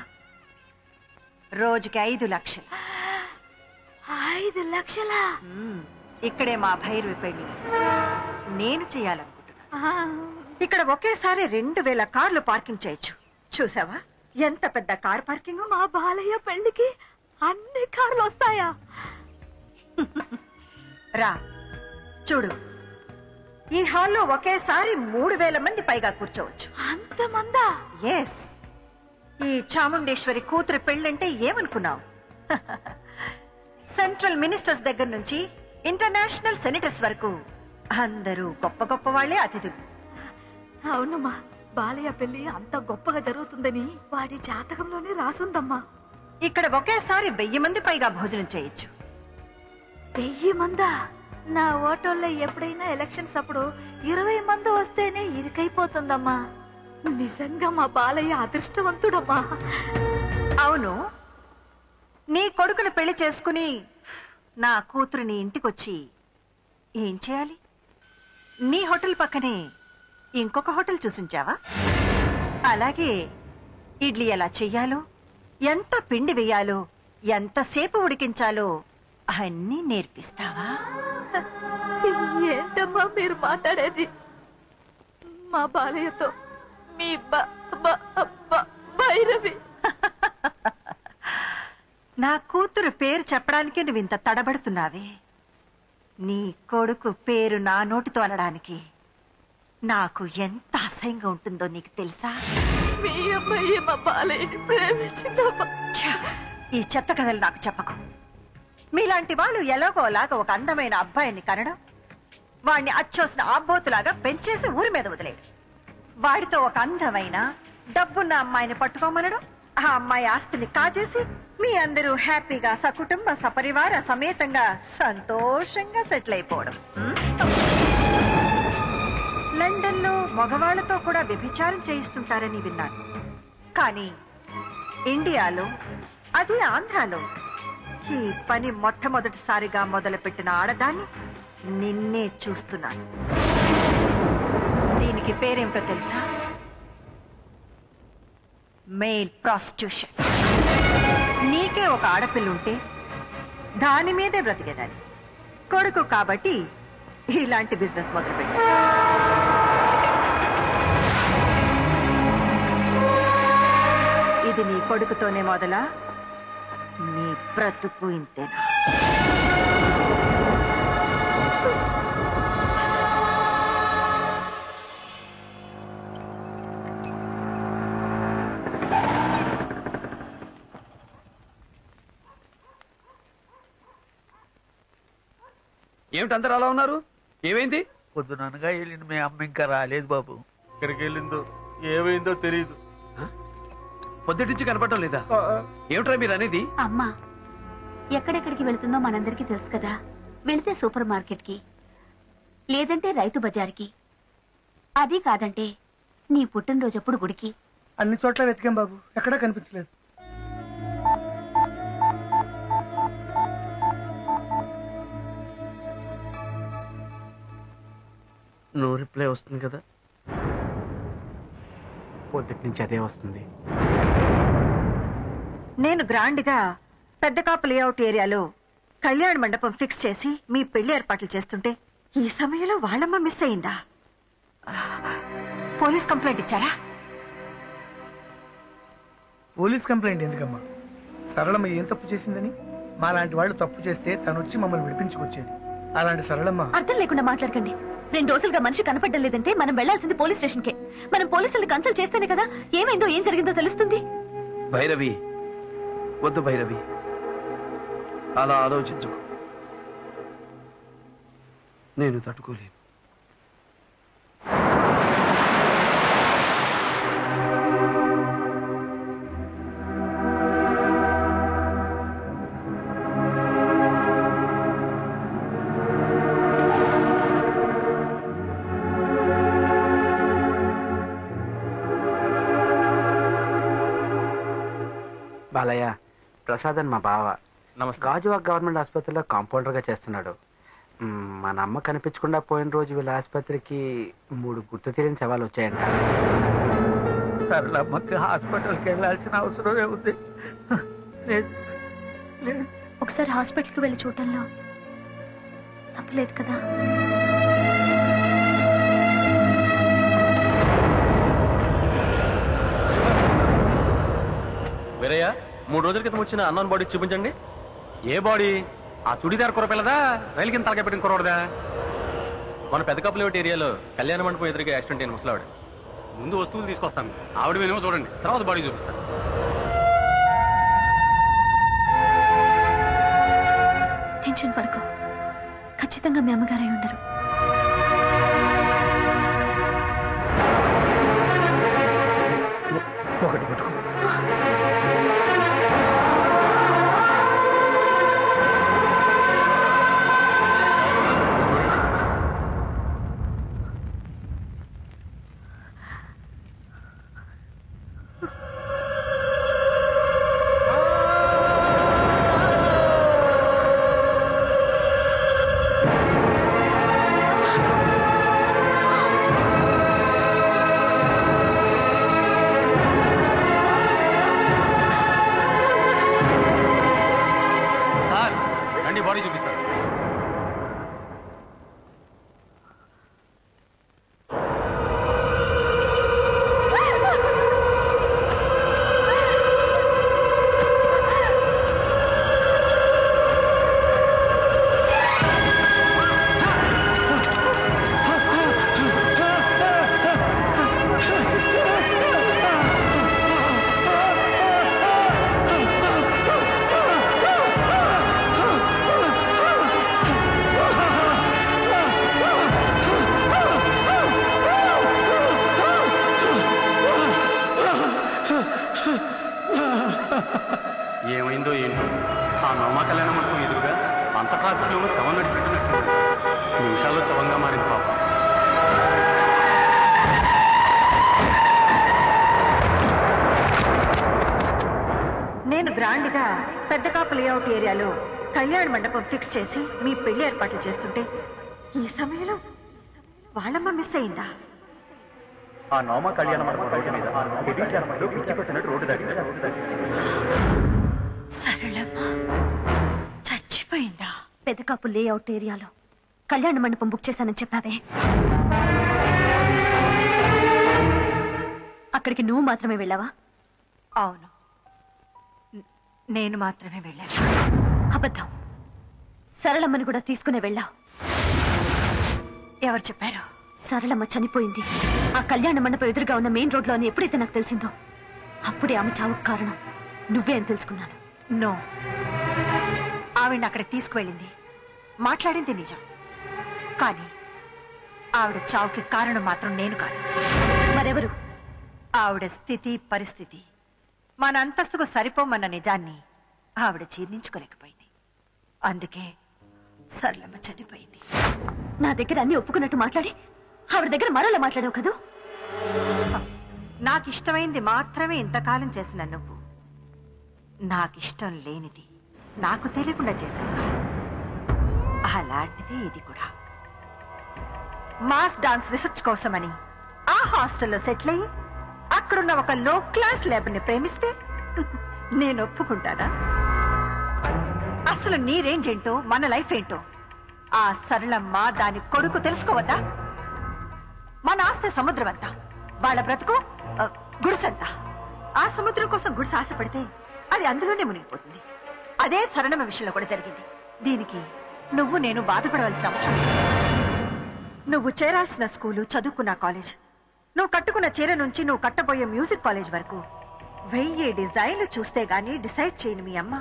రోజుకి 5 లక్షలు. 5 లక్షలా? ఇక్కడే మా భైరవి పెళ్లి నేను చేయాలనుకుంటున్నా. ఇక్కడ ఒకేసారి 2000 కార్లు పార్కింగ్ చేయొచ్చు. చూసావా ఎంత పెద్ద కార్ పార్కింగ్? మా బాలయ్య పెళ్లికి అన్ని కార్లు వస్తాయా? రా చూడు, ఈ హాల్లో ఒకేసారి 3000 మంది పైగా కూర్చోవచ్చు. అంతమందా? ఎస్. ఈ చాముండేశ్వరి కూతురు పెళ్ళంటే ఏమనుకున్నావు? సెంట్రల్ మినిస్టర్స్ దగ్గర నుంచి ఇంటర్నేషనల్ సెనేటర్స్ వరకు అందరూ గొప్ప గొప్ప వాళ్లే అతిథులు. అవునమ్మా, బాలయ్య పెళ్లి అంత గొప్పగా జరుగుతుందని వాడి జాతకంలోనే రాసుందమ్మా. ఇక్కడ ఒకేసారి 1000 మంది పైగా భోజనం చేయొచ్చు. 1000 మందా? నా ఓటోల్లో ఎప్పుడైనా ఎలక్షన్స్ అప్పుడు 20 మంది వస్తేనే ఇరుకైపోతుందమ్మా. నిజంగా మా బాలయ్య అదృష్టవంతుడమ్మా. అవును, నీ కొడుకును పెళ్లి చేసుకుని నా కూతురుని ఇంటికొచ్చి ఏం చేయాలి? నీ హోటల్ పక్కనే ఇంకొక హోటల్ చూసించావా? అలాగే ఇడ్లీ ఎలా చెయ్యాలో, ఎంత పిండి వేయాలో, ఎంతసేపు ఉడికించాలో అన్నీ నేర్పిస్తావా? ఏంటమ్మా మీరు మాట్లాడేది? మా బాలయ్యతో మీ కూతురు పేరు చెప్పడానికే నువ్వు ఇంత తడబడుతున్నావే. నీ కొడుకు పేరు నా నోటితో అనడానికి నాకు ఎంత అసహ్యంగా ఉంటుందో నీకు తెలుసా? మీ అమ్మాయి మా బాలయ్యని ప్రేమించిందమ్మా. ఈ చెత్త కథలు నాకు చెప్పకు. మీలాంటి వాళ్ళు ఎలాగోలాగా ఒక అందమైన అబ్బాయిని కనడం, వాడిని అచ్చోసిన ఆబ్బోతులాగా పెంచేసి ఊరి మీద వదిలేడు. వాడితో ఒక అందమైన డబ్బున్న అమ్మాయిని పట్టుకోమనడం, ఆ అమ్మాయి ఆస్తిని కాజేసి మీ అందరూ హ్యాపీగా సకుటుంబ సపరివార సమేతంగా సంతోషంగా సెటిల్ అయిపోవడం. లండన్ లో మగవాళ్లతో కూడా వ్యభిచారం చేయిస్తుంటారని విన్నాను. కానీ ఇండియాలో, అది ఆంధ్రాలో ఈ పని మొట్టమొదటిసారిగా మొదలుపెట్టిన ఆడదాన్ని నిన్నే చూస్తున్నాను. దీనికి పేరేమిటో తెలుసా? Mail prostitution. నీకే ఒక ఆడపిల్ల ఉంటే దాని మీదే బ్రతికేదాన్ని. కొడుకు కాబట్టి ఇలాంటి బిజినెస్ మొదలుపెట్టాను. ఇది నీ కొడుకుతోనే మొదలా? నీ బ్రతుకు ఇంతేనా? ఏమిటి అందరు అలా ఉన్నారు? ఏమైంది? పొద్దుననగా వెళ్ళింది మీ అమ్మ ఇంకా రాలేదు బాబు. ఎక్కడికి వెళ్ళిందో ఏమైందో తెలియదు. పొద్దుటించి కనపడటం లేదా? ఏమిట్రా మీరు అనేది? అమ్మా ఎక్కడెక్కడికి వెళుతుందో మనందరికీ తెలుసు కదా. వెళితే సూపర్ మార్కెట్ కి, లేదంటే రైతు బజార్కి, అది కాదంటే నీ పుట్టినరోజప్పుడు గుడికి. అన్ని చోట్ల వెతికాం బాబు, ఎక్కడా కనిపించలేదు. నో రిప్లై వస్తుంది కదా. పొద్దుటి నుంచి అదే వస్తుంది. నేను గ్రాండ్ గా పెద్ద కాపు లేఅవుట్ ఏరియాలో కళ్యాణ మండపం ఫిక్స్ చేసి మీ పెళ్లి ఏర్పాట్లు చేస్తుంటే ఈ సమయంలో వాళ్ళమ్మ మిస్ అయిందా? పోలీస్ కంప్లైంట్ ఇచ్చారా? పోలీస్ కంప్లైంట్ ఎందుకమ్మా? సరళమ్మ ఏం తప్పు చేసిందని? మాలాంటి వాళ్ళు తప్పు చేస్తే తను వచ్చి మమ్మల్ని విడిపించుకొచ్చేది. అలాంటి సరళమ్మ. అర్థం లేకుండా మాట్లాడకండి. 2 రోజులుగా మనిషి కనపడడం లేదంటే మనం వెళ్లాల్సింది పోలీస్ స్టేషన్ కే. మనం పోలీసుల్ని కన్సల్ట్ చేస్తేనే కదా ఏమైందో ఏం జరిగిందో తెలుస్తుంది. భైరవి, వద్దు భైరవి, అలా ఆలోచించుకో. నేను తట్టుకోలేను. బాలయ్య, ప్రసాద్ అని మా బావ. గాజువాక్ గవర్నమెంట్ ఆసుపత్రిలో కాంపౌండర్ గా చేస్తున్నాడు. మన అమ్మ కనిపించకుండా పోయిన రోజు వీళ్ళ ఆసుపత్రికి 3 గుర్తు తెలియని శవాలు వచ్చాయంట. సరళమ్మకి హాస్పిటల్కి వెళ్ళాల్సిన అవసరమే ఉంది. ఒకసారి హాస్పిటల్కి వెళ్ళి చూడటంలో తప్పలేదు కదా. వేరయ్య, 3 రోజుల క్రితం వచ్చిన అన్నోన్ బాడీ చూపించండి. ఏ బాడీ? ఆ చుడిదార్ కురపిల్లదా, రైలు కింద తలకాయ పెట్టిన కురవడదా? మన పెద్ద కప్పులేటి ఏరియాలో కళ్యాణ మండపం ఎదురుగా యాక్సిడెంట్ అయిన ముసలావిడ. ముందు వస్తువులు తీసుకొస్తాను, ఆవిడ వినేమో చూడండి, తర్వాత బాడీ చూపిస్తాను. టెన్షన్ పడుకో, ఖచ్చితంగా మీ అమ్మగారై ఉండరు. ఒకటి పట్టుకో. ఏమైందో ఏంటో ఆ నోమా కళ్యాణ మండపం ఎదురుగా అంత ట్రాఫిక్లోనూ శవం నడిచినట్టు నచ్చింది. నిమిషాల్లో శవంగా మారింది పాప. నేను గ్రాండ్ గా పెద్ద కాపు లేఅవుట్ ఏరియాలో కళ్యాణ మండపం ఫిక్స్ చేసి మీ పెళ్లి ఏర్పాట్లు చేస్తుంటే ఈ సమయంలో వాళ్ళమ్మ మిస్ అయిందా? ఆ నోమా కళ్యాణ మండపం రోడ్డు మీద హెవీ ట్రాఫిక్లో పిచ్చి పెట్టినట్టు రోడ్డు దాటింది. సరళమ్మ చచ్చిపోయిందా? పెదకాపు లేఅవుట్ ఏరియాలో కళ్యాణ మండపం బుక్ చేశానని చెప్పావే, అక్కడికి నువ్వు మాత్రమే వెళ్ళావా? అవును, నేను మాత్రమే వెళ్ళాను. అబద్ధం. సరళమ్మని కూడా తీసుకునే వెళ్ళావు. ఎవరు చెప్పారు? సరళమ్మ చనిపోయింది ఆ కళ్యాణ మండపం ఎదురుగా ఉన్న మెయిన్ రోడ్ లో అని ఎప్పుడైతే నాకు తెలిసిందో అప్పుడే ఆమె చావుకు కారణం నువ్వే అని తెలుసుకున్నాను. నో, ఆవిడ అక్కడికి తీసుకువెళ్ళింది, మాట్లాడింది నిజం. కానీ ఆవిడ చావుకి కారణం మాత్రం నేను కాదు. మరెవరు? ఆవిడ స్థితి పరిస్థితి మన అంతస్తుకు సరిపోమన్న నిజాన్ని ఆవిడ జీర్ణించుకోలేకపోయింది. అందుకే సరళమ్మ చనిపోయింది. నా దగ్గర అన్ని ఒప్పుకున్నట్టు మాట్లాడి ఆవిడ దగ్గర మరోలా మాట్లాడావు కదూ? నాకిష్టమైంది మాత్రమే ఇంతకాలం చేసిన నువ్వు నాకిష్టం లేనిది నాకు తెలియకుండా చేశావు. అలాంటిదే ఇది కూడా. మాస్ డాన్స్ రీసెర్చ్ కోసమని ఆ హాస్టల్లో సెటిల్ అయ్యి అక్కడున్న ఒక లో క్లాస్ లేబర్ ని ప్రేమిస్తే నేను ఒప్పుకుంటానా? అసలు నీ రేంజ్ ఏంటో మన లైఫ్ ఏంటో ఆ సరళమ్మ దాని కొడుకు తెలుసుకోవద్దా? మన ఆస్తి సముద్రం అంతా, వాళ్ళ బ్రతుకు గుడిసంతా. ఆ సముద్రం కోసం గుడిసె ఆశపడితే అది అందులోనే మునిగిపోతుంది. అదే సరళమ్మ విషయంలో కూడా జరిగింది. దీనికి నువ్వు నేను బాధపడవలసిన అవసరం లేదు. నువ్వు చేరాల్సిన స్కూలు, చదువుకున్న కాలేజ్, నువ్వు కట్టుకున్న చీర నుంచి నువ్వు కట్టబోయే మ్యూజిక్ కాలేజ్ వరకు 1000 డిజైన్లు చూస్తే గానీ డిసైడ్ చేయను మీ అమ్మ.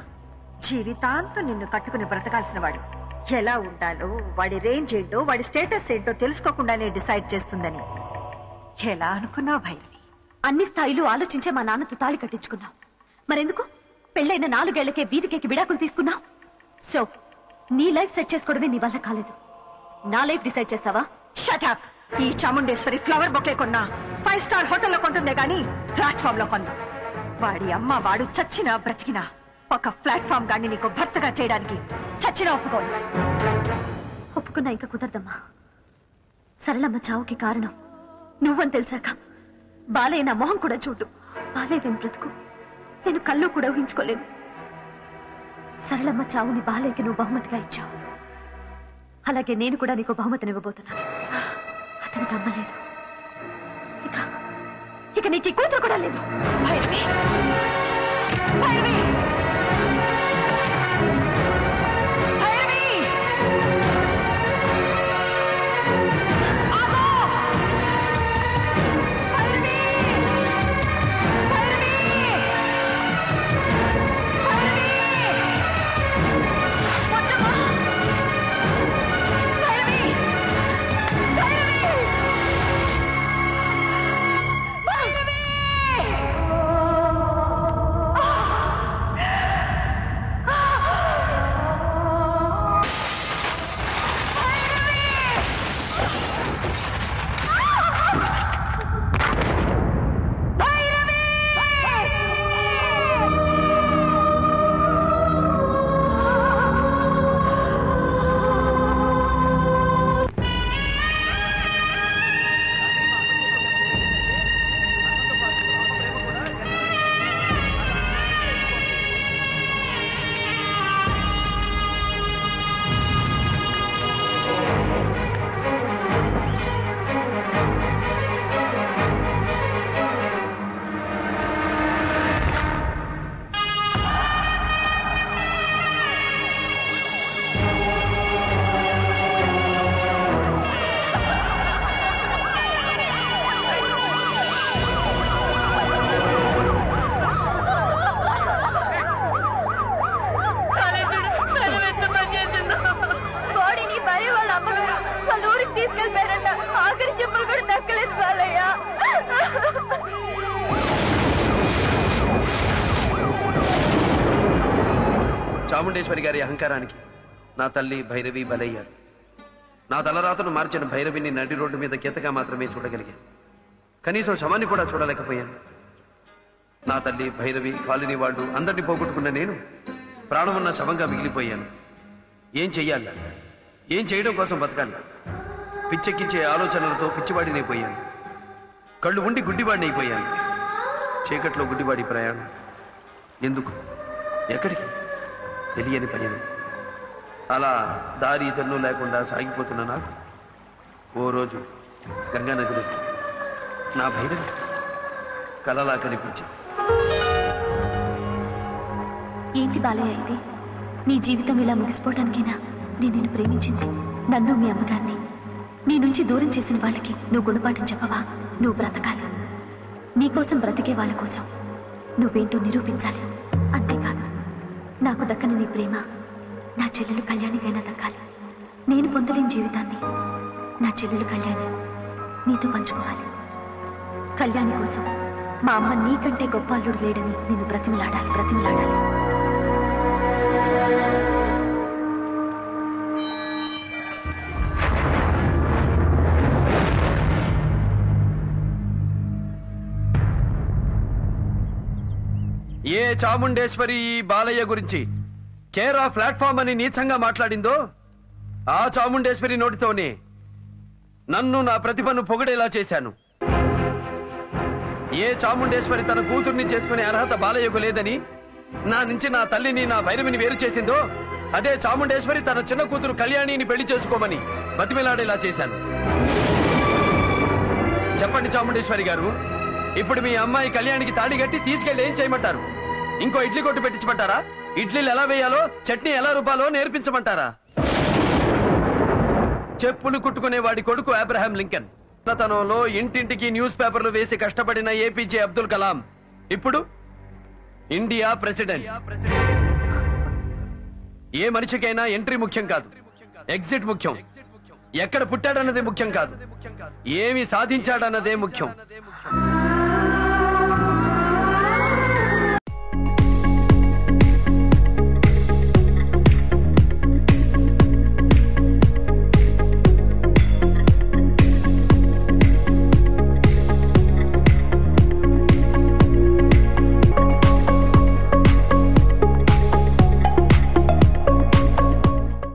జీవితాంతం నిన్ను కట్టుకుని బ్రతకాల్సిన వాడు ఎలా ఉండాలో, వాడి రేంజ్ ఏంటో, వాడి స్టేటస్ ఏంటో తెలుసుకోకుండానే డిసైడ్ చేస్తుందని ఎలా అనుకున్నావు భైరవి? అన్ని స్థాయిలు ఆలోచించే మా నాన్నతో తాళి కట్టించుకున్నావు. మరెందుకు పెళ్ళైన 4 ఏళ్లకే వీధికేకి విడాకులు తీసుకున్నావు? సో నీ లైఫ్ సెట్ చేసుకోవడమే నీ వల్ల కాలేదు. నా లైఫ్ డిసైడ్ చేస్తావా? Shut up. ఈ చాముండేశ్వరి ఫ్లవర్ బొకే కొన్నా 5 స్టార్ హోటల్లో కొంటుందే గానీ ప్లాట్ఫామ్ లో కొందాం. వాడి అమ్మ వాడు చచ్చినా బ్రతికినా ఒక ప్లాట్ఫామ్ గాని నీకు భర్తగా చేయడానికి చచ్చినా ఒప్పుకోను. ఒప్పుకున్నా ఇంకా కుదరదమ్మా. సరళమ్మ చావుకి కారణం నువ్వని తెలిసాక బాలయ్య నా మొహం కూడా చూడు. బాలయ్య బ్రతుకు నేను కళ్ళు కూడా ఊహించుకోలేను. సరళమ్మ చావుని బాలయ్యకి నువ్వు బహుమతిగా ఇచ్చావు. అలాగే నేను కూడా నీకు బహుమతిని ఇవ్వబోతున్నాను. అతనికి అమ్మ లేదు, ఇక నీకు ఈ కూతురు కూడా లేదు. భైరవి, భైరవి, భైరవి, ఆగో! భైరవి, భైరవి, భైరవి, వద్దమ్మా! భైరవి, భైరవి, భైరవి! చాముండేశ్వరి గారి అహంకారానికి నా తల్లి భైరవి బలయ్యారు. నా తలరాతను మార్చిన భైరవిని నడి రోడ్డు మీద గీతగా మాత్రమే చూడగలిగాను. కనీసం శవాన్ని కూడా చూడలేకపోయాను. నా తల్లి భైరవి కాలనీ వాళ్ళు అందరినీ పోగొట్టుకున్న నేను ప్రాణమున్న శవంగా మిగిలిపోయాను. ఏం చెయ్యాలి? ఏం చేయడం కోసం బతకాలి? పిచ్చెక్కించే ఆలోచనలతో పిచ్చివాడినైపోయాను. కళ్ళు ఉండి గుడ్డివాడిని అయిపోయాను. చీకట్లో గుడ్డివాడి ప్రయాణం. ఎందుకు? ఎక్కడికి? తెలియని పయనం. అలా దారి తెన్ను లేకుండా సాగిపోతున్న నాకు ఓ రోజు గంగా నదిలో నా భైరవి కలలా కనిపించింది. ఏంటి బాలయ్య ఇది? నీ జీవితం ఇలా ముగిసిపోవడానికేనా నేను నిన్ను ప్రేమించింది? నన్ను మీ అమ్మగారిని నీ నుంచి దూరం చేసిన వాళ్ళకి నువ్వు గుణపాఠం చెప్పవా? నువ్వు బ్రతకాలి. నీకోసం బ్రతికే వాళ్ళ కోసం నువ్వేంటో నిరూపించాలి. అంతేకాదు, నాకు దక్కని నీ ప్రేమ నా చెల్లెలు కళ్యాణికైనా దక్కాలి. నేను పొందలేని జీవితాన్ని నా చెల్లెలు కళ్యాణి నీతో పంచుకోవాలి. కళ్యాణి కోసం మా అమ్మ నీకంటే గొప్ప అల్లుడు లేడని నేను బ్రతిమలాడాలి. ఏ చాముండేశ్వరి ఈ బాలయ్య గురించి కేరా ప్లాట్ఫామ్ అని నీచంగా మాట్లాడిందో ఆ చాముండేశ్వరి నోటితోనే నన్ను నా ప్రతిభను పొగిడేలా చేశాను. ఏ చాముండేశ్వరి తన కూతుర్ని చేసుకునే అర్హత బాలయ్యకు లేదని నా నుంచి నా తల్లిని నా భైరవిని వేరు చేసిందో అదే చాముండేశ్వరి తన చిన్న కూతురు కళ్యాణిని పెళ్లి చేసుకోమని బతిమిలాడేలా చేశాను. చెప్పండి చాముండేశ్వరి గారు, ఇప్పుడు మీ అమ్మాయి కళ్యాణికి తాడి కట్టి తీసుకెళ్లి ఏం చేయమంటారు? ఇంకో ఇడ్లీ కొట్టు పెట్టించమంటారా? ఇడ్లీలు ఎలా వేయాలో, చట్నీ ఎలా రుబ్బాలో నేర్పించమంటారా? చెప్పులు కుట్టుకునే వాడి కొడుకు అబ్రహాం లింకన్, తనంలో ఇంటింటికి న్యూస్ పేపర్లు వేసి కష్టపడిన ఏపీజే అబ్దుల్ కలాం ఇప్పుడు ఇండియా ప్రెసిడెంట్. ఏ మనిషికైనా ఎంట్రీ ముఖ్యం కాదు, ఎగ్జిట్ ముఖ్యం. ఎక్కడ పుట్టాడన్నదే ముఖ్యం కాదు, ఏమి సాధించాడన్నదే ముఖ్యం.